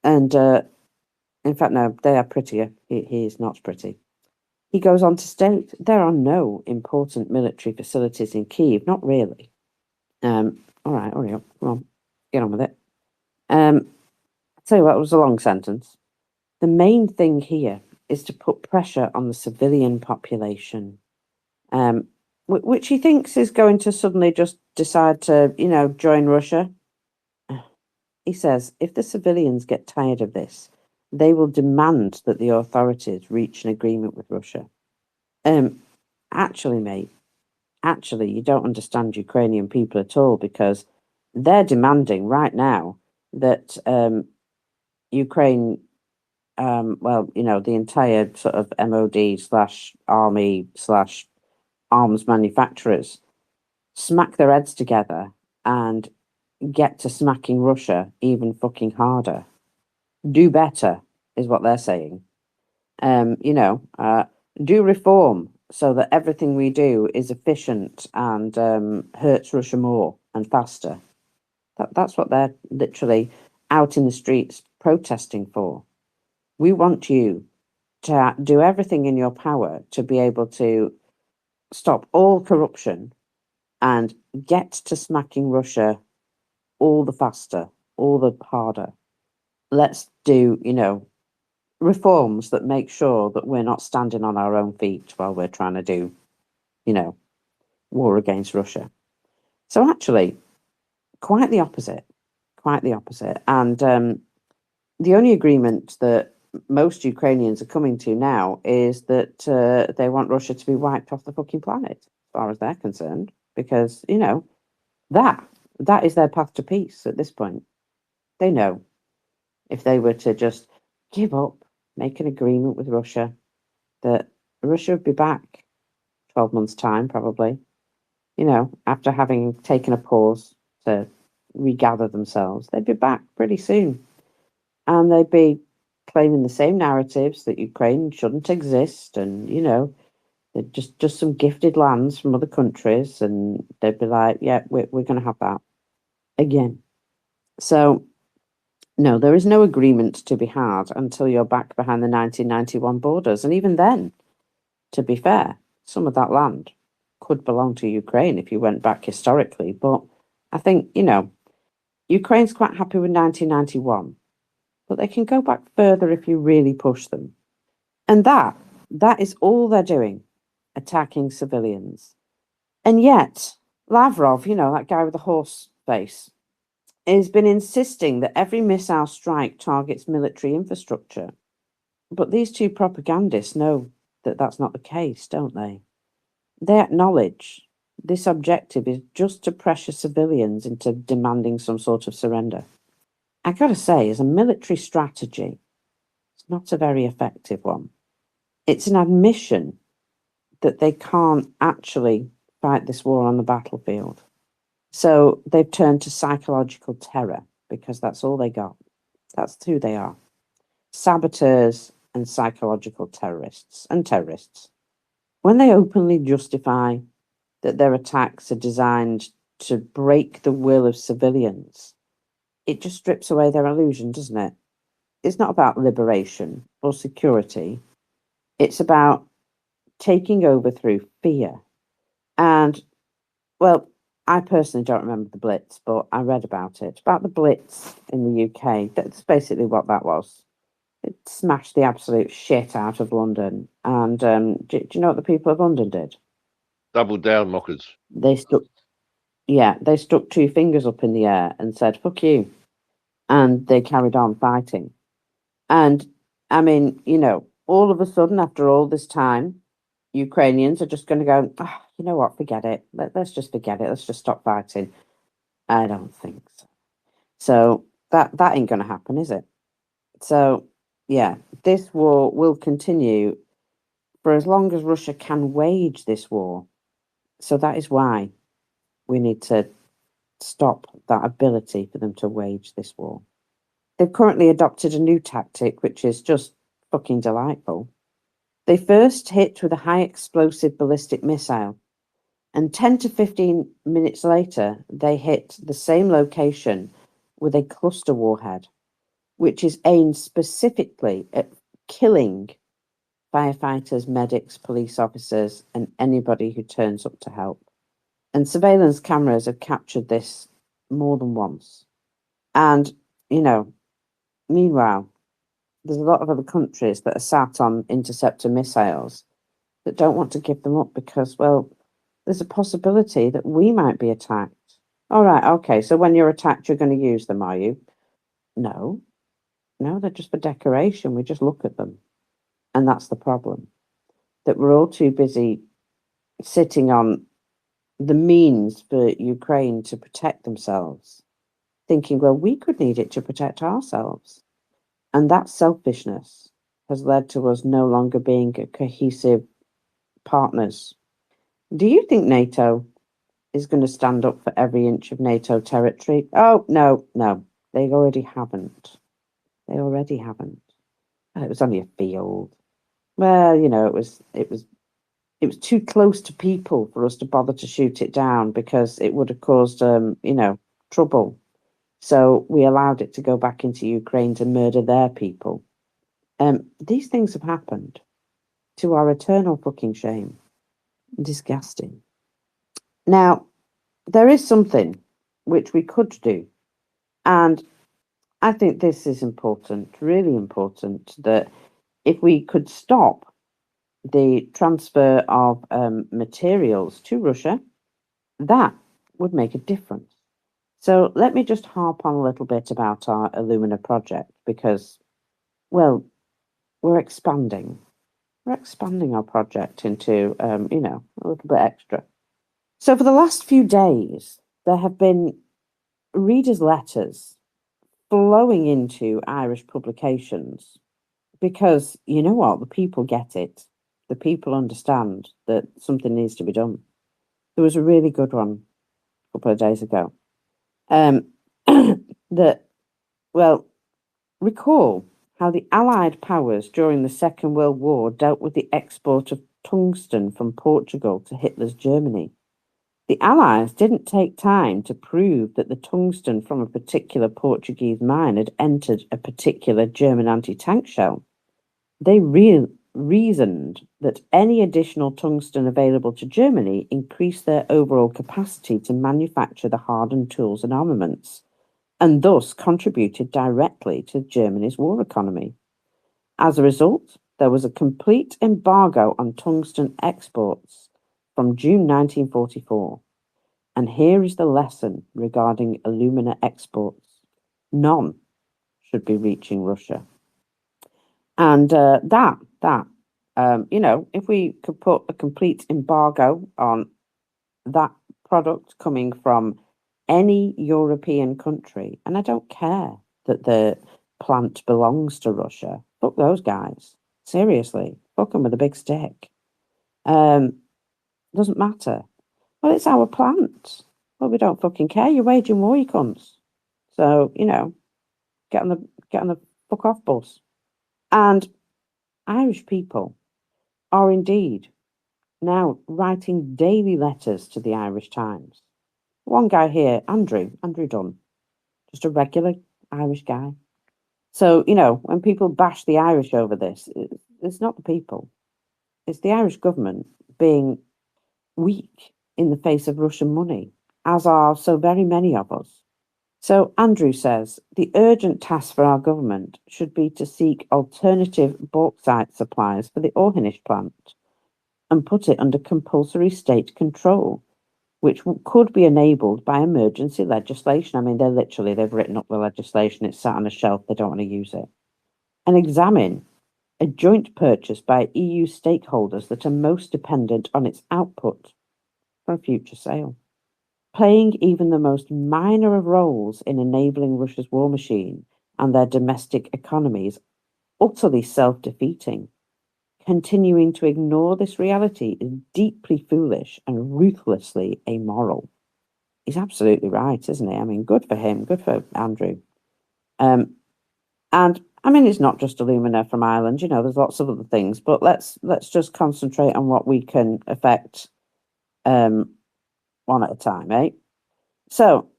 In fact, no, they are prettier. He is not pretty. He goes on to state, there are no important military facilities in Kyiv, not really. All right, hurry up, come on, get on with it. I So that was a long sentence. The main thing here is to put pressure on the civilian population, which he thinks is going to suddenly just decide to, join Russia. He says if the civilians get tired of this, they will demand that the authorities reach an agreement with Russia. Actually, mate, you don't understand Ukrainian people at all, because they're demanding right now that Ukraine, the entire sort of MOD/army/arms manufacturers smack their heads together and get to smacking Russia even fucking harder. Do better is what they're saying. Do reform so that everything we do is efficient and hurts Russia more and faster. That's what they're literally out in the streets protesting for. We want you to do everything in your power to be able to stop all corruption and get to smacking Russia all the faster, all the harder. Let's do, reforms that make sure that we're not standing on our own feet while we're trying to do, war against Russia. So actually, quite the opposite. And the only agreement that most Ukrainians are coming to now is that they want Russia to be wiped off the fucking planet, as far as they're concerned, because, that is their path to peace at this point. They know if they were to just give up, make an agreement with Russia, that Russia would be back 12 months' time, probably, after having taken a pause to regather themselves. They'd be back pretty soon. And they'd be claiming the same narratives that Ukraine shouldn't exist, and, they're just some gifted lands from other countries, and they'd be like, yeah, we're going to have that again. So, no, there is no agreement to be had until you're back behind the 1991 borders. And even then, to be fair, some of that land could belong to Ukraine if you went back historically. But I think, Ukraine's quite happy with 1991, but they can go back further if you really push them. And that is all they're doing, attacking civilians. And yet, Lavrov, that guy with the horse face, has been insisting that every missile strike targets military infrastructure. But these two propagandists know that that's not the case, don't they? They acknowledge this objective is just to pressure civilians into demanding some sort of surrender. I gotta say, as a military strategy, it's not a very effective one. It's an admission that they can't actually fight this war on the battlefield. So they've turned to psychological terror, because that's all they got. That's who they are. Saboteurs and psychological terrorists. When they openly justify that their attacks are designed to break the will of civilians, it just strips away their illusion, doesn't it? It's not about liberation or security. It's about taking over through fear. And, well, I personally don't remember the Blitz, but I read about it. About the Blitz in the UK. That's basically what that was. It smashed the absolute shit out of London. And do you know what the people of London did? Double down, mockers. They stuck two fingers up in the air and said, fuck you. And they carried on fighting. And, I mean, all of a sudden, after all this time, Ukrainians are just going to go, oh, you know what, forget it. Let's just forget it. Let's just stop fighting. I don't think so. So that ain't going to happen, is it? So, yeah, this war will continue for as long as Russia can wage this war. So that is why we need to stop that ability for them to wage this war. They've currently adopted a new tactic, which is just fucking delightful. They first hit with a high explosive ballistic missile, and 10 to 15 minutes later, they hit the same location with a cluster warhead, which is aimed specifically at killing firefighters, medics, police officers, and anybody who turns up to help. And surveillance cameras have captured this more than once. And, Meanwhile, there's a lot of other countries that are sat on interceptor missiles that don't want to give them up because, well, there's a possibility that we might be attacked. All right, okay, so when you're attacked, you're going to use them, are you? No, they're just for decoration. We just look at them. And that's the problem, that we're all too busy sitting on the means for Ukraine to protect themselves, thinking, well, we could need it to protect ourselves. And that selfishness has led to us no longer being a cohesive partners. Do you think NATO is going to stand up for every inch of NATO territory? Oh, no, they already haven't. It was only a field. Well, it was too close to people for us to bother to shoot it down because it would have caused, trouble. So we allowed it to go back into Ukraine to murder their people. These things have happened to our eternal fucking shame. Disgusting. Now, there is something which we could do, and I think this is important, really important, that if we could stop the transfer of materials to Russia, that would make a difference. So let me just harp on a little bit about our Illumina project because, well, we're expanding. We're expanding our project into, a little bit extra. So for the last few days, there have been readers' letters flowing into Irish publications because, you know what, the people get it. The people understand that something needs to be done. There was a really good one a couple of days ago. Recall how the Allied powers during the Second World War dealt with the export of tungsten from Portugal to Hitler's Germany. The Allies didn't take time to prove that the tungsten from a particular Portuguese mine had entered a particular German anti-tank shell. They reasoned that any additional tungsten available to Germany increased their overall capacity to manufacture the hardened tools and armaments, and thus contributed directly to Germany's war economy. As a result, there was a complete embargo on tungsten exports from June 1944. And here is the lesson regarding alumina exports. None should be reaching Russia. And if we could put a complete embargo on that product coming from any European country, and I don't care that the plant belongs to Russia. Fuck those guys. Seriously, fuck them with a big stick. Doesn't matter. Well, it's our plant. Well, we don't fucking care. You're waging war, you cunts. So, get on the fuck off bus. And Irish people are indeed now writing daily letters to the Irish Times. One guy here, Andrew Dunn, just a regular Irish guy. So, when people bash the Irish over this, it's not the people. It's the Irish government being weak in the face of Russian money, as are so very many of us. So Andrew says, the urgent task for our government should be to seek alternative bauxite supplies for the Orhanish plant and put it under compulsory state control, which could be enabled by emergency legislation. I mean, they've written up the legislation, it's sat on a shelf, they don't want to use it. And examine a joint purchase by EU stakeholders that are most dependent on its output for a future sale. Playing even the most minor of roles in enabling Russia's war machine and their domestic economy is utterly self-defeating. Continuing to ignore this reality is deeply foolish and ruthlessly amoral. He's absolutely right, isn't he? I mean, good for him, good for Andrew. And I mean, it's not just alumina from Ireland, there's lots of other things, but let's just concentrate on what we can affect one at a time, eh? So,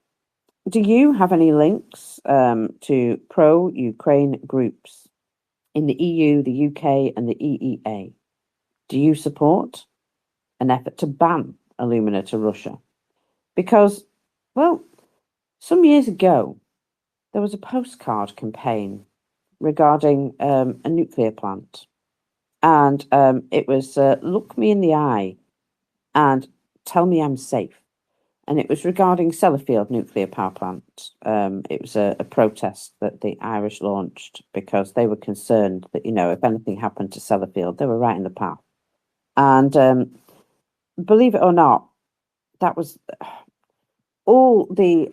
do you have any links to pro-Ukraine groups in the EU, the UK, and the EEA? Do you support an effort to ban alumina to Russia? Because, well, some years ago, there was a postcard campaign regarding a nuclear plant. And it was look me in the eye and tell me I'm safe. And it was regarding Sellafield nuclear power plant. It was a protest that the Irish launched because they were concerned that, if anything happened to Sellafield, they were right in the path. And believe it or not, that was all the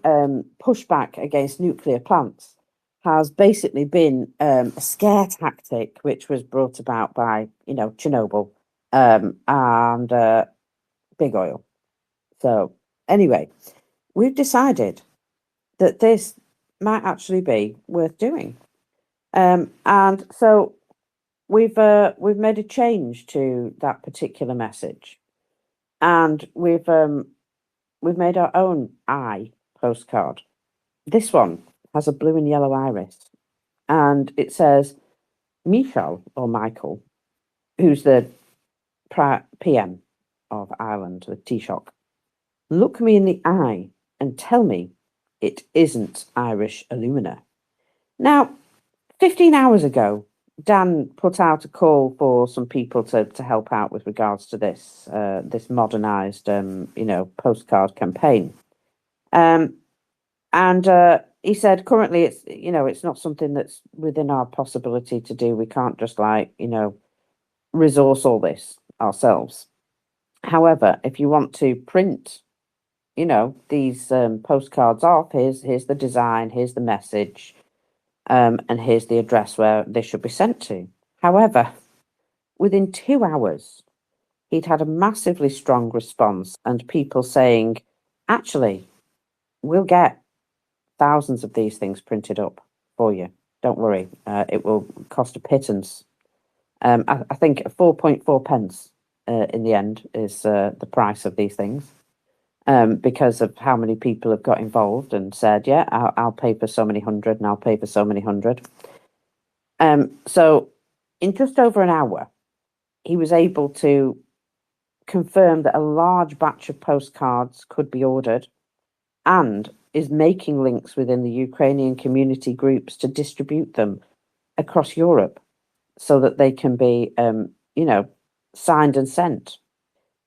pushback against nuclear plants has basically been a scare tactic, which was brought about by, Chernobyl and big oil. So anyway, we've decided that this might actually be worth doing. And so we've made a change to that particular message. And we've made our own eye postcard. This one has a blue and yellow iris, and it says, Michal, or Michael, who's the PM of Ireland, the Taoiseach, look me in the eye and tell me it isn't Irish alumina. Now, 15 hours ago, Dan put out a call for some people to help out with regards to this modernised, postcard campaign. And he said currently it's not something that's within our possibility to do. We can't just resource all this ourselves. However, if you want to print, these postcards off, here's the design, here's the message, and here's the address where they should be sent to. However, within 2 hours, he'd had a massively strong response and people saying, actually, we'll get thousands of these things printed up for you. Don't worry, it will cost a pittance. I think 4.4 pence in the end is the price of these things, because of how many people have got involved and said, yeah, I'll pay for so many hundred and I'll pay for so many hundred. So in just over an hour, he was able to confirm that a large batch of postcards could be ordered and is making links within the Ukrainian community groups to distribute them across Europe so that they can be, signed and sent.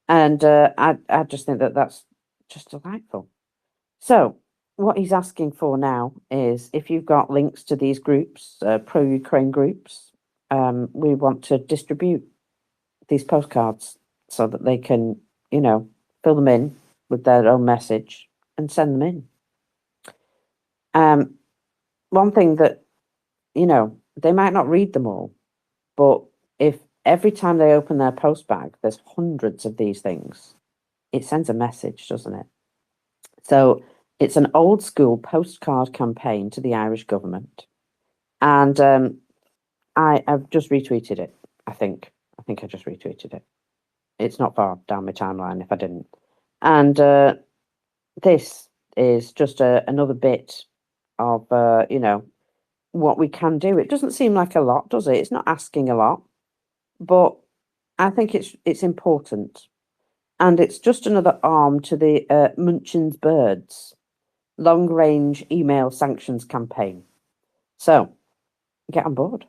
And I just think that that's just delightful. So what he's asking for now is if you've got links to these groups, pro-Ukraine groups, we want to distribute these postcards so that they can, fill them in with their own message and send them in. One thing that, they might not read them all, but if every time they open their post bag, there's hundreds of these things, it sends a message, doesn't it? So it's an old school postcard campaign to the Irish government. And I've just retweeted it, I think I just retweeted it. It's not far down my timeline if I didn't. And this is just another bit of, what we can do. It doesn't seem like a lot, does it? It's not asking a lot, but I think it's important. And it's just another arm to the Munchin's Birds long-range email sanctions campaign. So get on board.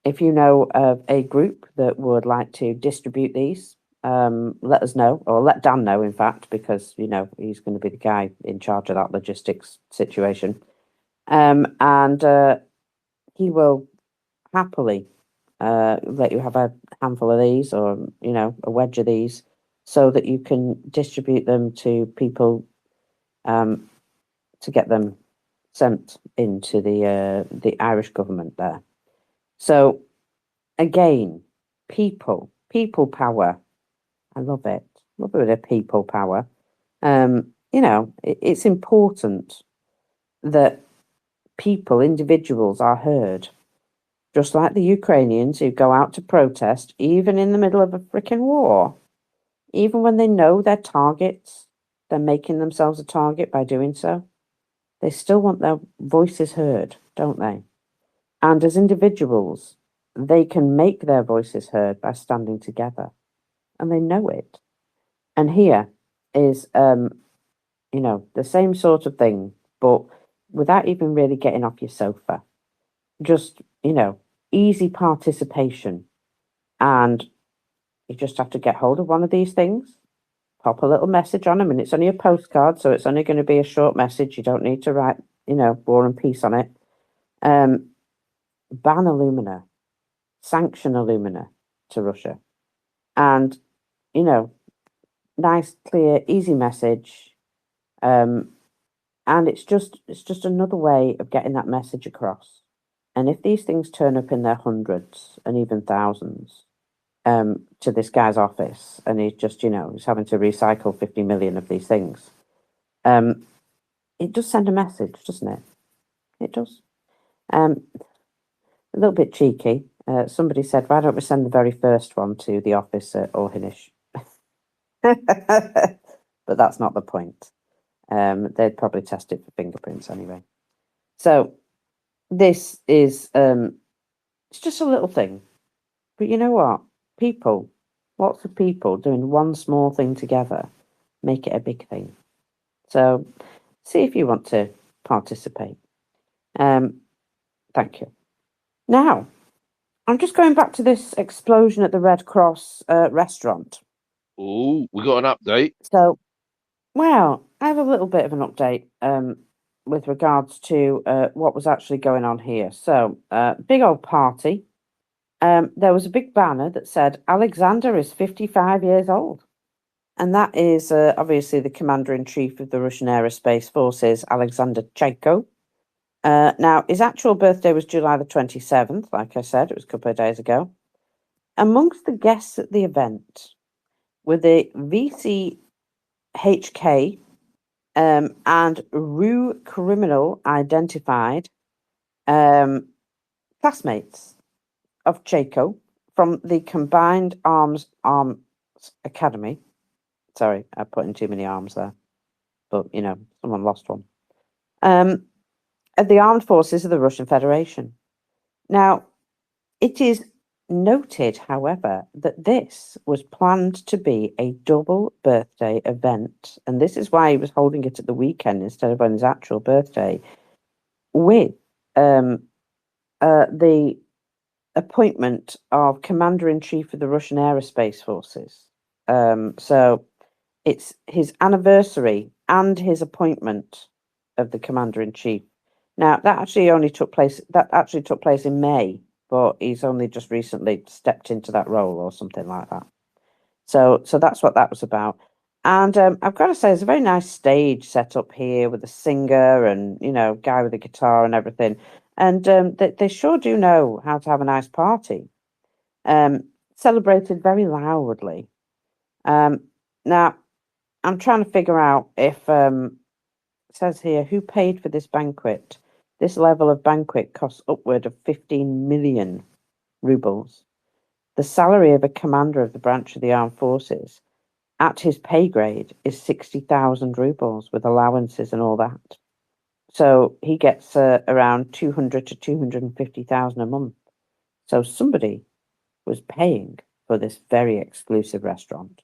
If you know of a group that would like to distribute these, let us know, or let Dan know, in fact, because, he's going to be the guy in charge of that logistics situation. And he will happily let you have a handful of these or, a wedge of these so that you can distribute them to people to get them sent into the Irish government there. So again, people power. I love it. Love a bit of people power. It's important that people, individuals are heard. Just like the Ukrainians who go out to protest, even in the middle of a freaking war, even when they know their targets, they're making themselves a target by doing so. They still want their voices heard, don't they? And as individuals, they can make their voices heard by standing together, and they know it. And here is, the same sort of thing, but without even really getting off your sofa. Just easy participation. And you just have to get hold of one of these things, pop a little message on them, and it's only a postcard, so it's only going to be a short message. You don't need to write, War and Peace on it. Ban alumina, sanction alumina to Russia. And, nice, clear, easy message. And it's just another way of getting that message across. And if these things turn up in their hundreds and even thousands to this guy's office, and he's just, he's having to recycle 50 million of these things, it does send a message, doesn't it? It does. A little bit cheeky. Somebody said, why don't we send the very first one to the office at Orhinish? But that's not the point. They'd probably test it for fingerprints anyway. So this is, it's just a little thing. But you know what? People, lots of people doing one small thing together make it a big thing. So see if you want to participate. Thank you. Now, I'm just going back to this explosion at the Red Cross restaurant. Oh, we got an update. So, well, I have a little bit of an update with regards to what was actually going on here. So, big old party. There was a big banner that said, Alexander is 55 years old. And that is obviously the Commander-in-Chief of the Russian Aerospace Forces, Alexander Chaiko. Now, his actual birthday was July the 27th, like I said, it was a couple of days ago. Amongst the guests at the event were the VCHK and RU criminal identified classmates of Chaiko from the Combined Arms Academy. Sorry, I put in too many arms there, but someone lost one. Of the armed forces of the Russian Federation. Now, it is noted, however, that this was planned to be a double birthday event, and this is why he was holding it at the weekend instead of on his actual birthday, with the appointment of Commander-in-Chief of the Russian Aerospace Forces. So it's his anniversary and his appointment of the Commander-in-Chief. Now, that actually took place in May, but he's only just recently stepped into that role or something like that. So that's what that was about. And I've got to say, there's a very nice stage set up here with a singer and, guy with a guitar and everything. And they sure do know how to have a nice party. Celebrated very loudly. Now, I'm trying to figure out if, it says here, who paid for this banquet? This level of banquet costs upward of 15 million rubles. The salary of a commander of the branch of the armed forces at his pay grade is 60,000 rubles with allowances and all that. So he gets around 200 to 250,000 a month. So somebody was paying for this very exclusive restaurant.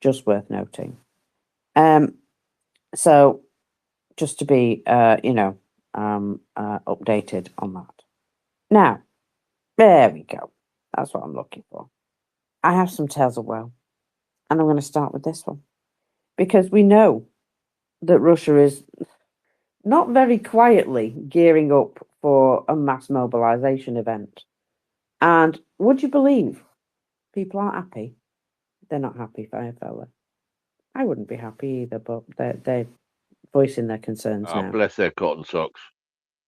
Just worth noting. So just to be, updated on that. Now, there we go. That's what I'm looking for. I have some tales of woe, and I'm going to start with this one because we know that Russia is not very quietly gearing up for a mass mobilization event. And would you believe people aren't happy? They're not happy, Firefella. I wouldn't be happy either, but they're voicing their concerns now. Bless their cotton socks.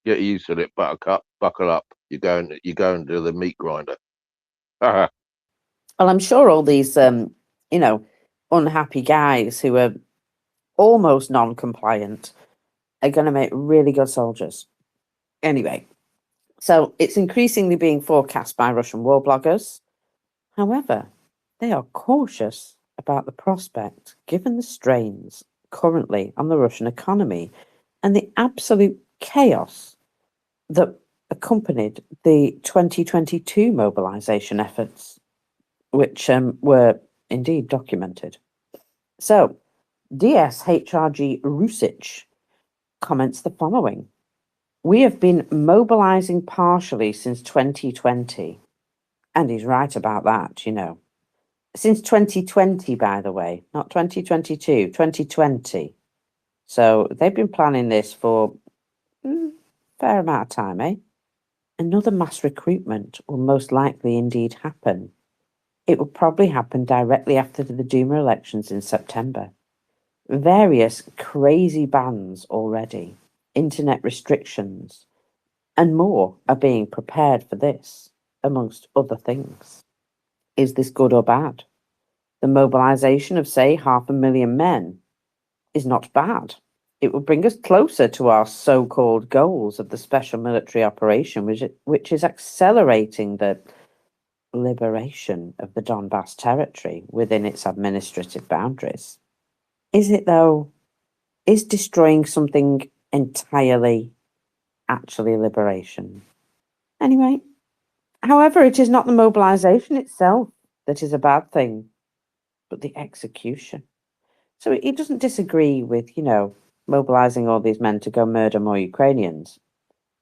Get used to it, buttercup. Buckle up. You're going to the meat grinder. Well, I'm sure all these, unhappy guys who are almost non-compliant are going to make really good soldiers. Anyway, so it's increasingly being forecast by Russian war bloggers. However, they are cautious about the prospect, given the strains currently on the Russian economy and the absolute chaos that accompanied the 2022 mobilization efforts, which were indeed documented. So, DSHRG Rusic comments the following. We have been mobilizing partially since 2020. And he's right about that, you know. Since 2020, by the way, not 2022, 2020. So they've been planning this for fair amount of time, eh? Another mass recruitment will most likely indeed happen. It will probably happen directly after the Duma elections in September. Various crazy bans already, internet restrictions, and more are being prepared for this, amongst other things. Is this good or bad? The mobilization of, say, 500,000 men is not bad. It will bring us closer to our so-called goals of the special military operation, which is accelerating the liberation of the Donbass territory within its administrative boundaries. Is it, though? Is destroying something entirely actually liberation? Anyway, however, it is not the mobilization itself that is a bad thing, but the execution. So he doesn't disagree with, you know, mobilizing all these men to go murder more Ukrainians,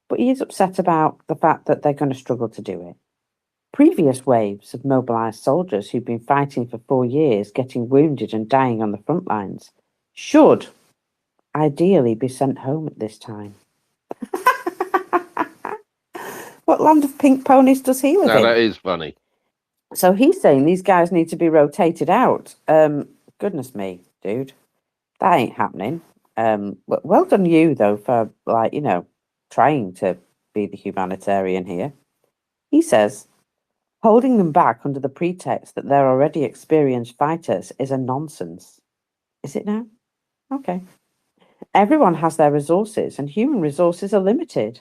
but he is upset about the fact that they're going to struggle to do it. Previous waves of mobilized soldiers who've been fighting for 4 years, getting wounded and dying on the front lines, should ideally be sent home at this time. What land of pink ponies does he live Now in? that is funny. So he's saying these guys need to be rotated out. Goodness me, dude. That ain't happening. Well done you, though, for, like, you know, trying to be the humanitarian here. He says, holding them back under the pretext that they're already experienced fighters is a nonsense. Is it now? Okay. Everyone has their resources, and human resources are limited.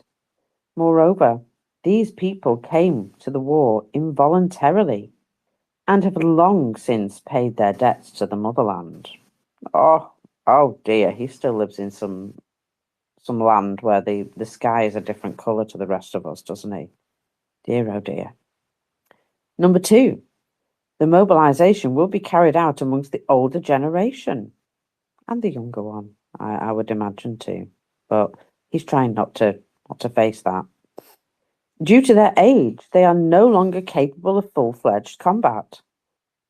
Moreover, these people came to the war involuntarily and have long since paid their debts to the motherland. Oh dear, he still lives in some land where the sky is a different colour to the rest of us, doesn't he? Dear, oh dear. Number 2, the mobilisation will be carried out amongst the older generation and the younger one, I would imagine too. But he's trying not to face that. Due to their age, they are no longer capable of full-fledged combat.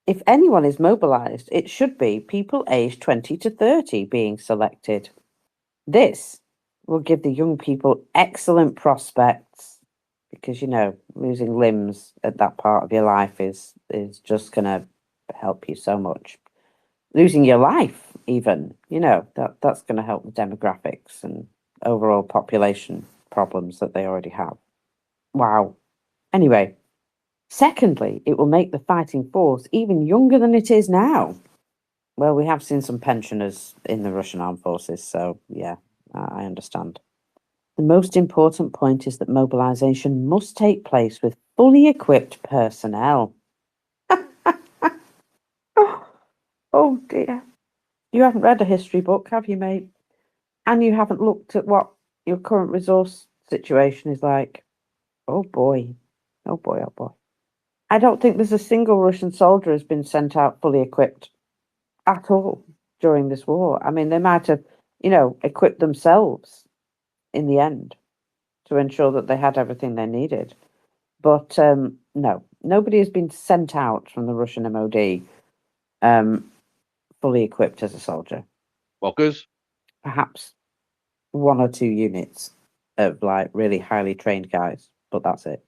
If anyone is mobilised, it should be people aged 20 to 30 being selected. This will give the young people excellent prospects because, you know, losing limbs at that part of your life is just going to help you so much. Losing your life, even, you know, that's going to help the demographics and overall population problems that they already have. Wow. Anyway, secondly, it will make the fighting force even younger than it is now. Well, we have seen some pensioners in the Russian armed forces, so yeah, I understand. The most important point is that mobilization must take place with fully equipped personnel. Oh dear. You haven't read a history book, have you, mate? And you haven't looked at what your current resource situation is like. Oh boy. Oh boy, oh boy. I don't think there's a single Russian soldier has been sent out fully equipped at all during this war. I mean, they might have, you know, equipped themselves in the end to ensure that they had everything they needed. But no, nobody has been sent out from the Russian MOD fully equipped as a soldier. Walkers? Perhaps 1 or 2 units of like really highly trained guys, but that's it.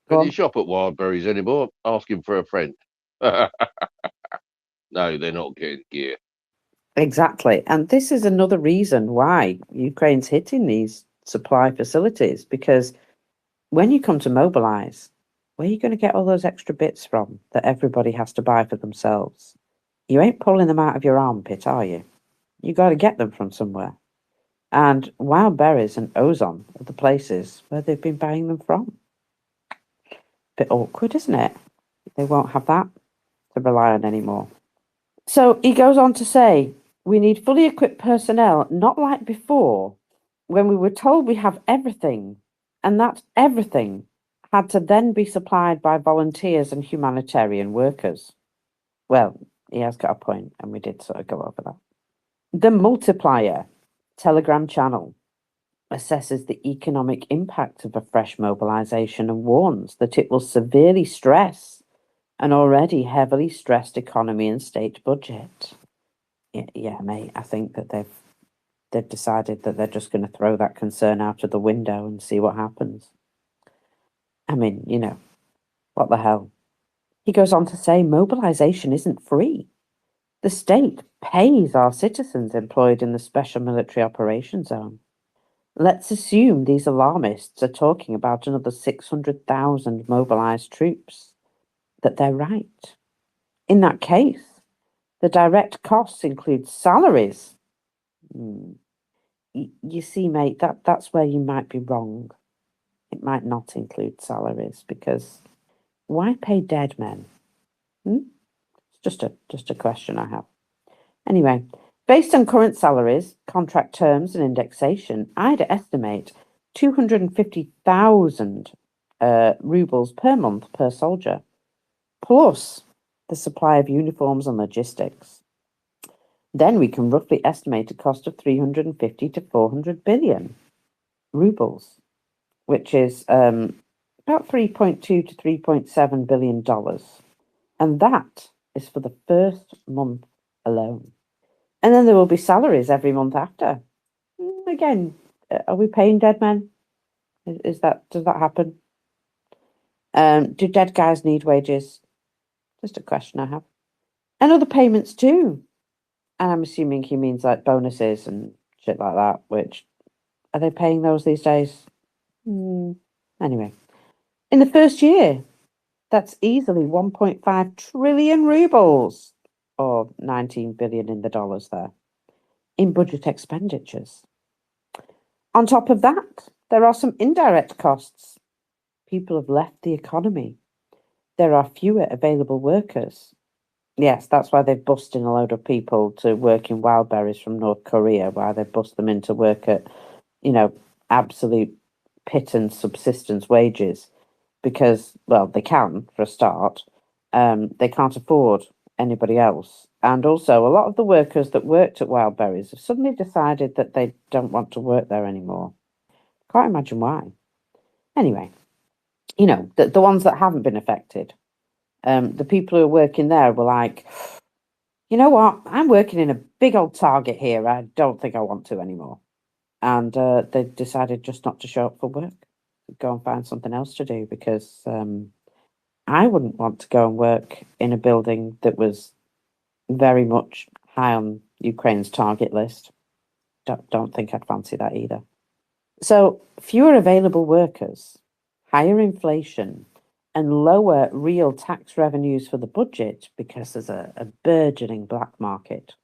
Go Can on. you shop at Wildberries anymore? Asking for a friend. No, they're not getting gear. Exactly. And this is another reason why Ukraine's hitting these supply facilities, because when you come to mobilize, where are you going to get all those extra bits from that everybody has to buy for themselves? You ain't pulling them out of your armpit, are you? You got to get them from somewhere. And Wild Berries and Ozone are the places where they've been buying them from. Bit awkward, isn't it? They won't have that to rely on anymore. So he goes on to say, we need fully equipped personnel, not like before, when we were told we have everything, and that everything had to then be supplied by volunteers and humanitarian workers. Well, he has got a point, and we did sort of go over that. The multiplier Telegram channel. assesses the economic impact of a fresh mobilization and warns that it will severely stress an already heavily stressed economy and state budget. Yeah, mate, I think that they've decided that they're just going to throw that concern out of the window and see what happens. I mean, what the hell? He goes on to say mobilization isn't free. The state pays our citizens employed in the Special Military Operations Zone. Let's assume these alarmists are talking about another 600,000 mobilized troops, that they're right. In that case, the direct costs include salaries. You see, mate, that's where you might be wrong. It might not include salaries, because why pay dead men? It's just a question I have. Anyway, based on current salaries, contract terms, and indexation, I'd estimate 250,000 rubles per month per soldier, plus the supply of uniforms and logistics. Then we can roughly estimate a cost of 350 to 400 billion rubles, which is about 3.2 to 3.7 billion dollars. And that is for the first month alone. And then there will be salaries every month after. Again, are we paying dead men? Does that happen? Do dead guys need wages? Just a question I have. And other payments too. And I'm assuming he means like bonuses and shit like that, which, are they paying those these days? Anyway, in the first year, that's easily 1.5 trillion rubles, or 19 billion in the dollars there, in budget expenditures. On top of that, there are some indirect costs. People have left the economy. There are fewer available workers. Yes, that's why they've bussed in a load of people to work in wild berries from North Korea, why they've bussed them in to work at, absolute pittance subsistence wages, because, well, they can, for a start. They can't afford anybody else. And also, a lot of the workers that worked at wild berries have suddenly decided that they don't want to work there anymore. Can't imagine why. Anyway, the ones that haven't been affected, the people who are working there were like, you know what, I'm working in a big old target here. I don't think I want to anymore. And they decided just not to show up for work, go and find something else to do, because I wouldn't want to go and work in a building that was very much high on Ukraine's target list. Don't think I'd fancy that either. So fewer available workers, higher inflation, and lower real tax revenues for the budget because there's a burgeoning black market,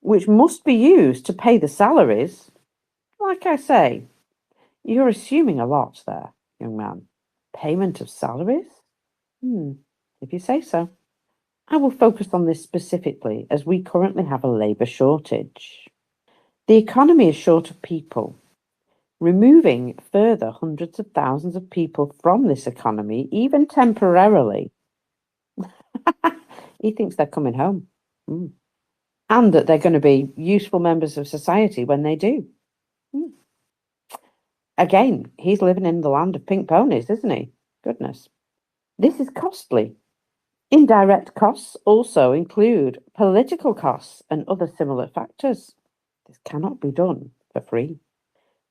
which must be used to pay the salaries. Like I say, you're assuming a lot there, young man. Payment of salaries? If you say so. I will focus on this specifically as we currently have a labour shortage. The economy is short of people. Removing further hundreds of thousands of people from this economy, even temporarily, he thinks they're coming home. And that they're going to be useful members of society when they do. Again, he's living in the land of pink ponies, isn't he? Goodness. This is costly. Indirect costs also include political costs and other similar factors. This cannot be done for free.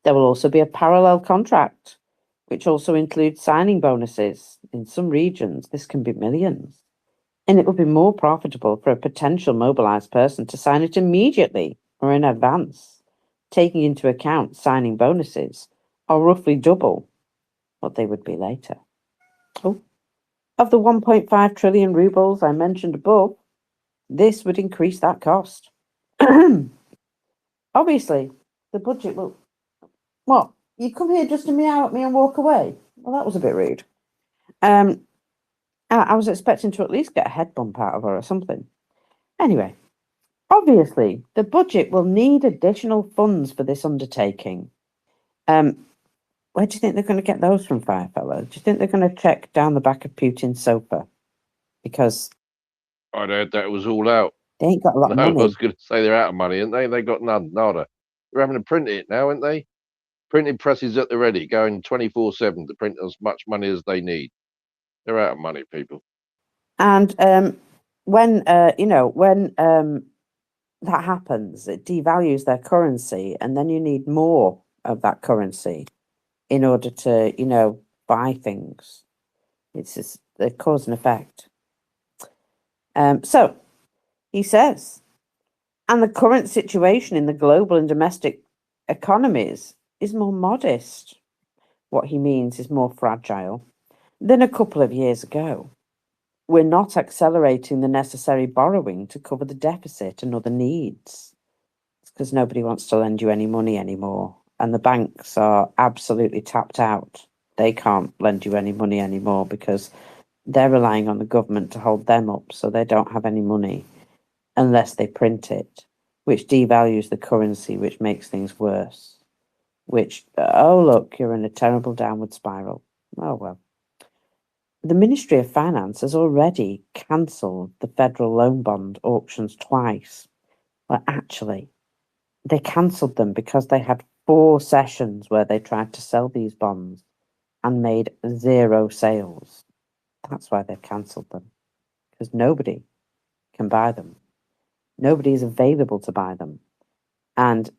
There will also be a parallel contract, which also includes signing bonuses. In some regions, this can be millions. And it will be more profitable for a potential mobilized person to sign it immediately or in advance, taking into account signing bonuses are roughly double what they would be later. Of the 1.5 trillion rubles I mentioned above, this would increase that cost. Obviously, the budget will... What? You come here just to meow at me and walk away? Well, that was a bit rude. I was expecting to at least get a head bump out of her or something. Anyway, obviously, the budget will need additional funds for this undertaking. Where do you think they're going to get those from, Firefella? Do you think they're going to check down the back of Putin's sofa? Because I'd heard that it was all out. they ain't got a lot of No, I money. was going to say they're out of money, and they got none, nada. They're having to print it now, aren't they? Printing presses at the ready, going 24/7 to print as much money as they need. They're out of money, people. And when that happens, it devalues their currency, and then you need more of that currency in order to, buy things. It's just the cause and effect. So he says, and the current situation in the global and domestic economies is more modest. What he means is more fragile than a couple of years ago. We're not accelerating the necessary borrowing to cover the deficit and other needs. It's because nobody wants to lend you any money anymore. And the banks are absolutely tapped out. They can't lend you any money anymore because they're relying on the government to hold them up, so they don't have any money unless they print it, which devalues the currency, which makes things worse. Which, oh, look, you're in a terrible downward spiral. Oh, well. The Ministry of Finance has already cancelled the federal loan bond auctions twice. Well, actually, they cancelled them because they had 4 sessions where they tried to sell these bonds and made 0 sales. That's why they've cancelled them, because nobody can buy them. Nobody is available to buy them. And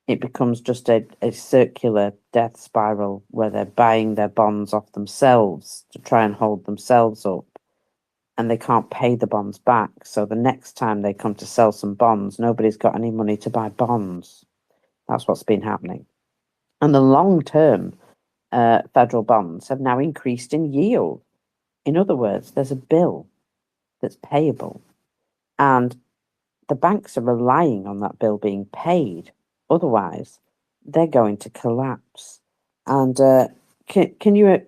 it becomes just a circular death spiral where they're buying their bonds off themselves to try and hold themselves up. And they can't pay the bonds back. So the next time they come to sell some bonds, nobody's got any money to buy bonds. That's what's been happening. And the long-term federal bonds have now increased in yield. In other words, there's a bill that's payable. And the banks are relying on that bill being paid. Otherwise, they're going to collapse. And can you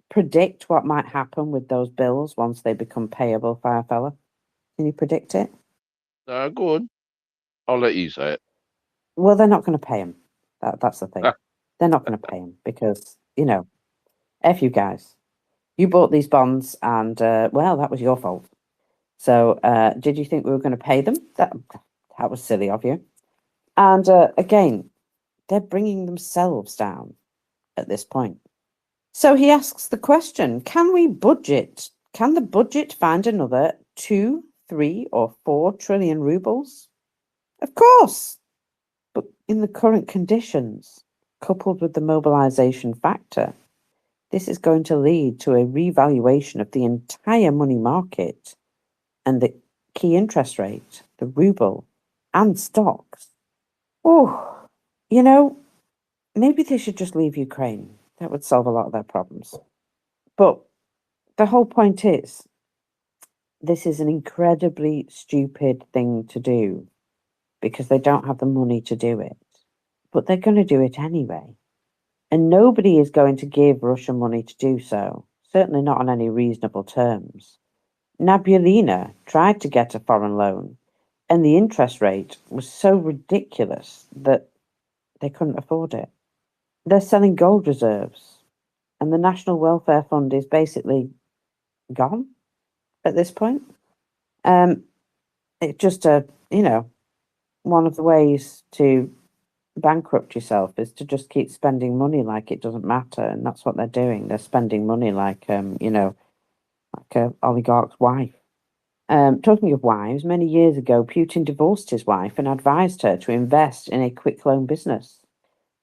predict what might happen with those bills once they become payable, Firefella? Can you predict it? Go on. I'll let you say it. Well, they're not going to pay them. That's the thing. They're not going to pay them because, F you guys. You bought these bonds and, well, that was your fault. So did you think we were going to pay them? That was silly of you. And again, they're bringing themselves down at this point. So he asks the question, can we budget? Can the budget find another 2, 3 or 4 trillion rubles? Of course. But in the current conditions, coupled with the mobilization factor, this is going to lead to a revaluation of the entire money market and the key interest rate, the ruble, and stocks. Oh, maybe they should just leave Ukraine. That would solve a lot of their problems. But the whole point is, this is an incredibly stupid thing to do because they don't have the money to do it. But they're going to do it anyway. And nobody is going to give Russia money to do so, certainly not on any reasonable terms. Nabulina tried to get a foreign loan, and the interest rate was so ridiculous that they couldn't afford it. They're selling gold reserves, and the National Welfare Fund is basically gone at this point. It's just one of the ways to bankrupt yourself is to just keep spending money like it doesn't matter, and that's what they're doing. They're spending money like like a oligarch's wife. Talking of wives, many years ago, Putin divorced his wife and advised her to invest in a quick loan business.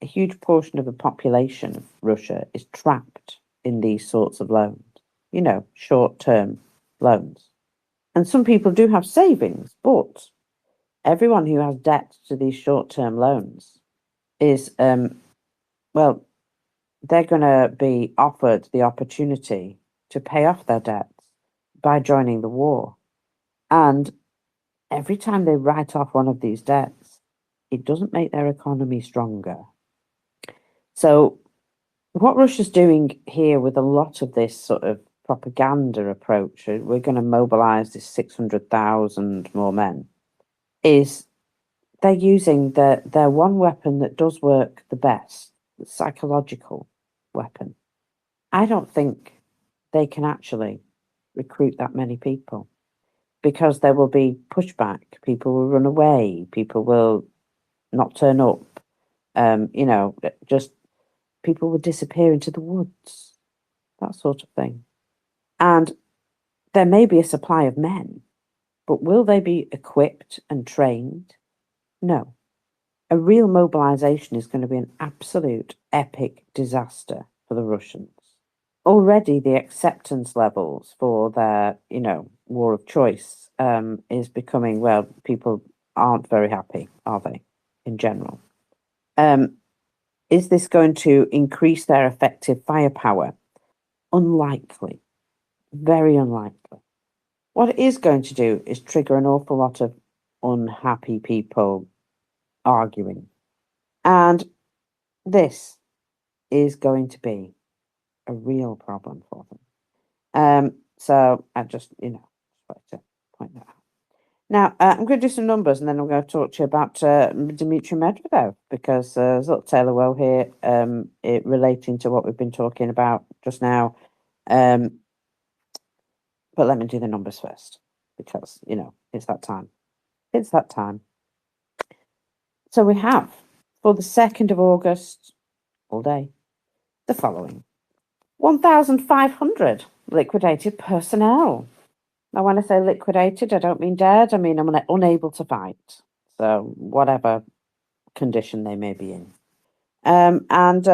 A huge portion of the population of Russia is trapped in these sorts of loans, short-term loans. And some people do have savings, but everyone who has debt to these short-term loans is, they're going to be offered the opportunity to pay off their debts by joining the war. And every time they write off one of these debts, it doesn't make their economy stronger. So what Russia's doing here with a lot of this sort of propaganda approach, we're going to mobilize this 600,000 more men, is they're using their one weapon that does work the best, the psychological weapon. I don't think they can actually recruit that many people because there will be pushback. People will run away. People will not turn up. Just people would disappear into the woods, that sort of thing. And there may be a supply of men, but will they be equipped and trained? No. A real mobilization is going to be an absolute epic disaster for the Russians. Already the acceptance levels for their, war of choice is becoming, well, people aren't very happy, are they, in general? Is this going to increase their effective firepower? Unlikely. Very unlikely. What it is going to do is trigger an awful lot of unhappy people arguing. And this is going to be a real problem for them. So I just, wanted to point that out. Now, I'm going to do some numbers and then I'm going to talk to you about Dmitry Medvedev, because there's a little tale of woe here it relating to what we've been talking about just now. But let me do the numbers first, because, it's that time. It's that time. So we have, for the 2nd of August, all day, the following. 1,500 liquidated personnel. Now, when I say liquidated, I don't mean dead. I mean I'm unable to fight. So whatever condition they may be in. And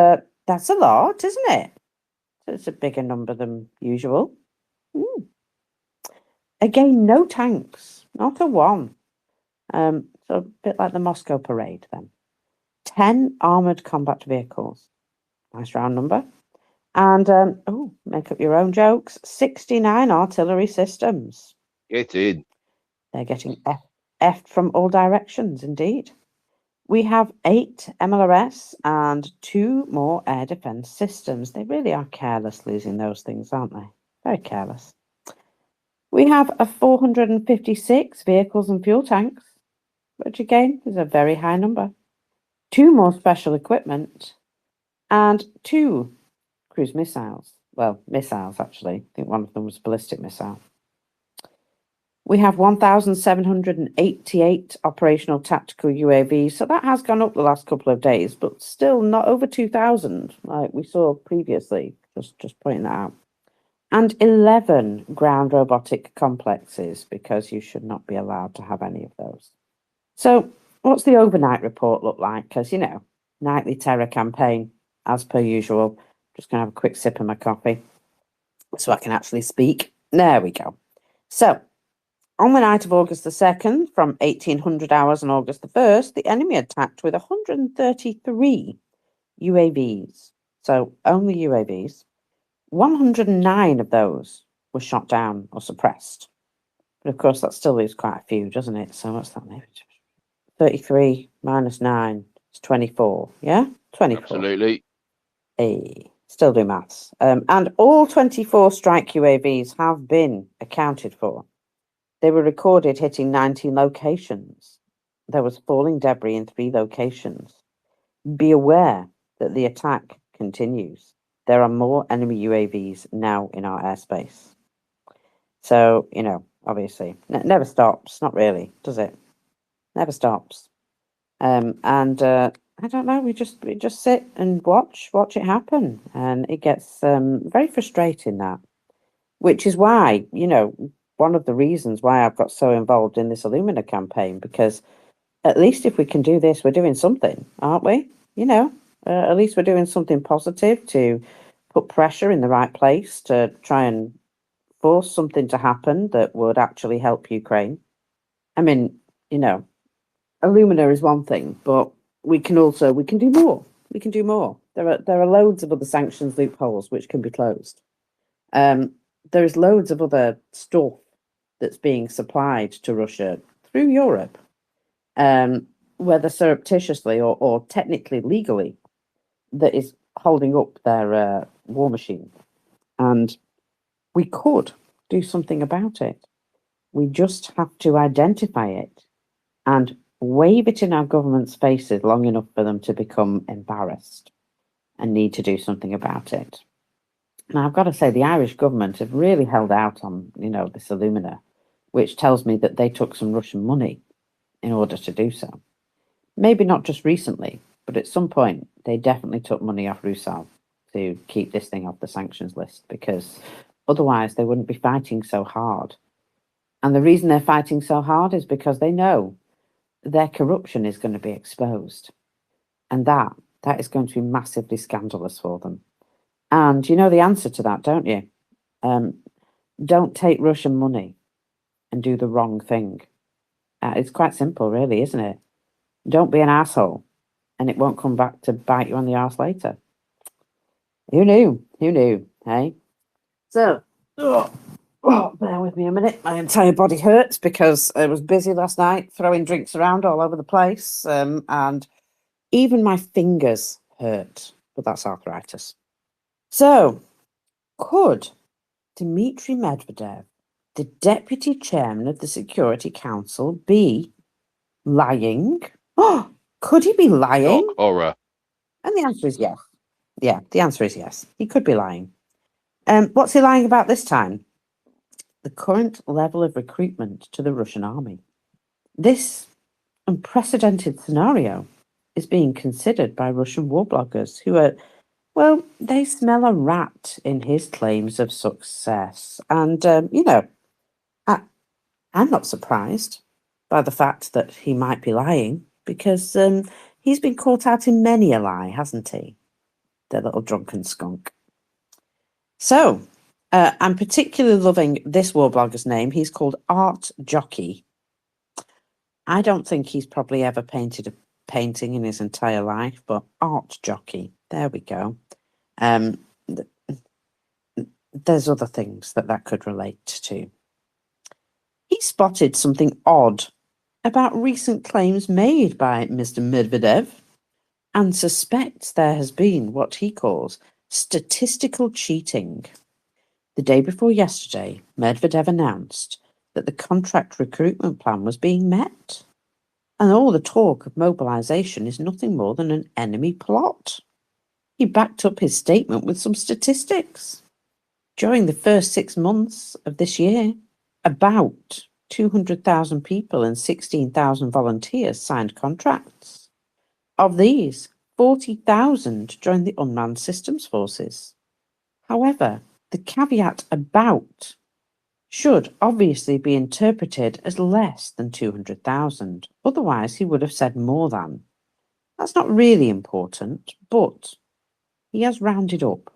that's a lot, isn't it? So it's a bigger number than usual. Again, no tanks, not a one. So a bit like the Moscow parade then. 10 armoured combat vehicles. Nice round number. And, make up your own jokes, 69 artillery systems. Get in. They're getting effed from all directions, indeed. We have 8 MLRS and 2 more air defence systems. They really are careless losing those things, aren't they? Very careless. We have a 456 vehicles and fuel tanks, which again is a very high number. 2 more special equipment and 2 cruise missiles. Well, missiles, actually. I think one of them was a ballistic missile. We have 1,788 operational tactical UAVs. So that has gone up the last couple of days, but still not over 2,000 like we saw previously. Just pointing that out. And 11 ground robotic complexes, because you should not be allowed to have any of those. So what's the overnight report look like? Because, nightly terror campaign, as per usual. Just going to have a quick sip of my coffee so I can actually speak. There we go. So, on the night of August the 2nd, from 1800 hours on August the 1st, the enemy attacked with 133 UAVs. So, only UAVs. 109 of those were shot down or suppressed. But of course, that still leaves quite a few, doesn't it? So, what's that? 33 minus 9 is 24. Yeah? 24. Absolutely. Hey, still do maths. And all 24 strike UAVs have been accounted for. They were recorded hitting 19 locations. There was falling debris in 3 locations. Be aware that the attack continues. There are more enemy UAVs now in our airspace. So, obviously, never stops. Not really, does it? Never stops. I don't know. We just sit and watch it happen, and it gets very frustrating. That, which is why one of the reasons why I've got so involved in this Illumina campaign, because at least if we can do this, we're doing something, aren't we? At least we're doing something positive to put pressure in the right place to try and force something to happen that would actually help Ukraine. I mean, Illumina is one thing, but we can do more. We can do more. There are loads of other sanctions loopholes which can be closed. There's loads of other stuff that's being supplied to Russia through Europe, whether surreptitiously or technically legally, that is holding up their war machine. And we could do something about it. We just have to identify it and wave it in our government's faces long enough for them to become embarrassed and need to do something about it. Now, I've got to say, the Irish government have really held out on, this Illumina, which tells me that they took some Russian money in order to do so. Maybe not just recently, but at some point they definitely took money off Rusal to keep this thing off the sanctions list, because otherwise they wouldn't be fighting so hard. And the reason they're fighting so hard is because they know their corruption is going to be exposed. And that is going to be massively scandalous for them. And you know the answer to that, don't you? Don't take Russian money and do the wrong thing. It's quite simple, really, isn't it? Don't be an asshole, and it won't come back to bite you on the arse later. Who knew? Who knew? Hey? So, bear with me a minute. My entire body hurts because I was busy last night throwing drinks around all over the place, and even my fingers hurt, but that's arthritis. So, could Dmitry Medvedev, the deputy chairman of the Security Council, be lying? Oh, could he be lying? Shock horror. And the answer is yes. Yeah, the answer is yes. He could be lying. What's he lying about this time? The current level of recruitment to the Russian army. This unprecedented scenario is being considered by Russian war bloggers who are, well, they smell a rat in his claims of success. And, I'm not surprised by the fact that he might be lying, because he's been caught out in many a lie, hasn't he? The little drunken skunk. So, I'm particularly loving this war blogger's name. He's called Art Jockey. I don't think he's probably ever painted a painting in his entire life, but Art Jockey, there we go. There's other things that could relate to. He spotted something odd about recent claims made by Mr. Medvedev and suspects there has been what he calls statistical cheating. The day before yesterday, Medvedev announced that the contract recruitment plan was being met, and all the talk of mobilization is nothing more than an enemy plot. He backed up his statement with some statistics. During the first 6 months of this year, about 200,000 people and 16,000 volunteers signed contracts. Of these, 40,000 joined the unmanned systems forces. However, the caveat "about" should obviously be interpreted as less than 200,000. Otherwise, he would have said more than. That's not really important, but he has rounded up.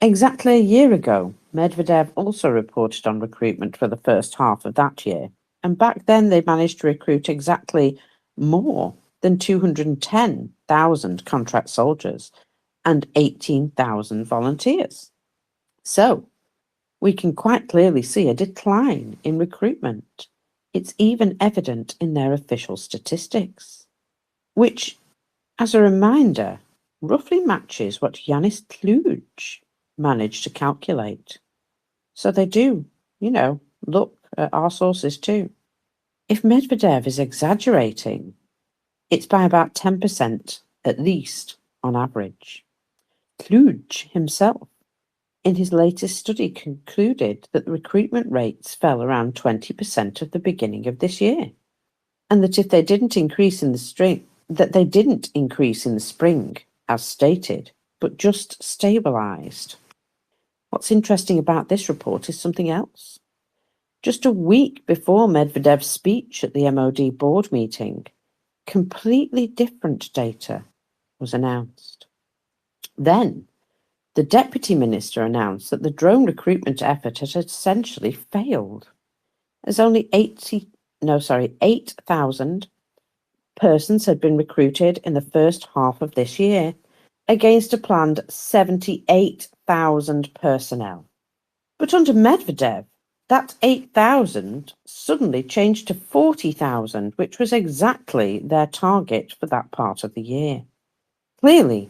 Exactly a year ago, Medvedev also reported on recruitment for the first half of that year, and back then they managed to recruit exactly more than 210,000 contract soldiers and 18,000 volunteers. So, we can quite clearly see a decline in recruitment. It's even evident in their official statistics, which, as a reminder, roughly matches what Yanis Kluge managed to calculate. So they do, look at our sources too. If Medvedev is exaggerating, it's by about 10% at least on average. Kluge himself, in his latest study, concluded that the recruitment rates fell around 20% at the beginning of this year, and that if they didn't increase in the spring, as stated, but just stabilized. What's interesting about this report is something else. Just a week before Medvedev's speech at the MOD board meeting, completely different data was announced. Then, the deputy minister announced that the drone recruitment effort had essentially failed, as only 8,000 persons had been recruited in the first half of this year, against a planned 78,000 personnel. But under Medvedev, that 8,000 suddenly changed to 40,000, which was exactly their target for that part of the year. Clearly,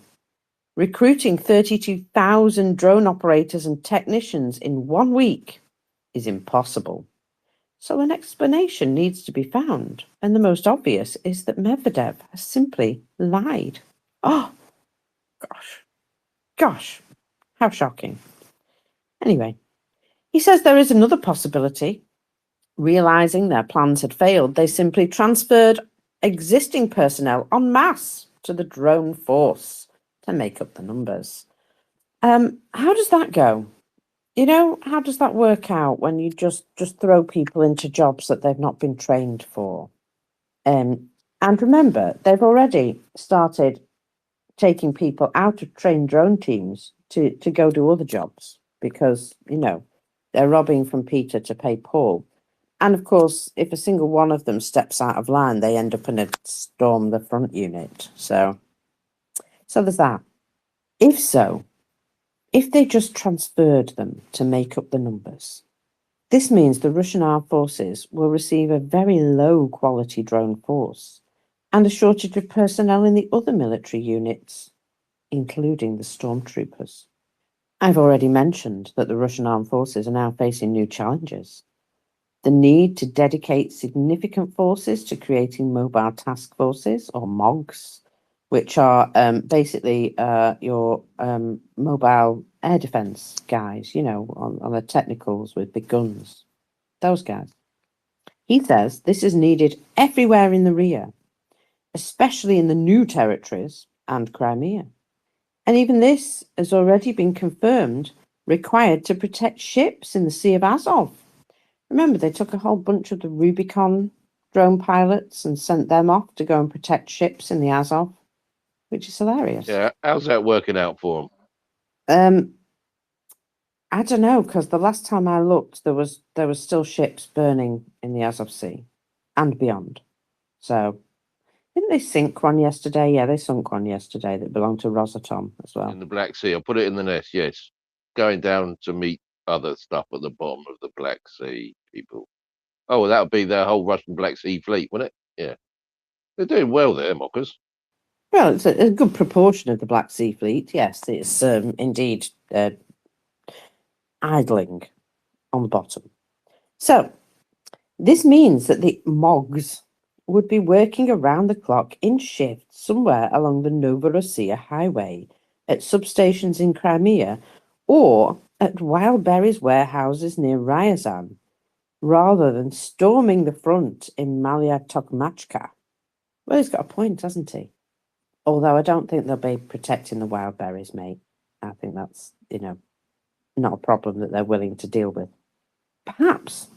recruiting 32,000 drone operators and technicians in 1 week is impossible. So an explanation needs to be found, and the most obvious is that Medvedev has simply lied. Oh, gosh, how shocking. Anyway, he says there is another possibility. Realizing their plans had failed, they simply transferred existing personnel en masse to the drone force to make up the numbers. How does that go? You know, how does that work out when you just throw people into jobs that they've not been trained for? And remember, they've already started taking people out of trained drone teams to go do other jobs because, you know, they're robbing from Peter to pay Paul. And of course, if a single one of them steps out of line, they end up in a storm the front unit. So there's that. If so, if they just transferred them to make up the numbers, this means the Russian armed forces will receive a very low quality drone force and a shortage of personnel in the other military units, including the stormtroopers. I've already mentioned that the Russian armed forces are now facing new challenges. The need to dedicate significant forces to creating mobile task forces, or MOGs, which are basically your mobile air defense guys, you know, on the technicals with big guns. Those guys. He says this is needed everywhere in the rear, especially in the new territories and Crimea. And even this has already been confirmed, required to protect ships in the Sea of Azov. Remember, they took a whole bunch of the Rubicon drone pilots and sent them off to go and protect ships in the Azov, which is hilarious. Yeah, how's that working out for I don't know, because the last time I looked, there was still ships burning in the Azov Sea and beyond. So, didn't they sink one yesterday? Yeah, they sunk one yesterday that belonged to Rosatom as well. in the Black Sea? I'll put it in the nest, yes. Going down to meet other stuff at the bottom of the Black Sea, people. Oh, well, that would be their whole Russian Black Sea fleet, wouldn't it? Yeah. They're doing well there, mockers. Well, it's a good proportion of the Black Sea Fleet. Yes, it's indeed idling on the bottom. So, this means that the MOGs would be working around the clock in shifts somewhere along the Novorossiya highway, at substations in Crimea, or at Wildberries warehouses near Ryazan, rather than storming the front in Malia Tokmachka. Well, he's got a point, hasn't he? Although I don't think they'll be protecting the Wildberries, mate. I think that's, you know, not a problem that they're willing to deal with. Perhaps,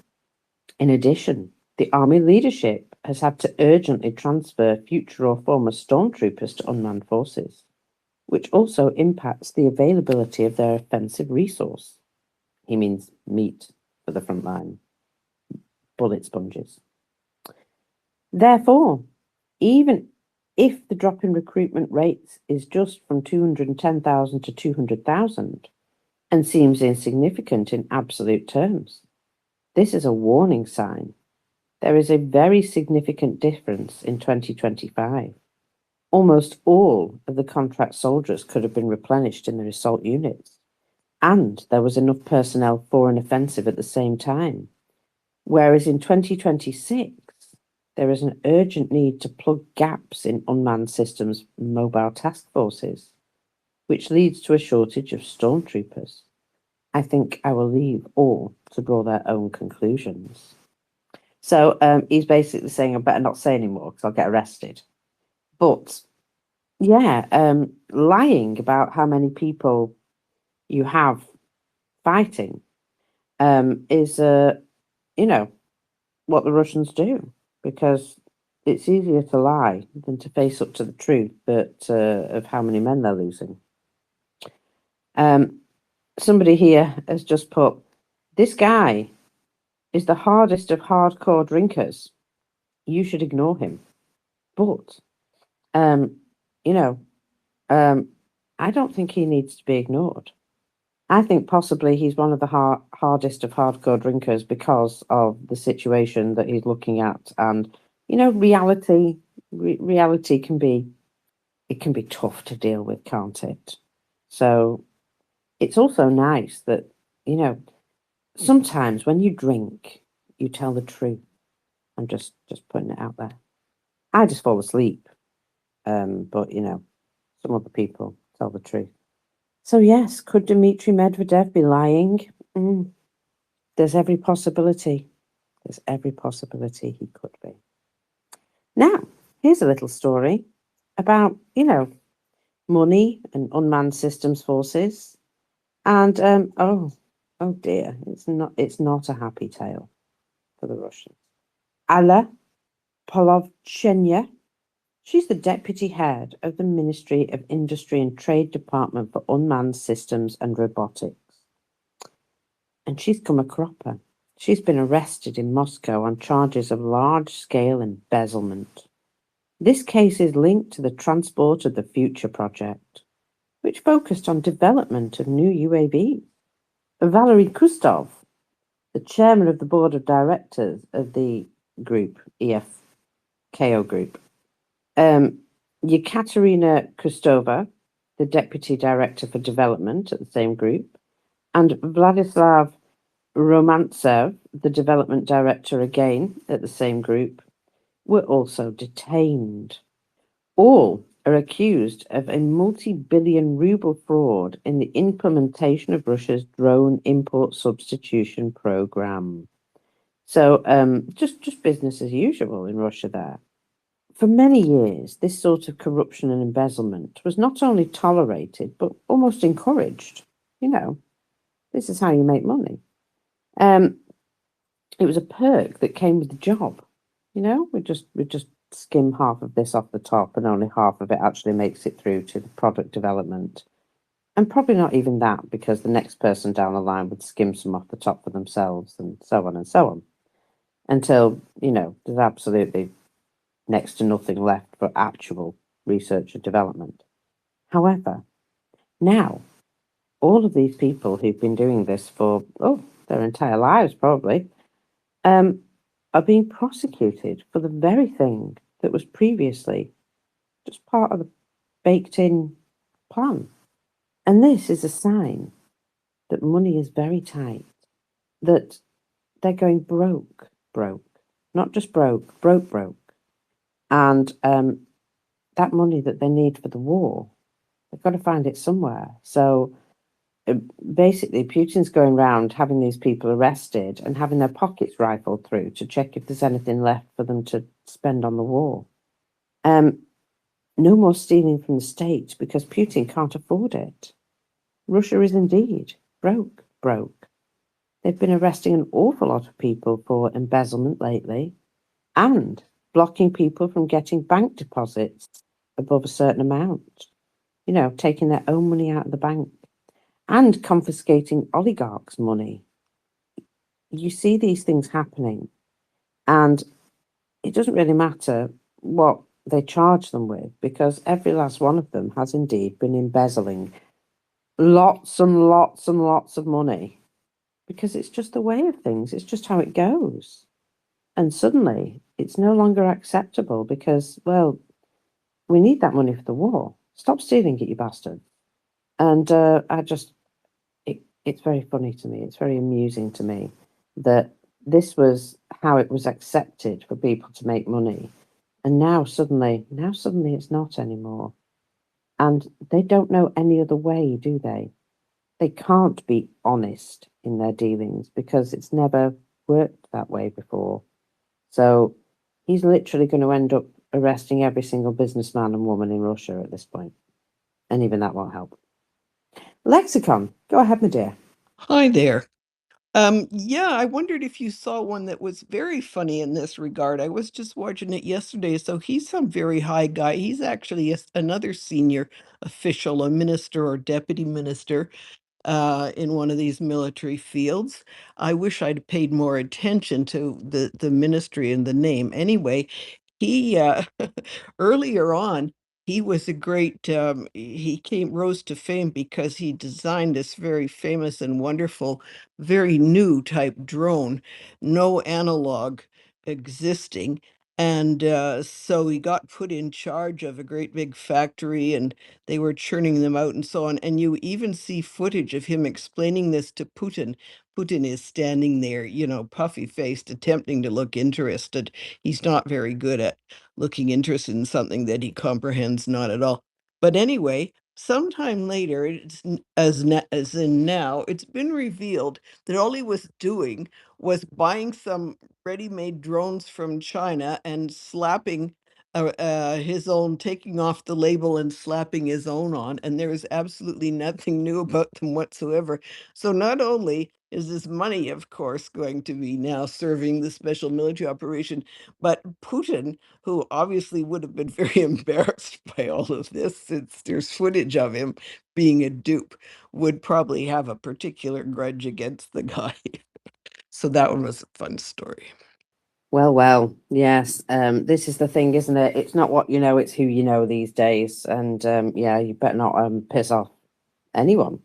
in addition, the army leadership has had to urgently transfer future or former stormtroopers to unmanned forces, which also impacts the availability of their offensive resource. He means meat for the front line, bullet sponges. Therefore, even if the drop in recruitment rates is just from 210,000 to 200,000 and seems insignificant in absolute terms, this is a warning sign. There is a very significant difference in 2025. Almost all of the contract soldiers could have been replenished in their assault units, and there was enough personnel for an offensive at the same time. Whereas in 2026, there is an urgent need to plug gaps in unmanned systems mobile task forces, which leads to a shortage of stormtroopers. I think I will leave all to draw their own conclusions. So he's basically saying I better not say anymore because I'll get arrested. But yeah, lying about how many people you have fighting is, you know, what the Russians do, because it's easier to lie than to face up to the truth that of how many men they're losing. Somebody here has just put, this guy is the hardest of hardcore drinkers. You should ignore him. But, you know, I don't think he needs to be ignored. I think possibly he's one of the hardest of hardcore drinkers because of the situation that he's looking at. And, you know, reality can be tough to deal with, can't it? So it's also nice that, you know, sometimes when you drink, you tell the truth. I'm just putting it out there. I just fall asleep. But, you know, some other people tell the truth. So yes, could Dmitry Medvedev be lying? There's every possibility. There's every possibility he could be. Now, here's a little story about, money and unmanned systems forces. And oh dear, it's not a happy tale for the Russians. Alla Polovchenya, she's the deputy head of the Ministry of Industry and Trade Department for Unmanned Systems and Robotics. And she's come a cropper. She's been arrested in Moscow on charges of large-scale embezzlement. This case is linked to the Transport of the Future project, which focused on development of new UAVs. Valery Kustov, the chairman of the board of directors of the group, EFKO Group, Yekaterina Kustova, the deputy director for development at the same group, and Vladislav Romantsev, the development director again at the same group, were also detained. All are accused of a multi-billion ruble fraud in the implementation of Russia's drone import substitution program. So just business as usual in Russia there. For many years, this sort of corruption and embezzlement was not only tolerated, but almost encouraged. This is how you make money. It was a perk that came with the job. We just skim half of this off the top, and only half of it actually makes it through to the product development. And probably not even that, because the next person down the line would skim some off the top for themselves, and so on, until, there's absolutely next to nothing left for actual research and development. However, now, all of these people who've been doing this for, their entire lives probably, are being prosecuted for the very thing that was previously just part of the baked-in plan. And this is a sign that money is very tight, that they're going broke. Not just broke. And that money that they need for the war, they've got to find it somewhere. So basically, Putin's going around having these people arrested and having their pockets rifled through to check if there's anything left for them to spend on the war. No more stealing from the state, because Putin can't afford it. Russia is indeed broke. They've been arresting an awful lot of people for embezzlement lately, and blocking people from getting bank deposits above a certain amount. Taking their own money out of the bank, and confiscating oligarchs' money. You see these things happening, and it doesn't really matter what they charge them with, because every last one of them has indeed been embezzling lots and lots and lots of money, because it's just the way of things. It's just how it goes. And suddenly it's no longer acceptable, because, well, we need that money for the war. Stop stealing it, you bastard. And it's very funny to me. It's very amusing to me that this was how it was accepted for people to make money. And now suddenly it's not anymore. And they don't know any other way, do they? They can't be honest in their dealings, because it's never worked that way before. So he's literally going to end up arresting every single businessman and woman in Russia at this point. And even that won't help. Lexicon, go ahead, my dear. Hi there. Yeah, I wondered if you saw one that was very funny in this regard. I was just watching it yesterday. So he's some very high guy. He's actually another senior official, a minister or deputy minister in one of these military fields. I wish I'd paid more attention to the ministry and the name. Anyway, he earlier on, he was a great he rose to fame because he designed this very famous and wonderful, very new type drone, no analog existing. And so he got put in charge of a great big factory, and they were churning them out and so on. And you even see footage of him explaining this to Putin. Putin is standing there, puffy-faced, attempting to look interested. He's not very good at looking interested in something that he comprehends not at all. But anyway, sometime later, as in now, it's been revealed that all he was doing was buying some ready-made drones from China and slapping his own, taking off the label and slapping his own on, and there is absolutely nothing new about them whatsoever. So not only is this money, of course, going to be now serving the special military operation, but Putin, who obviously would have been very embarrassed by all of this, since there's footage of him being a dupe, would probably have a particular grudge against the guy. So that one was a fun story. Well, yes. This is the thing, isn't it? It's not what you know, it's who you know these days. And yeah, you better not piss off anyone.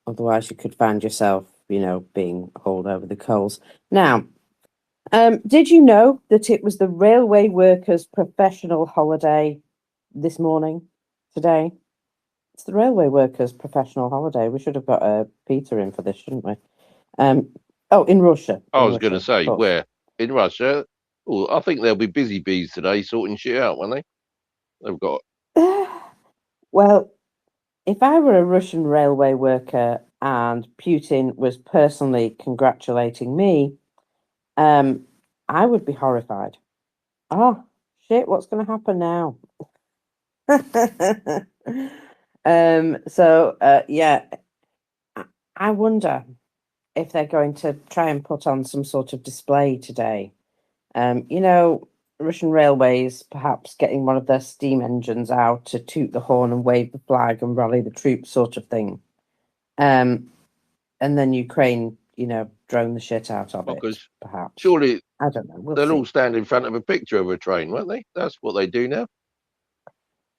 Otherwise you could find yourself, being hauled over the coals. Now, did you know that it was the railway workers' professional holiday this morning, today? It's the railway workers' professional holiday. We should have got Peter in for this, shouldn't we? Oh, in Russia. I was going to say, where? In Russia? Oh, I think they'll be busy bees today sorting shit out, won't they? They've got... Well, if I were a Russian railway worker and Putin was personally congratulating me, I would be horrified. Oh, shit, what's going to happen now? Yeah, I wonder if they're going to try and put on some sort of display today. Russian railways perhaps getting one of their steam engines out to toot the horn and wave the flag and rally the troops, sort of thing. And then Ukraine, drone the shit out of it, perhaps. Surely I don't know. They'll all stand in front of a picture of a train, won't they? That's what they do now.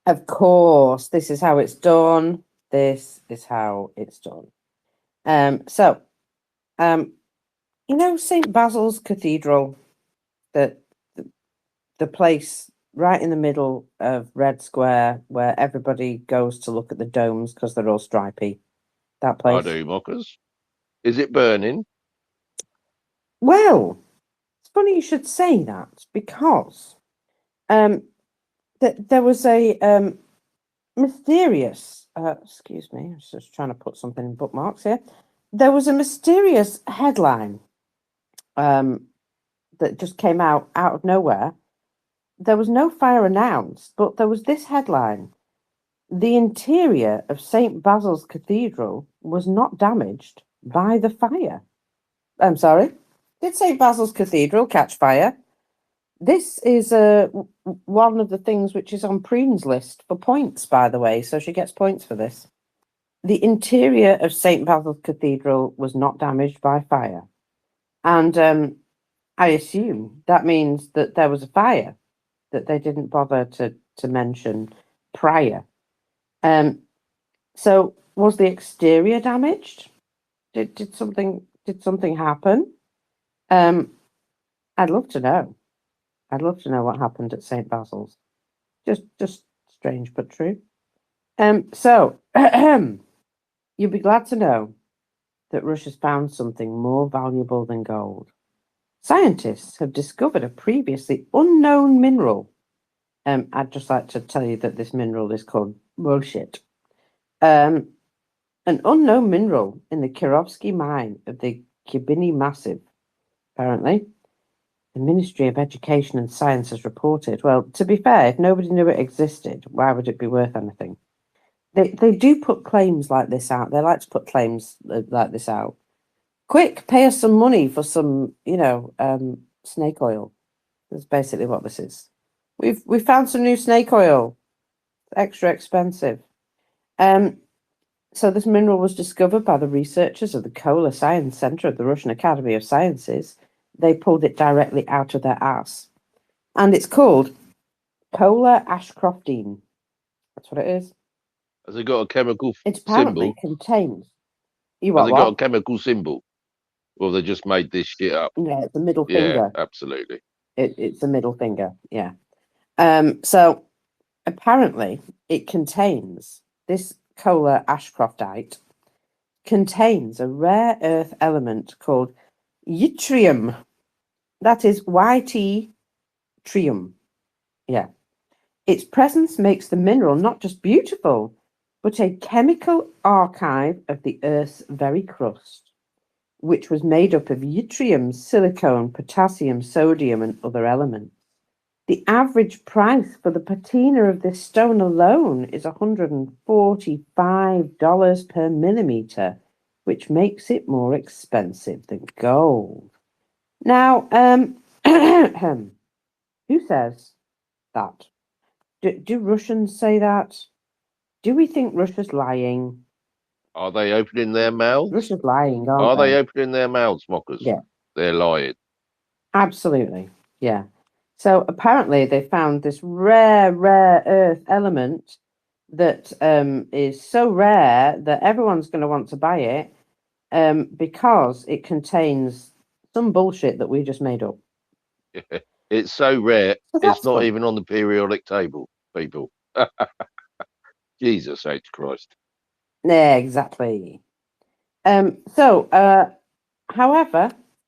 Of course, this is how it's done. This is how it's done. St. Basil's Cathedral, the place right in the middle of Red Square where everybody goes to look at the domes because they're all stripy. That place. I do, mockers. Is it burning? Well, it's funny you should say that, because there was a mysterious, excuse me, I was just trying to put something in bookmarks here. There was a mysterious headline that just came out of nowhere. There was no fire announced, but there was this headline: the interior of St. Basil's Cathedral was not damaged by the fire. I'm sorry, did St. Basil's Cathedral catch fire? This is one of the things which is on Prune's list for points, by the way, so she gets points for this. The interior of St. Basil's Cathedral was not damaged by fire. And I assume that means that there was a fire that they didn't bother to mention prior. So was the exterior damaged? Did something happen? I'd love to know. I'd love to know what happened at St. Basil's. Just strange but true. So you'll be glad to know that Russia's found something more valuable than gold. Scientists have discovered a previously unknown mineral. I'd just like to tell you that this mineral is called bullshit. An unknown mineral in the Kirovsky mine of the Kibini Massive, apparently. The Ministry of Education and Science has reported. Well, to be fair, if nobody knew it existed, why would it be worth anything? They do put claims like this out. They like to put claims like this out. Quick, pay us some money for some, snake oil. That's basically what this is. We found some new snake oil. Extra expensive. So this mineral was discovered by the researchers of the Kola Science Center of the Russian Academy of Sciences. They pulled it directly out of their ass. And it's called Kola Ashcroftine. That's what it is. Has it got a chemical It apparently symbol? contains... Has it got a chemical symbol? Or they just made this shit up? Yeah, it's a middle finger. Yeah, absolutely. It's a middle finger, yeah. So apparently it contains, this Kola Ashcroftite contains a rare earth element called yttrium. That is YT trium. Yeah. Its presence makes the mineral not just beautiful, but a chemical archive of the Earth's very crust, which was made up of yttrium, silicon, potassium, sodium, and other elements. The average price for the patina of this stone alone is $145 per millimeter, which makes it more expensive than gold. Now, who says that? Do Russians say that? Do we think Russia's lying? Are they opening their mouths? Russia's lying, Are aren't they they? opening their mouths, mockers? Yeah, They're lying. absolutely. Yeah. So apparently they found this rare earth element that is so rare that everyone's going to want to buy it because it contains some bullshit that we just made up. It's so rare, So it's that's not fun. even on the periodic table, people. Jesus H. Christ. Yeah, exactly. However,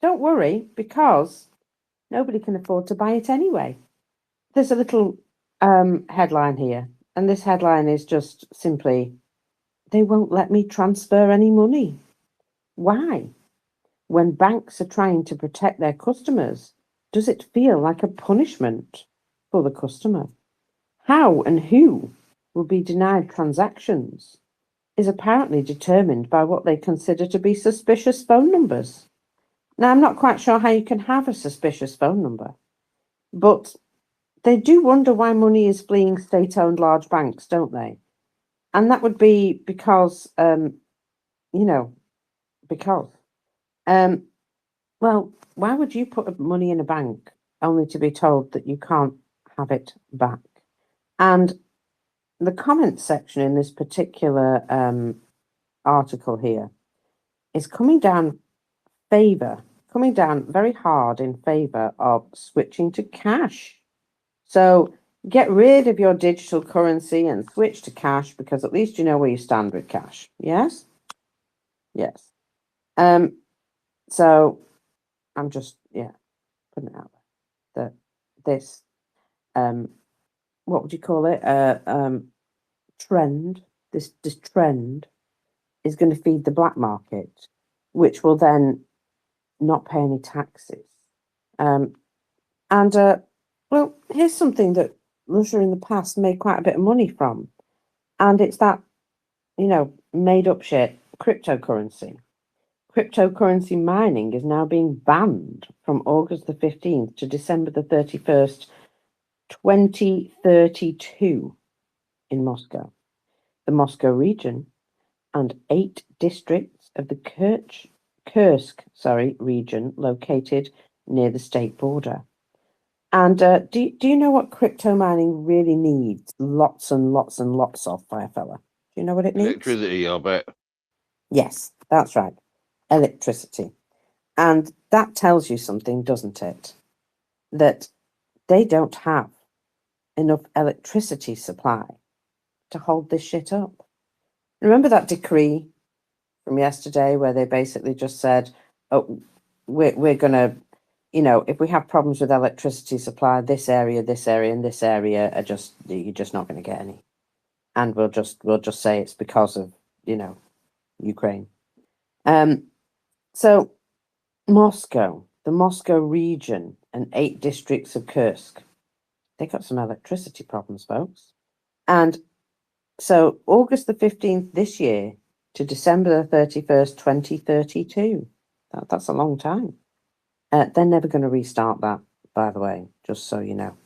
don't worry because nobody can afford to buy it anyway. There's a little headline here, and this headline is just simply, they won't let me transfer any money. Why? When banks are trying to protect their customers, does it feel like a punishment for the customer? How and who will be denied transactions is apparently determined by what they consider to be suspicious phone numbers. Now, I'm not quite sure how you can have a suspicious phone number, but they do wonder why money is fleeing state-owned large banks, don't they? And that would be because, because. Well, why would you put money in a bank only to be told that you can't have it back? And the comments section in this particular article here is coming down very hard in favor of switching to cash. So get rid of your digital currency and switch to cash because at least you know where you stand with cash. Yes? Yes. So I'm just, putting it out there that this, what would you call it? Trend, this trend is going to feed the black market, which will then not pay any taxes. Well, here's something that Russia in the past made quite a bit of money from, and it's that, made up shit, cryptocurrency. Cryptocurrency mining is now being banned from August the 15th to December the 31st, 2032 in Moscow. The Moscow region and 8 districts of the Kursk region located near the state border. And do you know what crypto mining really needs lots and lots and lots of, Firefella? Do you know what it needs? Electricity, I bet. Yes, that's right. Electricity. And that tells you something, doesn't it? That they don't have enough electricity supply to hold this shit up. Remember that decree from yesterday where they basically just said, oh, we're going to, if we have problems with electricity supply, this area, and this area are just, you're just not going to get any. And we'll just say it's because of, Ukraine. So Moscow, the Moscow region and 8 districts of Kursk, they got some electricity problems, folks. And so August the 15th this year to December the 31st, 2032. That's a long time. They're never going to restart that, by the way, just so you know.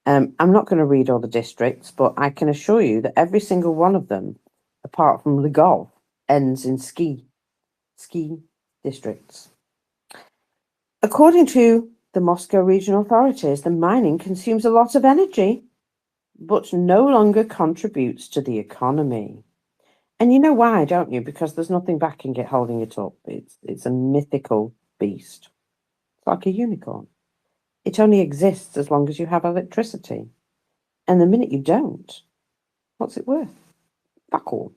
I'm not going to read all the districts, but I can assure you that every single one of them, apart from Lgov, ends in ski districts. According to the Moscow regional authorities, the mining consumes a lot of energy, but no longer contributes to the economy. And you know why, don't you? Because there's nothing backing it, holding it up. It's a mythical beast. It's like a unicorn. It only exists as long as you have electricity. And the minute you don't, what's it worth? Fuck all.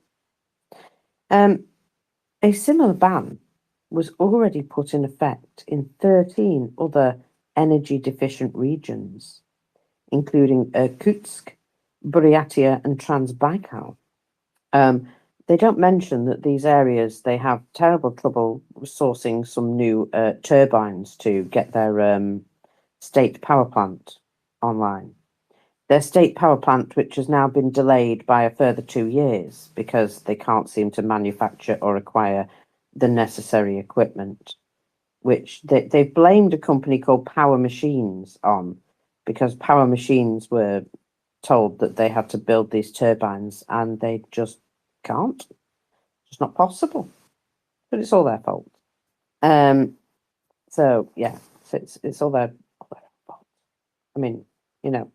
A similar ban was already put in effect in 13 other energy-deficient regions, including Irkutsk, Buryatia, and Transbaikal. They don't mention that these areas, they have terrible trouble sourcing some new turbines to get their state power plant online. Their state power plant, which has now been delayed by a further 2 years because they can't seem to manufacture or acquire the necessary equipment, which they blamed a company called Power Machines on, because Power Machines were told that they had to build these turbines and they just can't. It's not possible. But it's all their fault. So yeah, so it's all their fault. I mean, you know,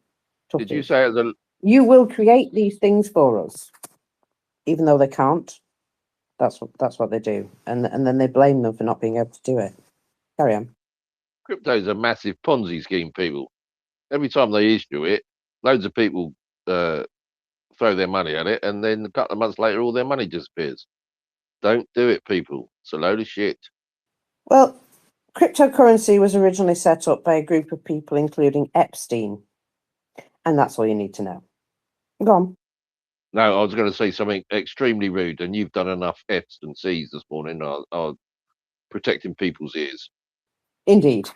tough Did you is. say it was a You will create these things for us, even though they can't. That's what they do, and then they blame them for not being able to do it. Carry on. crypto's a massive Ponzi scheme, people? Every time they issue it, loads of people throw their money at it, and then a couple of months later, all their money disappears. Don't do it, people. It's a load of shit. Well, cryptocurrency was originally set up by a group of people, including Epstein, and that's all you need to know. Go on. No, I was going to say something extremely rude, and you've done enough F's and C's this morning. Are protecting people's ears. Indeed.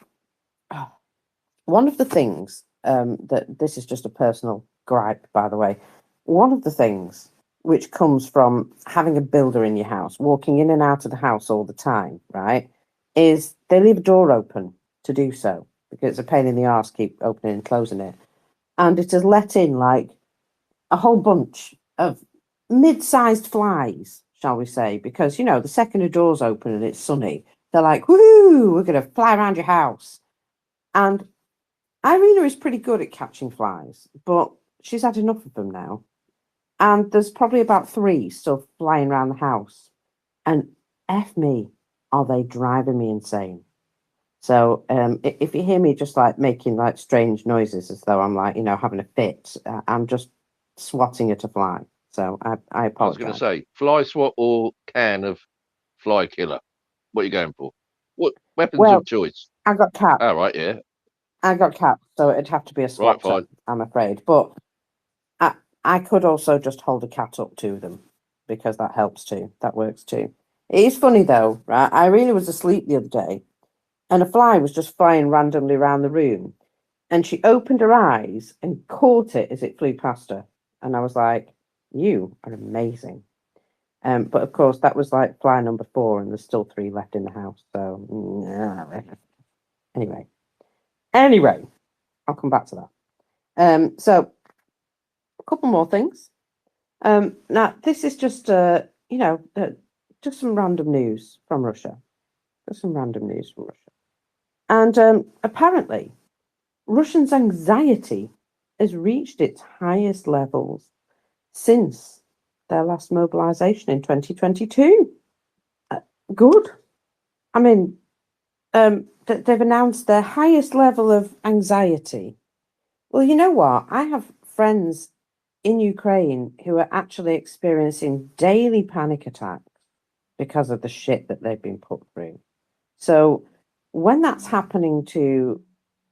One of the things that this is just a personal gripe, by the way. One of the things which comes from having a builder in your house, walking in and out of the house all the time, right, is they leave a door open to do so because it's a pain in the arse keep opening and closing it. And it has let in like a whole bunch of mid-sized flies, shall we say, because, you know, the second a door's open and it's sunny, they're like, woohoo, we're going to fly around your house. And Irina is pretty good at catching flies, but she's had enough of them now. And there's probably about 3 still flying around the house. And F me, are they driving me insane? So if you hear me just like making like strange noises as though I'm like, you know, having a fit, I'm just swatting at a fly. So I I was apologize. going to say fly swat or can of fly killer. What are you going for? What weapons Well, of choice? I got cat. All right, yeah, I got cat, so it'd have to be a right, swatter, fine. I'm afraid. But I could also just hold a cat up to them because that helps too. That works too. It is funny though, right? I really was asleep the other day and a fly was just flying randomly around the room. And she opened her eyes and caught it as it flew past her. And I was like, you are amazing. But of course, that was like fly number 4, and there's still 3 left in the house. So, anyway, I'll come back to that. So, a couple more things. Now, this is just, just some random news from Russia. Just some random news from Russia. And apparently, Russians' anxiety has reached its highest levels since their last mobilization in 2022. Good. I mean, they've announced their highest level of anxiety. Well, you know what? I have friends in Ukraine who are actually experiencing daily panic attacks because of the shit that they've been put through. So when that's happening to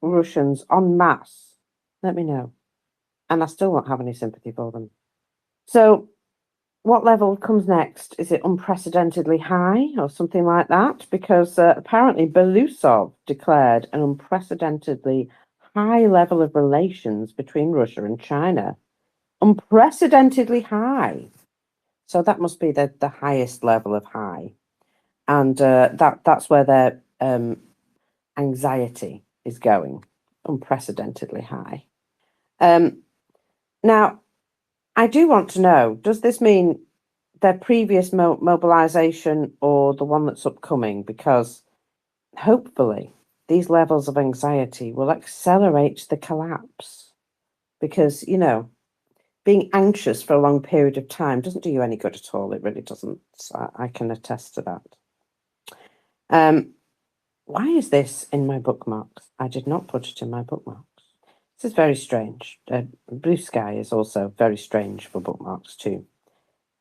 Russians en masse, let me know. And I still won't have any sympathy for them. So what level comes next? Is it unprecedentedly high or something like that? Because apparently Belousov declared an unprecedentedly high level of relations between Russia and China. Unprecedentedly high. So that must be the highest level of high. And that's where their anxiety is going. Unprecedentedly high. Now, I do want to know, does this mean their previous mobilization or the one that's upcoming? Because hopefully these levels of anxiety will accelerate the collapse. Because, you know, being anxious for a long period of time doesn't do you any good at all. It really doesn't. So I can attest to that. Why is this in my bookmarks? I did not put it in my bookmarks. This is very strange. Blue Sky is also very strange for bookmarks too.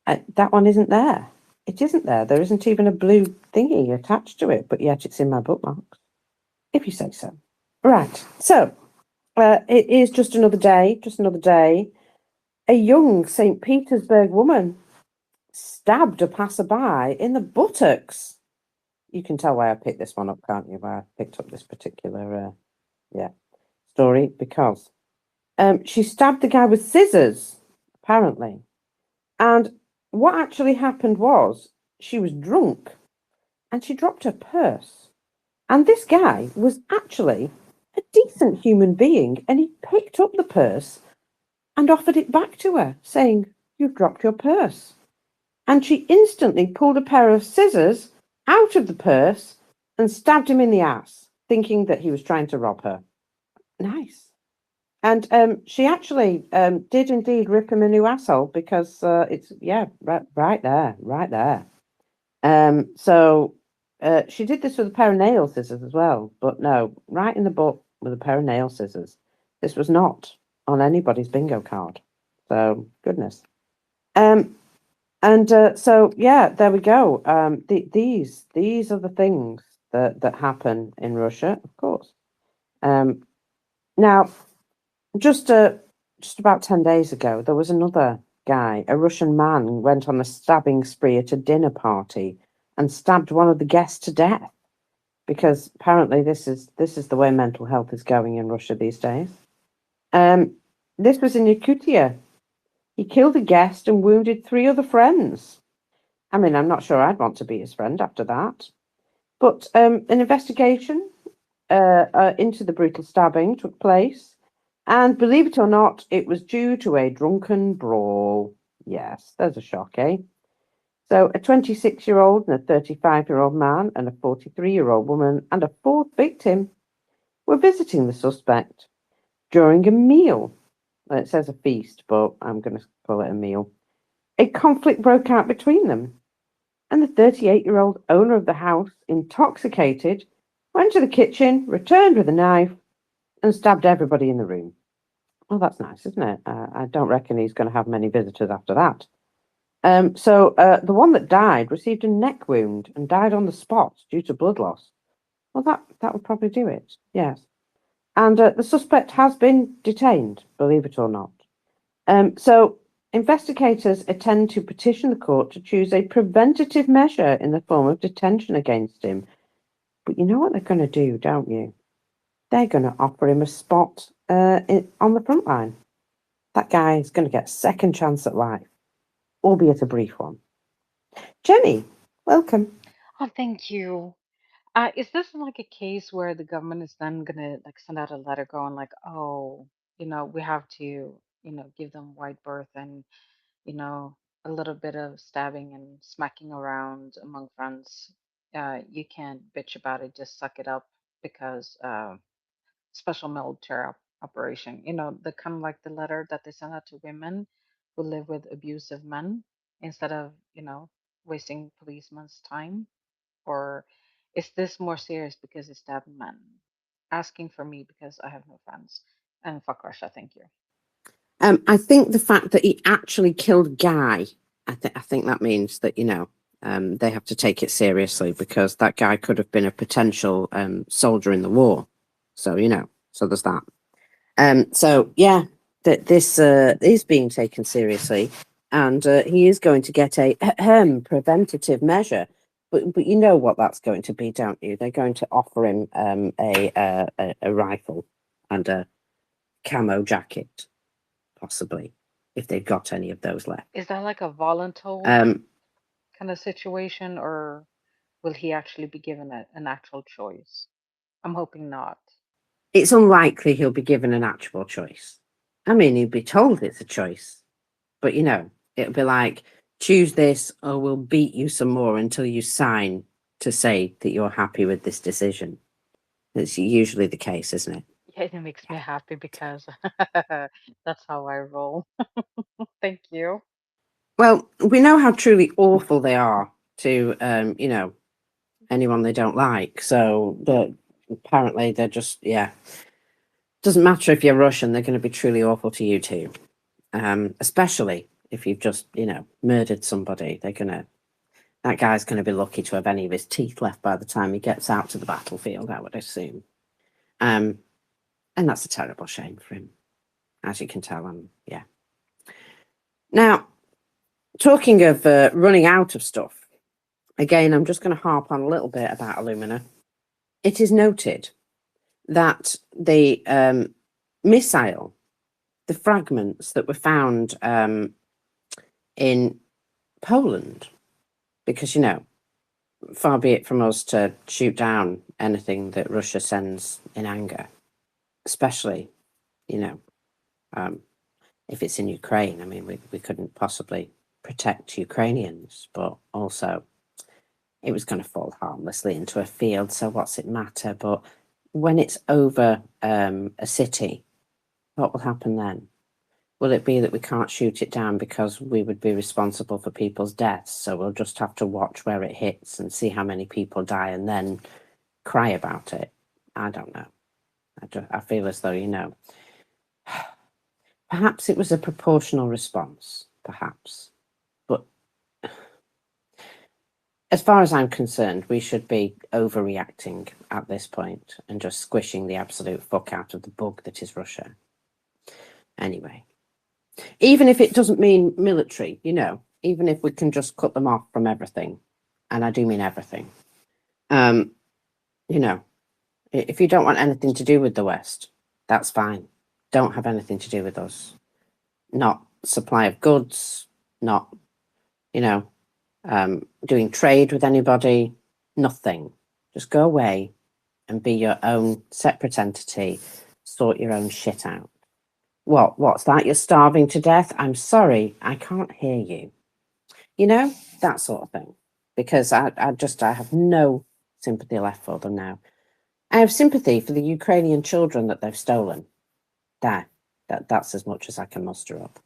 That one isn't there. It isn't there. There isn't even a blue thingy attached to it, but yet it's in my bookmarks. If you say so. Right. So it is just another day. A young St. Petersburg woman stabbed a passerby in the buttocks. You can tell why I picked this one up, can't you? Why I picked up this particular story, because She stabbed the guy with scissors, apparently. And what actually happened was she was drunk and she dropped her purse. And this guy was actually a decent human being, and he picked up the purse and offered it back to her, saying, "You've dropped your purse." And she instantly pulled a pair of scissors out of the purse and stabbed him in the ass, thinking that he was trying to rob her. Nice. And she actually did indeed rip him a new asshole, because it's, yeah, right there. So she did this with a pair of nail scissors as well, but no, right in the butt with a pair of nail scissors. This was not on anybody's bingo card. So, goodness. So yeah, there we go. These are the things that happen in Russia, of course. Now, just about 10 days ago, there was another guy, a Russian man, went on a stabbing spree at a dinner party and stabbed one of the guests to death, because apparently this is the way mental health is going in Russia these days. This was in Yakutia. He killed a guest and wounded 3 other friends. I mean, I'm not sure I'd want to be his friend after that. But an investigation into the brutal stabbing took place, and believe it or not, it was due to a drunken brawl. Yes, there's a shock, eh? So a 26-year-old and a 35-year-old man and a 43-year-old woman and a 4th victim were visiting the suspect during a meal. Well, it says a feast, but I'm going to call it a meal. A conflict broke out between them, and the 38-year-old owner of the house, intoxicated, went to the kitchen, returned with a knife, and stabbed everybody in the room. Well, that's nice, isn't it? I don't reckon he's going to have many visitors after that. So the one that died received a neck wound and died on the spot due to blood loss. Well, that would probably do it, yes. And the suspect has been detained, believe it or not. So investigators intend to petition the court to choose a preventative measure in the form of detention against him. But you know what they're going to do, don't you? They're going to offer him a spot on the front line. That guy is going to get a second chance at life, albeit a brief one. Jenny, welcome. Oh, thank you. Is this like a case where the government is then gonna like send out a letter going like, oh, we have to, give them wide berth and, you know, a little bit of stabbing and smacking around among friends. You can't bitch about it, just suck it up because special military operation. The kind of like the letter that they send out to women who live with abusive men instead of, wasting policemen's time. Or is this more serious because it's stabbed men? Asking for me because I have no friends. And fuck Russia, thank you. I think the fact that he actually killed a guy, I think that means that, they have to take it seriously, because that guy could have been a potential soldier in the war. So, so there's that. So, yeah, that this is being taken seriously, and he is going to get a preventative measure. But you know what that's going to be, don't you? They're going to offer him a rifle and a camo jacket, possibly, if they've got any of those left. Is that like a voluntold kind of situation, or will he actually be given an actual choice? I'm hoping not. It's unlikely he'll be given an actual choice. I mean, he'll be told it's a choice, but it'll be like, choose this or we'll beat you some more until you sign to say that you're happy with this decision. It's usually the case, isn't it? Yeah, it makes me happy because that's how I roll. Thank you. Well, we know how truly awful they are to, anyone they don't like. So apparently they're just, doesn't matter if you're Russian, they're going to be truly awful to you too. Especially if you've just, murdered somebody. That guy's going to be lucky to have any of his teeth left by the time he gets out to the battlefield, I would assume. And that's a terrible shame for him, as you can tell. Yeah. Now, talking of running out of stuff, again, I'm just going to harp on a little bit about alumina. It is noted that the missile the fragments that were found in Poland, because, you know, far be it from us to shoot down anything that Russia sends in anger, especially, you know, if it's in Ukraine. I mean, we couldn't possibly protect Ukrainians, but also it was going to fall harmlessly into a field, so what's it matter? But when it's over a city, what will happen then? Will it be that we can't shoot it down because we would be responsible for people's deaths? So we'll just have to watch where it hits and see how many people die and then cry about it? I don't know. I feel as though, you know, perhaps it was a proportional response, perhaps. But as far as I'm concerned, we should be overreacting at this point and just squishing the absolute fuck out of the bug that is Russia. Anyway. Even if it doesn't mean military, you know, even if we can just cut them off from everything, and I do mean everything, you know, if you don't want anything to do with the West, that's fine. Don't have anything to do with us. Not supply of goods, not, you know, doing trade with anybody, nothing. Just go away and be your own separate entity, sort your own shit out. What's that? You're starving to death? I'm sorry, I can't hear you. You know, that sort of thing. Because I have no sympathy left for them now. I have sympathy for the Ukrainian children that they've stolen. That's as much as I can muster up.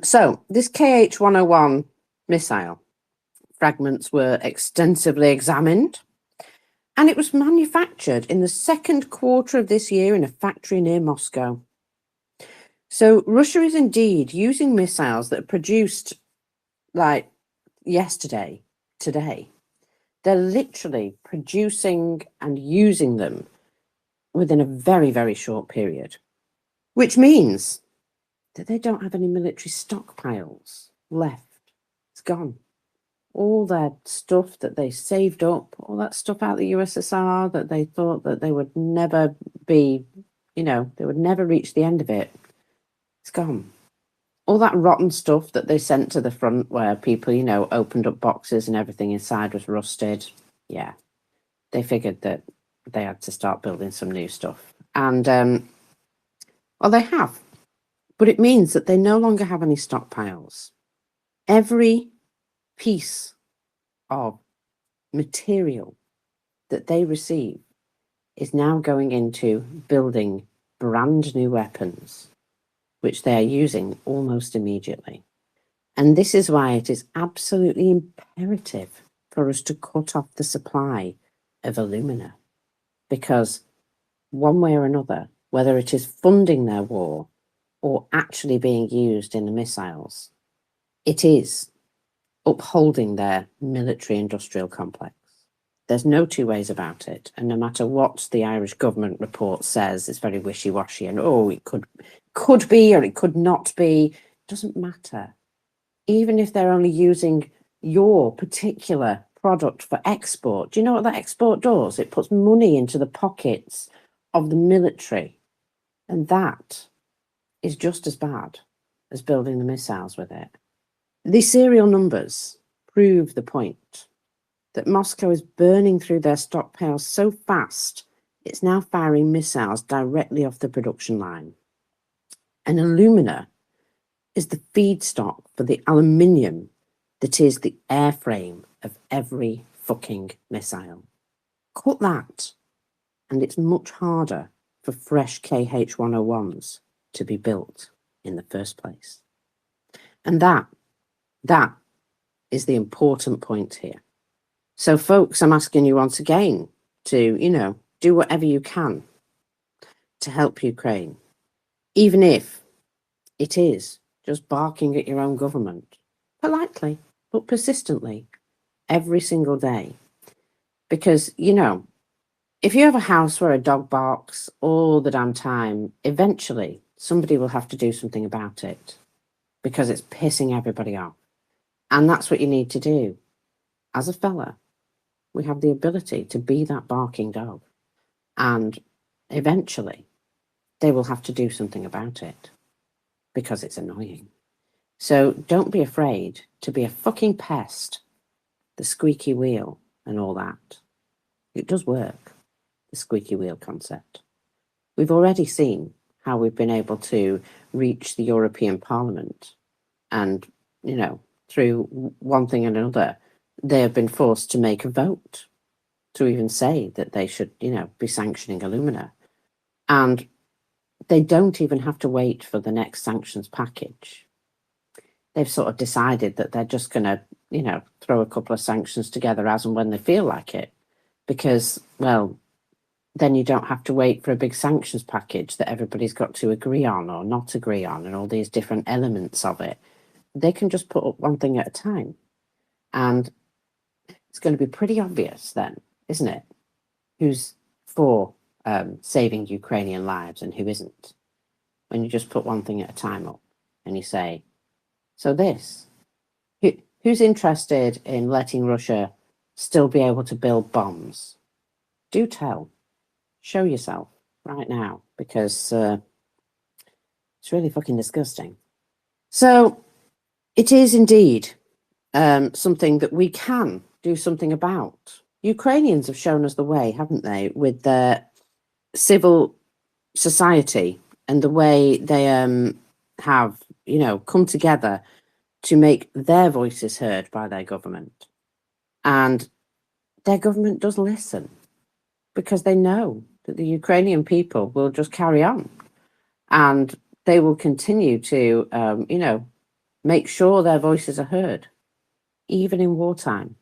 So this KH-101 missile fragments were extensively examined, and it was manufactured in the second quarter of this year in a factory near Moscow. So Russia is indeed using missiles that are produced like yesterday, today. They're literally producing and using them within a very, very short period, which means that they don't have any military stockpiles left. It's gone. All their stuff that they saved up, all that stuff out of the USSR that they thought that they would never be, you know, they would never reach the end of it. It's gone. All that rotten stuff that they sent to the front where people, you know, opened up boxes and everything inside was rusted. Yeah. They figured that they had to start building some new stuff. And, well, they have. But it means that they no longer have any stockpiles. Every piece of material that they receive is now going into building brand new weapons, which they are using almost immediately. And this is why it is absolutely imperative for us to cut off the supply of alumina. Because one way or another, whether it is funding their war or actually being used in the missiles, it is upholding their military-industrial complex. There's no two ways about it. And no matter what the Irish government report says, it's very wishy-washy and, oh, it could be or it could not be. It doesn't matter. Even if they're only using your particular product for export, do you know what that export does? It puts money into the pockets of the military. And that is just as bad as building the missiles with it. The serial numbers prove the point that Moscow is burning through their stockpiles so fast, it's now firing missiles directly off the production line. And alumina is the feedstock for the aluminium that is the airframe of every fucking missile. Cut that, and it's much harder for fresh KH-101s to be built in the first place. And that is the important point here. So, folks, I'm asking you once again to, you know, do whatever you can to help Ukraine, even if it is just barking at your own government, politely, but persistently, every single day. Because, you know, if you have a house where a dog barks all the damn time, eventually somebody will have to do something about it because it's pissing everybody off. And that's what you need to do. As a fella, we have the ability to be that barking dog. And eventually, they will have to do something about it because it's annoying. So don't be afraid to be a fucking pest, the squeaky wheel and all that. It does work, the squeaky wheel concept. We've already seen how we've been able to reach the European Parliament and, you know, through one thing and another, they have been forced to make a vote to even say that they should, you know, be sanctioning alumina. And they don't even have to wait for the next sanctions package. They've sort of decided that they're just going to, you know, throw a couple of sanctions together as and when they feel like it. Because, well, then you don't have to wait for a big sanctions package that everybody's got to agree on or not agree on and all these different elements of it. They can just put up one thing at a time. And it's going to be pretty obvious then, isn't it? Who's for saving Ukrainian lives and who isn't. When you just put one thing at a time up and you say, so this, who's interested in letting Russia still be able to build bombs? Do tell. Show yourself right now, because it's really fucking disgusting. So it is indeed something that we can do something about. Ukrainians have shown us the way, haven't they, with their civil society and the way they have, you know, come together to make their voices heard by their government. And their government does listen because they know that the Ukrainian people will just carry on and they will continue to, you know, make sure their voices are heard, even in wartime.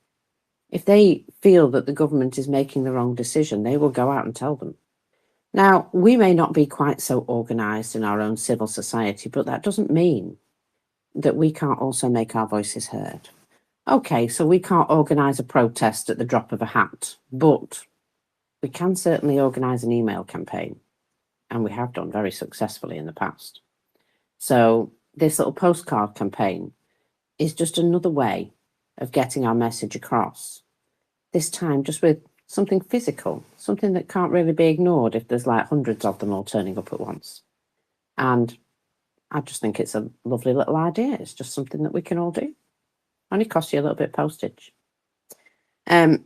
If they feel that the government is making the wrong decision, they will go out and tell them. Now, we may not be quite so organised in our own civil society, but that doesn't mean that we can't also make our voices heard. Okay, so we can't organise a protest at the drop of a hat, but we can certainly organise an email campaign, and we have done very successfully in the past. So this little postcard campaign is just another way of getting our message across. This time just with something physical, something that can't really be ignored if there's like hundreds of them all turning up at once. And I just think it's a lovely little idea. It's just something that we can all do. Only costs you a little bit of postage. And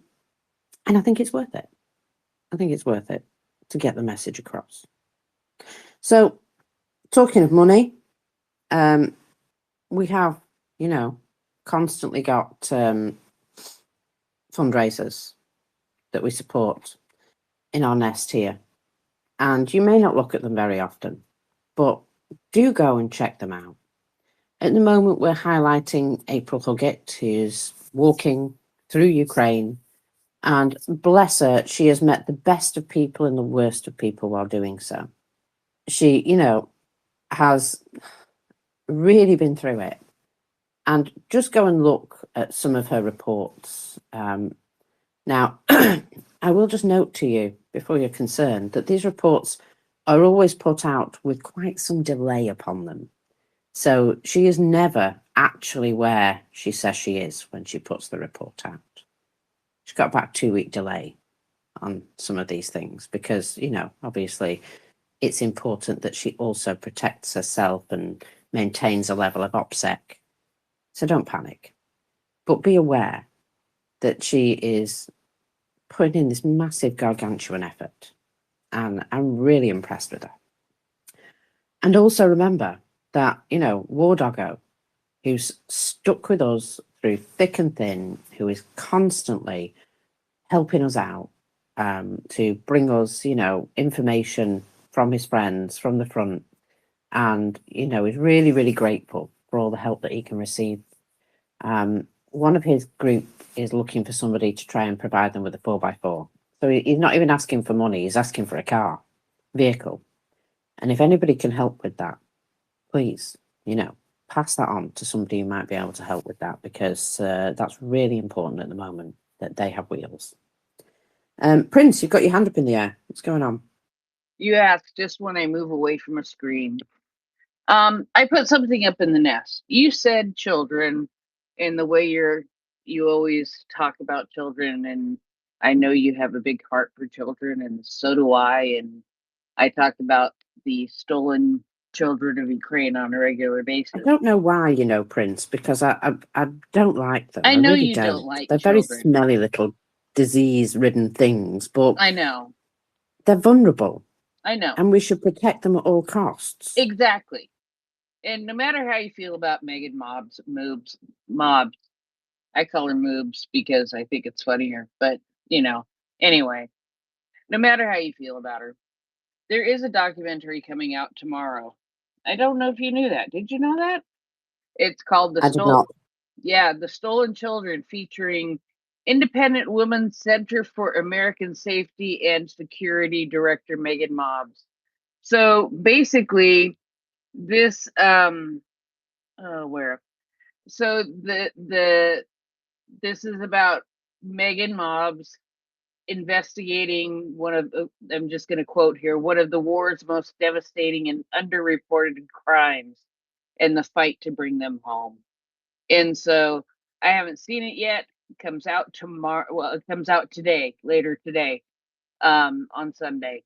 I think it's worth it. I think it's worth it to get the message across. So, talking of money, we have, you know, constantly got fundraisers that we support in our nest here. And you may not look at them very often, but do go and check them out. At the moment, we're highlighting April Huggett, who's walking through Ukraine. And bless her, she has met the best of people and the worst of people while doing so. She, you know, has really been through it. And just go and look at some of her reports. Now, I will just note to you, before you're concerned, that these reports are always put out with quite some delay upon them. So she is never actually where she says she is when she puts the report out. She's got about a 2-week delay on some of these things because, you know, obviously it's important that she also protects herself and maintains a level of OPSEC. So don't panic, but be aware that she is putting in this massive gargantuan effort, and I'm really impressed with her. And also remember that, you know, War Doggo, who's stuck with us through thick and thin, who is constantly helping us out to bring us, you know, information from his friends from the front, and, you know, is really, really grateful for all the help that he can receive. One of his group is looking for somebody to try and provide them with a 4x4. So he's not even asking for money, he's asking for a vehicle. And if anybody can help with that, please, you know, pass that on to somebody who might be able to help with that, because that's really important at the moment that they have wheels. Prince, you've got your hand up in the air. What's going on? You ask just when I move away from a screen. I put something up in the nest. You said children, and the way you always talk about children, and I know you have a big heart for children, and so do I. And I talked about the stolen children of Ukraine on a regular I basis. don't know why, you know, Prince, because I don't like them. I I know really you don't like They're very children. smelly little disease-ridden things, but I know. they're vulnerable, I know. and we should protect them at all costs. Exactly. And no matter how you feel about Megan mobs, I call her moobs because I think it's funnier. But, you know, anyway, no matter how you feel about her, there is a documentary coming out tomorrow. I don't know if you knew that. Did you know that? It's called I did not. The Stolen Children, featuring Independent Women's Center for American Safety and Security Director Megan Mobbs. So basically, this where so this is about Megan Mobbs investigating one of the, I'm just going to quote here, one of the war's most devastating and underreported crimes, and the fight to bring them home. And so I haven't seen it yet. It comes out tomorrow. Well, it comes out today, later today, on Sunday,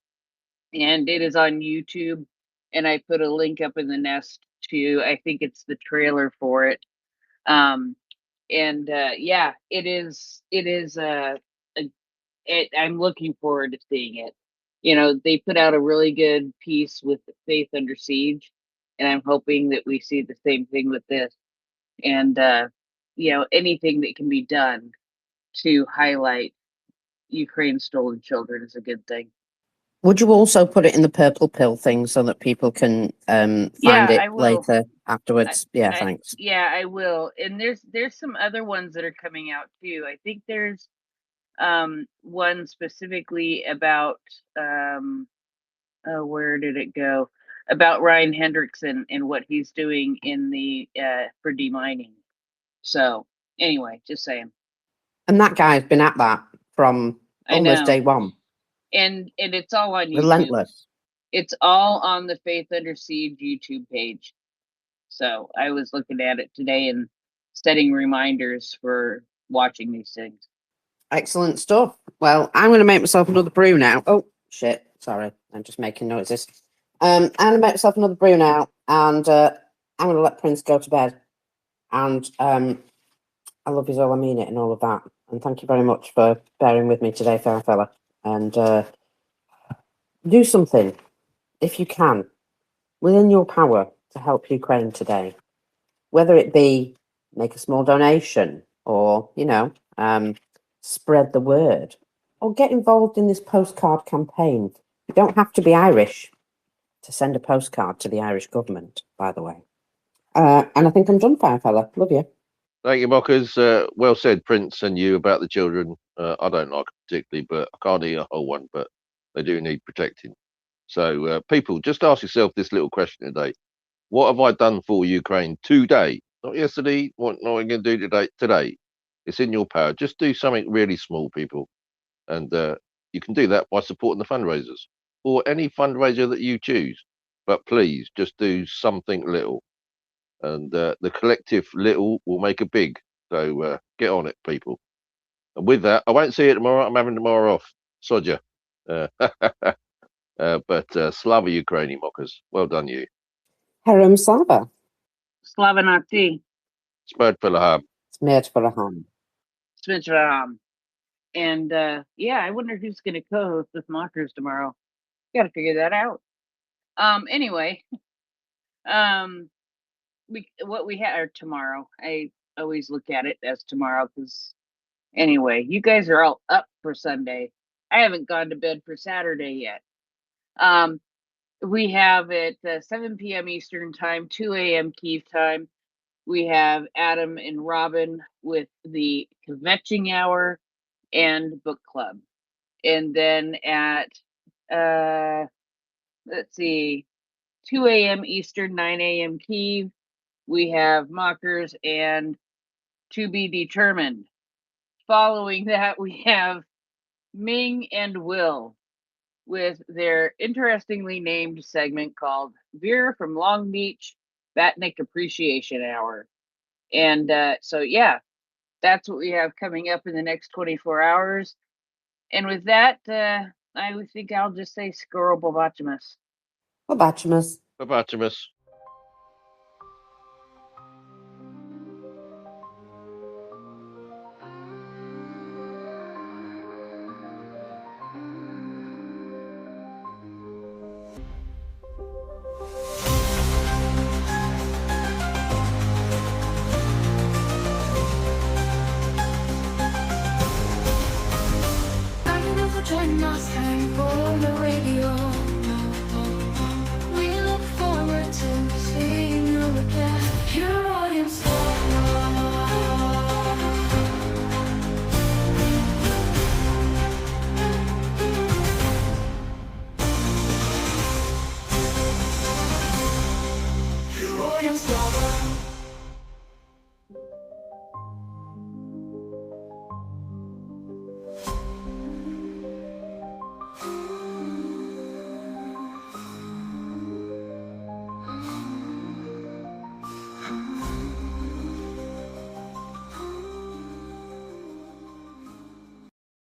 and it is on YouTube. And I put a link up in the nest to, I think it's the trailer for it. Yeah, it is. I'm looking forward to seeing it. You know, they put out a really good piece with Faith Under Siege, and I'm hoping that we see the same thing with this. And you know, anything that can be done to highlight Ukraine's stolen children is a good thing. Would you also put it in the purple pill thing so that people can find it I will. later afterwards? Thanks. Yeah, I will. And there's some other ones that are coming out too. I think there's one specifically about where did it go? About Ryan Hendrickson and what he's doing in the for demining. So anyway, just saying. And that guy's been at that from almost day one. And it's all on YouTube. Relentless. It's all on the Faith Under Siege YouTube page. So I was looking at it today and setting reminders for watching these things. Excellent stuff. Well, I'm going to make myself another brew now. Oh, shit. Sorry. I'm just making noises. I'm going to make myself another brew now, and I'm going to let Prince go to bed. And I love you all, I mean it, and all of that. And thank you very much for bearing with me today, fair fella. And do something, if you can, within your power to help Ukraine today. Whether it be make a small donation or, you know, spread the word or get involved in this postcard campaign. You don't have to be Irish to send a postcard to the Irish government, by the way. And I think I'm done, fire fella. Love you. Thank you, Mockers. Well said, Prince, and you about the children. I don't like it particularly, but I can't eat a whole one, but they do need protecting. So, people, just ask yourself this little question today. What have I done for Ukraine today? Not yesterday. What am I going to do today? Today. It's in your power. Just do something really small, people. And you can do that by supporting the fundraisers or any fundraiser that you choose. But please, just do something little. And the collective little will make a big. So get on it, people. And with that, I won't see you tomorrow. I'm having tomorrow off. Sodja. But Slava Ukrainian Mockers. Well done, you. Herum Slava. Slava Nazi. Smert Filaham. Smert Filaham. Smert. And yeah, I wonder who's going to co-host with Mockers tomorrow. Got to figure that out. Anyway, what we have tomorrow. I always look at it as tomorrow because anyway, you guys are all up for Sunday. I haven't gone to bed for Saturday yet. We have at 7 p.m. Eastern time, 2 a.m. Kyiv time. We have Adam and Robin with the Kvetching Hour and Book Club. And then at, let's see, 2 a.m. Eastern, 9 a.m. Kyiv, we have Mockers and To Be Determined. Following that, we have Ming and Will with their interestingly named segment called Veer from Long Beach Batnik Appreciation Hour. And so, yeah, that's what we have coming up in the next 24 hours. And with that, I would think I'll just say Skoro Bovachimus. Побачимось. Побачимось. Thank you for joining us and VolyaRadio. We look forward to seeing you again. Your audience. Your audience.